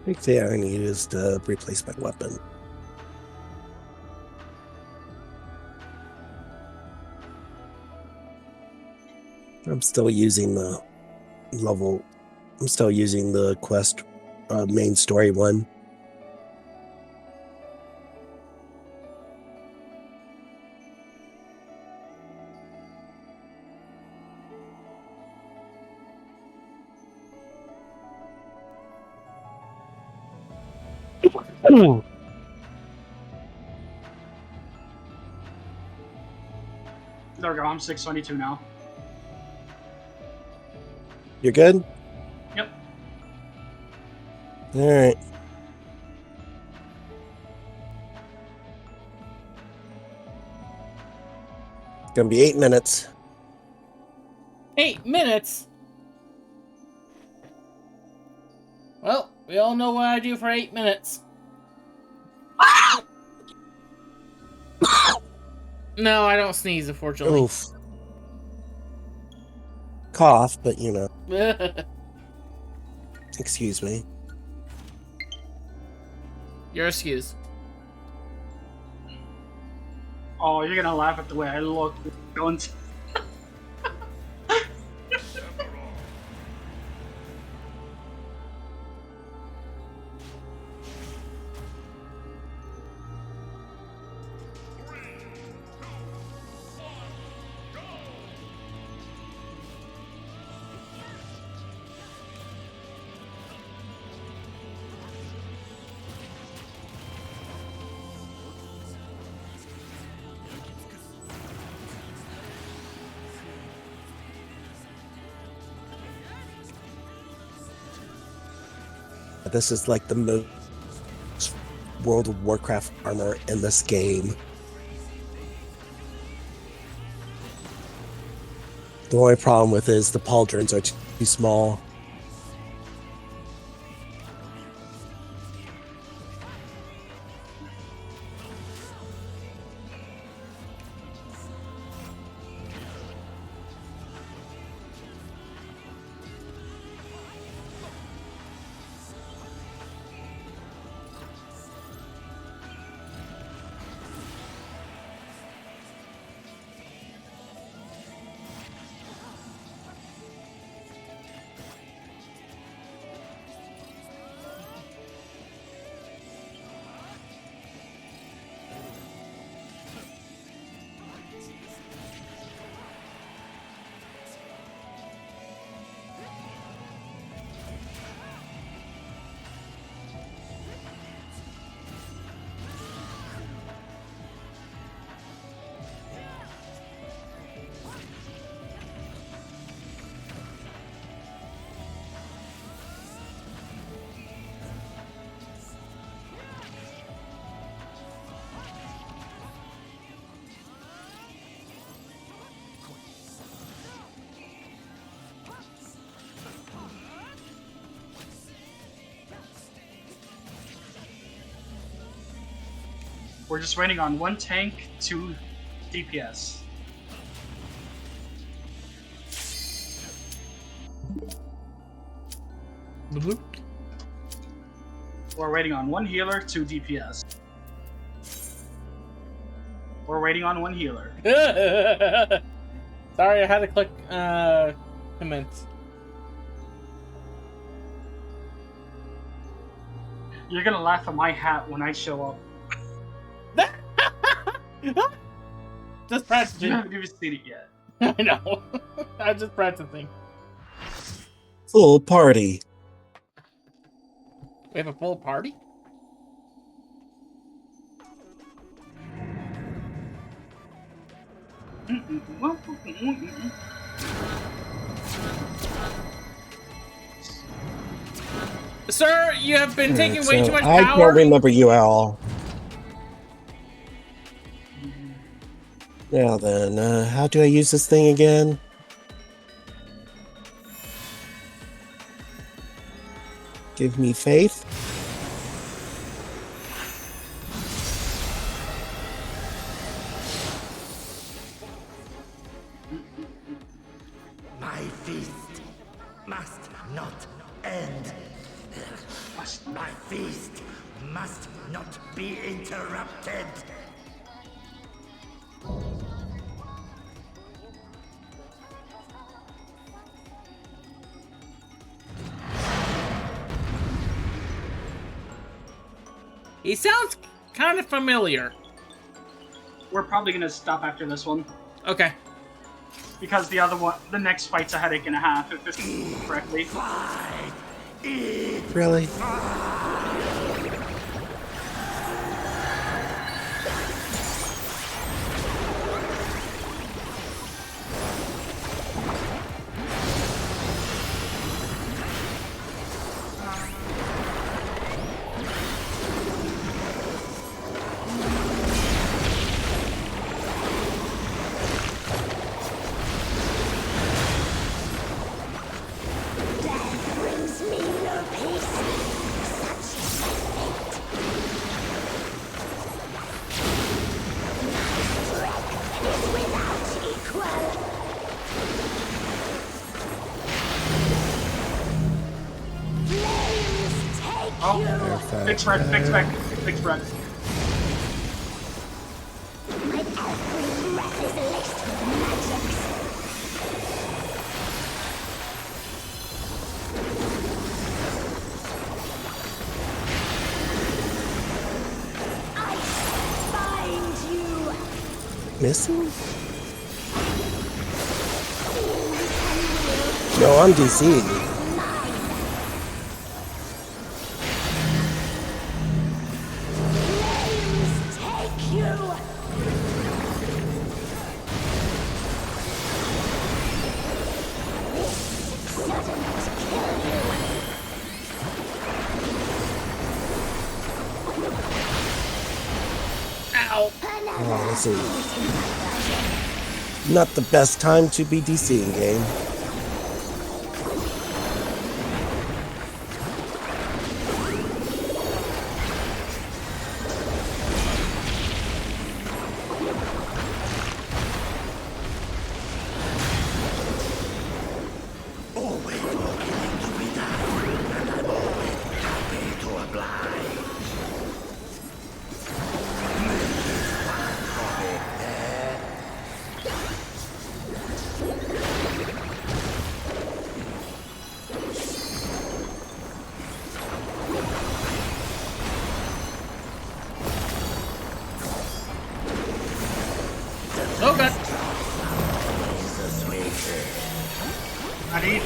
I think I need is the replacement weapon. I'm still using the level. I'm still using the quest main story one. There we go. I'm 622 now. You're good? Yep. Alright. Gonna be 8 minutes. 8 minutes? Well, we all know what I do for 8 minutes. No, I don't sneeze, unfortunately. Oof. Cough, but you know. Excuse me. Your excuse. Oh, you're gonna laugh at the way I look. Going. This is like the most World of Warcraft armor in this game. The only problem with it is the pauldrons are too small. We're just waiting on 1 tank, 2 DPS. We're waiting on 1 healer, 2 DPS. We're waiting on 1 healer. Sorry, I had to click comment. You're gonna laugh at my hat when I show up. Just You practicing. haven't even seen it yet. I know. I'm just practicing. Full party. We have a full party? Sir, you have been taking way too much I power. don't remember you at all. Now then, how do I use this thing again? Give me faith. My feast must not end. My feast must not be interrupted. He sounds kind of familiar. We're probably gonna stop after this one. Okay. Because the other one, the next fight's a headache and a half, if this correctly. Really? Oh, fix red, fix back, fix red. My every breath is laced with magics. I find you. Missing? No, I'm DC. Flames take you. This shouldn't kill you. Ow. Oh, let's see. Not the best time to be DCing game. Always willing to be done, and I'm always happy to oblige. Okay. I need.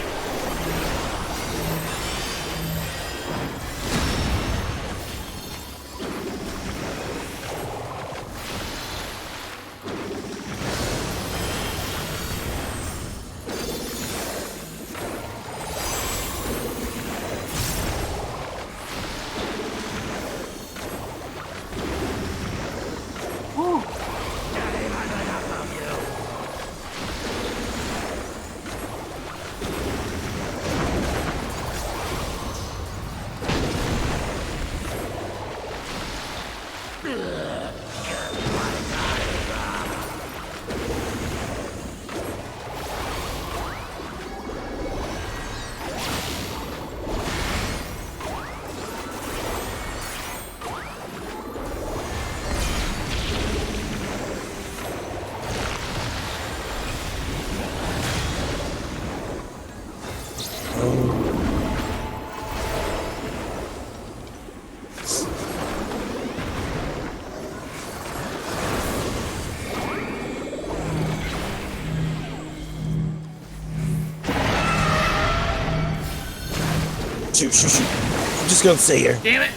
Woo. shoot, shoot, shoot. I'm just gonna stay here. Damn it!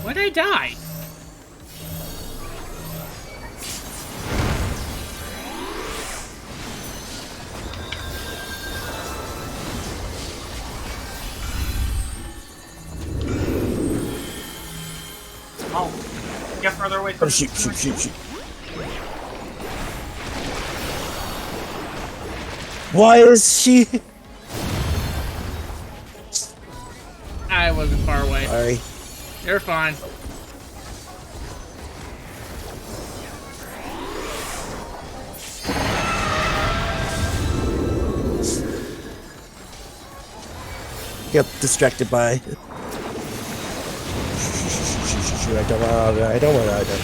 Why'd I die? Oh, get further away from Oh, shoot, shoot, shoot, shoot. Why is she? I wasn't far away. Sorry. You're fine. Get distracted by. I don't want to. I don't want to.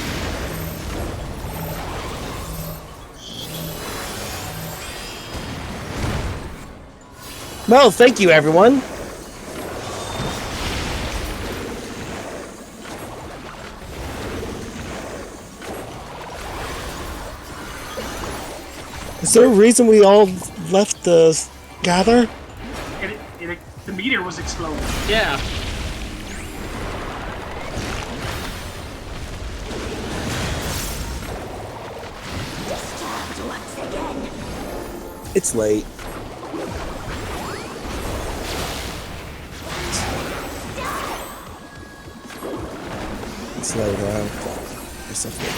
Well, thank you, everyone. Is there a reason we all left the gather? The meteor was exploding. Yeah. Disturbed once again. It's late. It's late around. There's something.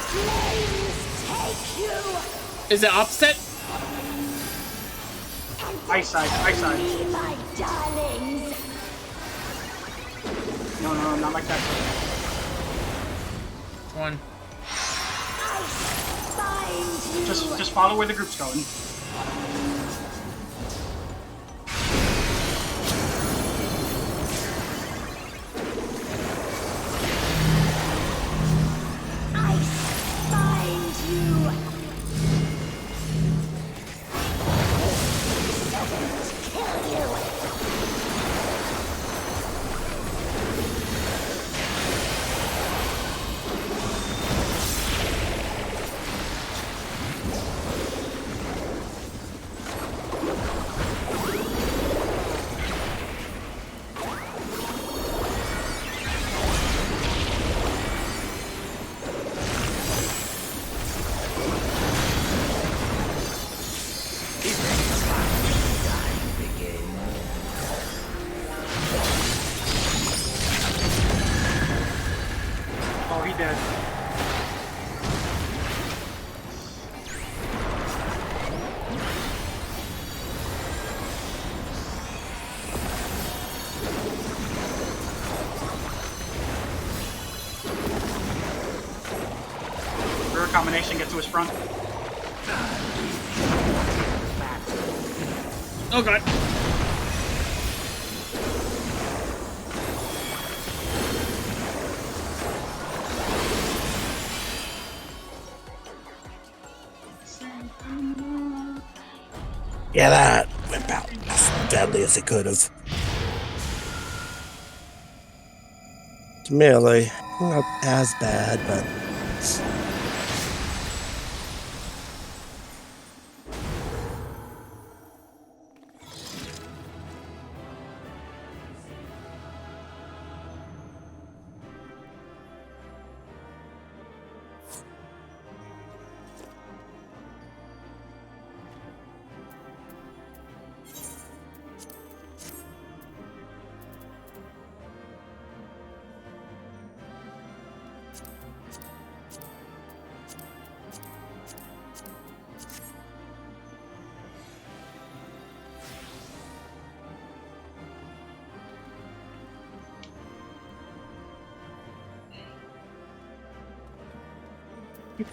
Flames take you. Is it opposite? Eyesight, eyesight. Be my darlings. No, not like that. One. I find you. Just follow where the group's going. I find you. Kill you. Oh, he dead. Rear combination, get to his front. Oh god. Yeah, that went out as deadly as it could have. Merely, not as bad, but.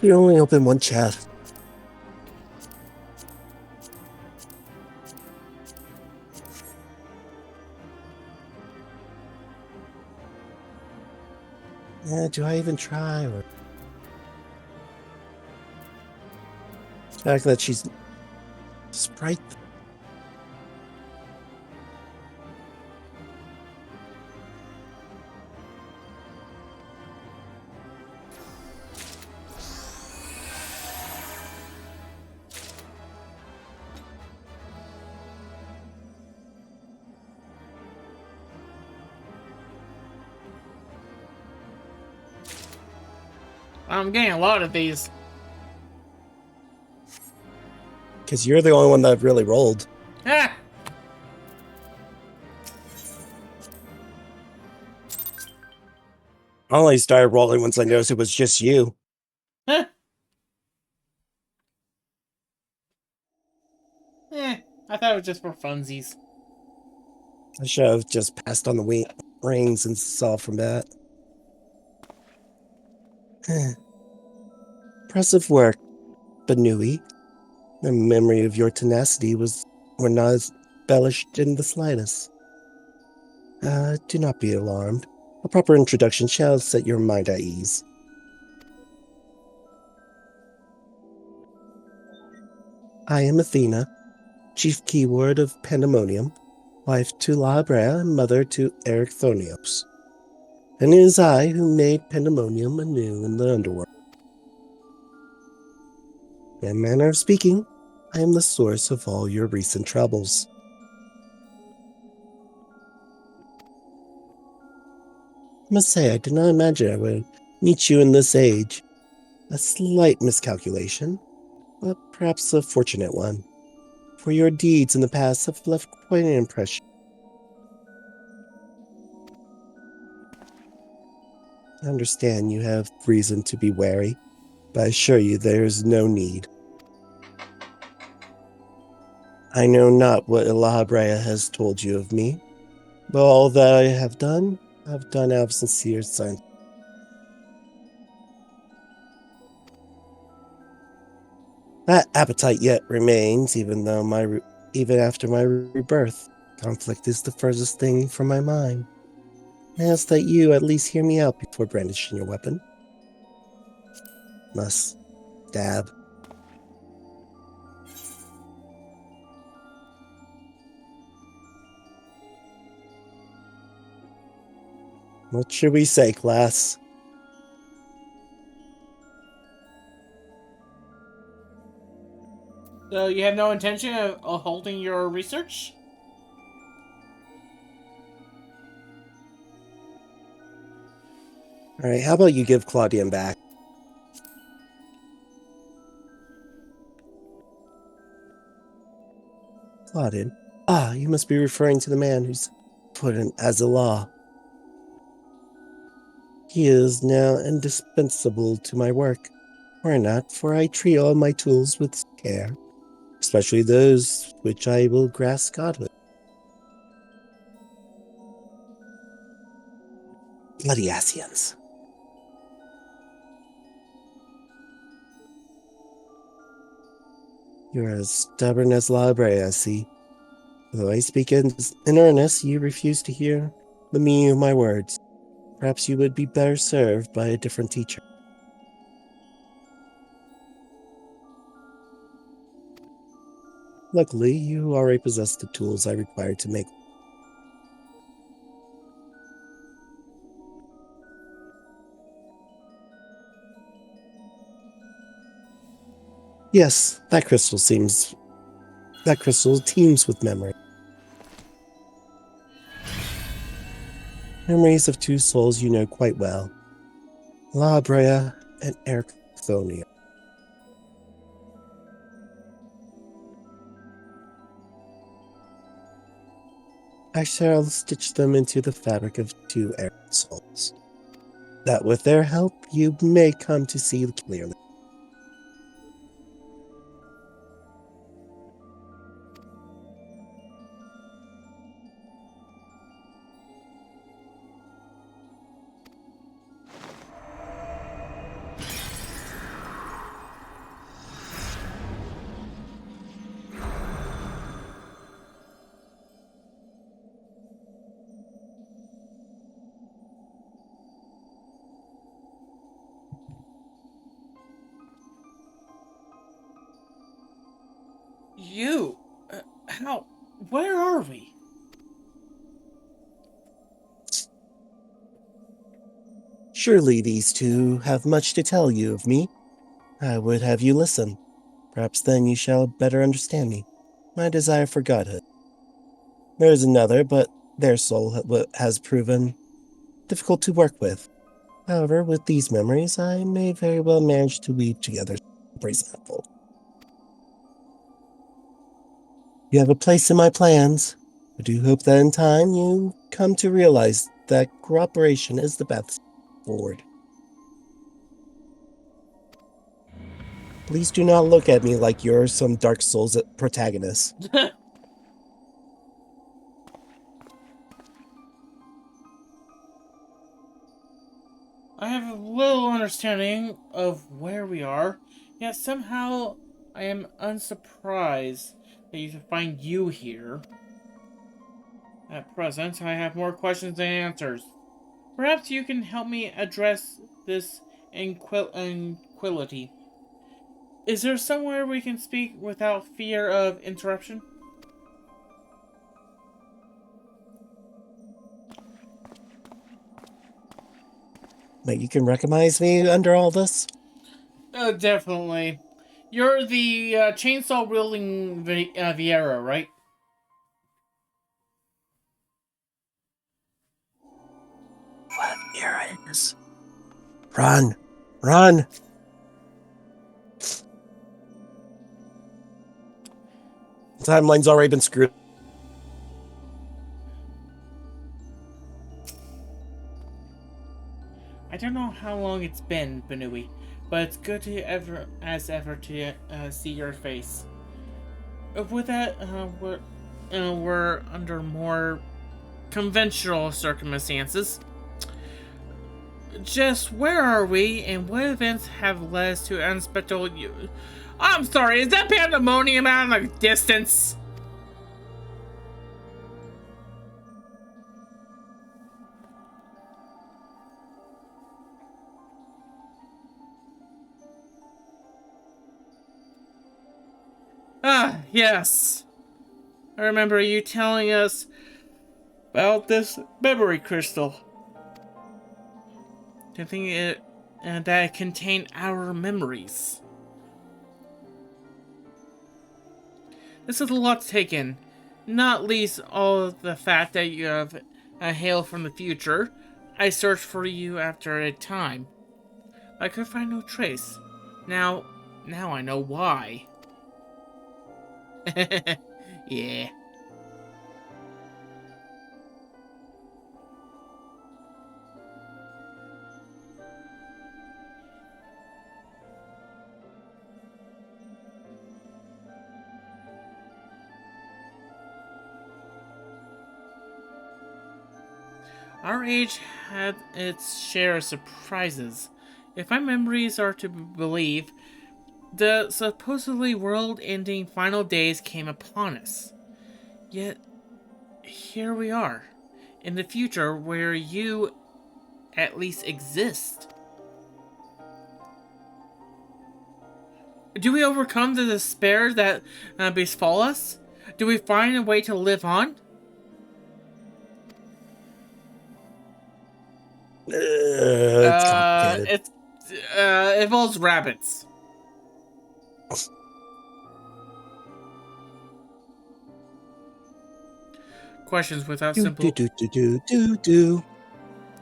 You only open one chest. Yeah, do I even try? Or the fact that she's Sprite. I'm getting a lot of these. Because you're the only one that really rolled. Ah! I only started rolling once I noticed it was just you. Huh. I thought it was just for funsies. I should have just passed on the rings and saw from that. Impressive work, BNUUY. The memory of your tenacity were not embellished in the slightest. Do not be alarmed. A proper introduction shall set your mind at ease. I am Athena, chief keyword of Pandaemonium, wife to La Brea and mother to Ericthonios. And it is I who made Pandaemonium anew in the underworld. In a manner of speaking, I am the source of all your recent troubles. I must say, I did not imagine I would meet you in this age. A slight miscalculation, but perhaps a fortunate one, for your deeds in the past have left quite an impression. I understand you have reason to be wary, but I assure you there is no need. I know not what Brea has told you of me, but all that I have done out of sincere sense. That appetite yet remains, even after my rebirth. Conflict is the furthest thing from my mind. I ask that you at least hear me out before brandishing your weapon. Must stab. What should we say, class? So you have no intention of holding your research? All right, how about you give Claudian back? Claudian? Ah, you must be referring to the man who's put in as a law. He is now indispensable to my work. Or not, for I treat all my tools with care, especially those which I will grasp godhood. Bloody Asians. You're as stubborn as La Brea, I see. Though I speak in earnest, you refuse to hear the meaning of my words. Perhaps you would be better served by a different teacher. Luckily, you already possess the tools I require to make. Yes, that crystal teems with memory. Memories of two souls you know quite well. La Brea and Ericthonia. I shall stitch them into the fabric of two Eric souls, that with their help you may come to see clearly. You? How? Where are we? Surely these two have much to tell you of me. I would have you listen. Perhaps then you shall better understand me. My desire for godhood. There is another, but their soul has proven difficult to work with. However, with these memories, I may very well manage to weave together, for example. You have a place in my plans. I do hope that in time you come to realize that cooperation is the best forward. Please do not look at me like you're some Dark Souls protagonist. I have a little understanding of where we are, yet somehow I am unsurprised that you find you here. At present, I have more questions than answers. Perhaps you can help me address this inquility. Is there somewhere we can speak without fear of interruption? But you can recognize me under all this? Definitely. You're the chainsaw-wielding Vieira, right? What era is? Run! Run! The timeline's already been screwed. I don't know how long it's been, BNUUY, but it's good to ever to see your face. With that, we're under more conventional circumstances. Just where are we, and what events have led us to unexpected? I'm sorry, is that Pandaemonium out in the distance? Ah, yes. I remember you telling us about this memory crystal. I think that it contained our memories. This is a lot to take in, not least all of the fact that you have a hail from the future. I searched for you after a time. I could find no trace. Now I know why. Yeah. Our age had its share of surprises. If my memories are to be believed, the supposedly world-ending final days came upon us. Yet, here we are, in the future where you at least exist. Do we overcome the despair that befall us? Do we find a way to live on? It's complicated. It involves rabbits. Questions without simple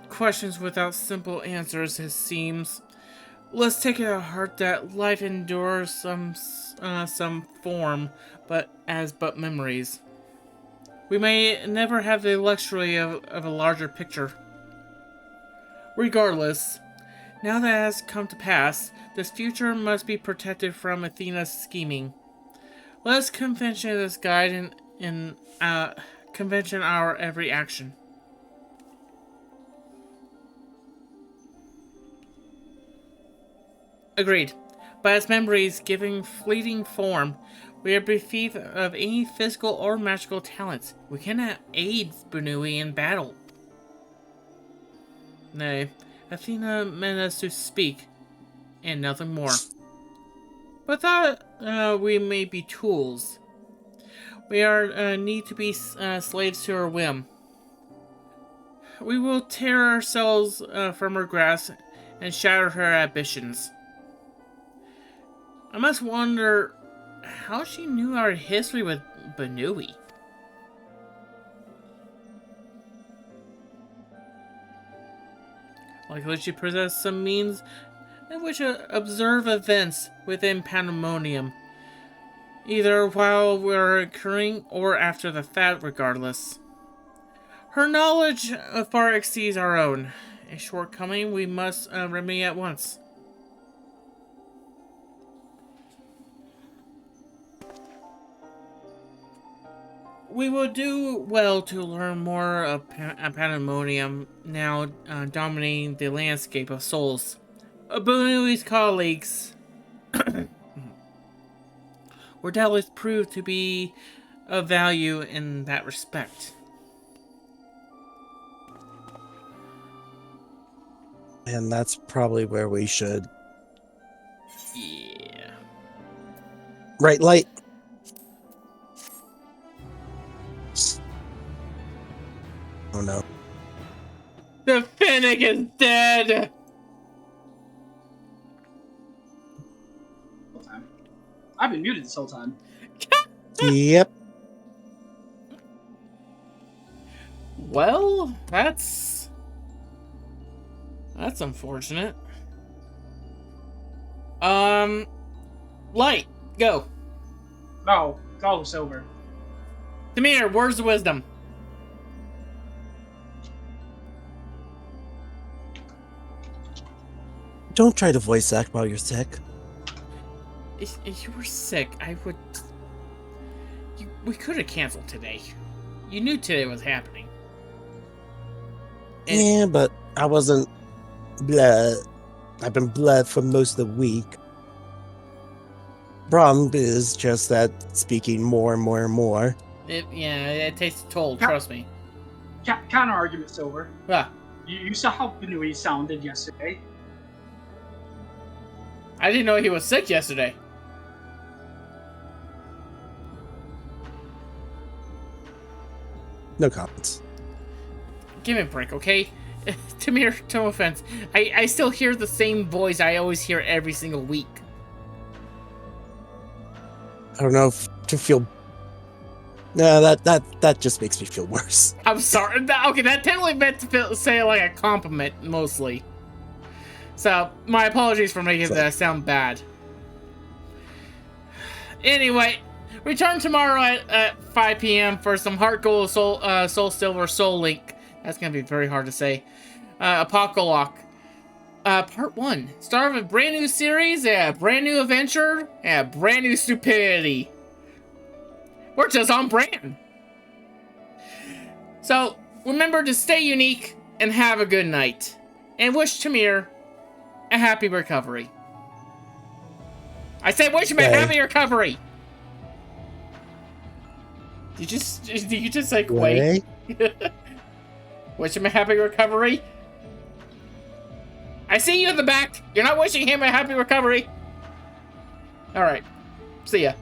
questions without simple answers. It seems. Let's take it at heart that life endures some form, but memories. We may never have the luxury of a larger picture. Regardless, now that has come to pass, this future must be protected from Athena's scheming. Let us convention this guide in convention our every action. Agreed. But as memories giving fleeting form, we are bereft of any physical or magical talents. We cannot aid BNUUY in battle. Nay, Athena meant us to speak, and nothing more. But thought we may be tools. We are need to be slaves to her whim. We will tear ourselves from her grasp and shatter her ambitions. I must wonder how she knew our history with BNUUY. Likely she possessed some means in which to observe events within Pandaemonium, either while we're occurring or after the fact, regardless. Her knowledge far exceeds our own, a shortcoming we must remedy at once. We will do well to learn more of Pandaemonium, now dominating the landscape of souls. BNUUY's colleagues were doubtless proved to be of value in that respect. And that's probably where we should. Yeah. Right, Light? Oh no. The Finnick is dead! Whole time. I've been muted this whole time. Yep. Well, that's unfortunate. Light, go. No, it's almost over. Tamir, words of wisdom. Don't try to voice act while you're sick. If you were sick, I would... we could have canceled today. You knew today was happening. And Yeah, but I wasn't blood. I've been blood for most of the week. Problem is just that speaking more and more and more. it takes a toll, trust me. Counter argument, Silver. Ah, You saw how BNUUY sounded yesterday. I didn't know he was sick yesterday. No comments. Give me a break, okay? Tamir, no offense. I still hear the same voice I always hear every single week. I don't know if to feel. No, that just makes me feel worse. I'm sorry. Okay, that technically meant to say like a compliment, mostly. So, my apologies for making that sound bad. Anyway, return tomorrow at 5 p.m. for some Heart Gold, Soul Silver, Soul Link. That's gonna be very hard to say. Apocalypse. Part 1. Start of a brand new series, a brand new adventure, and a brand new stupidity. We're just on brand. So, remember to stay unique and have a good night. And wish Tamir a happy recovery. I said wish him a happy recovery! Did you just like wait? Wish him a happy recovery? I see you in the back. You're not wishing him a happy recovery. Alright. See ya.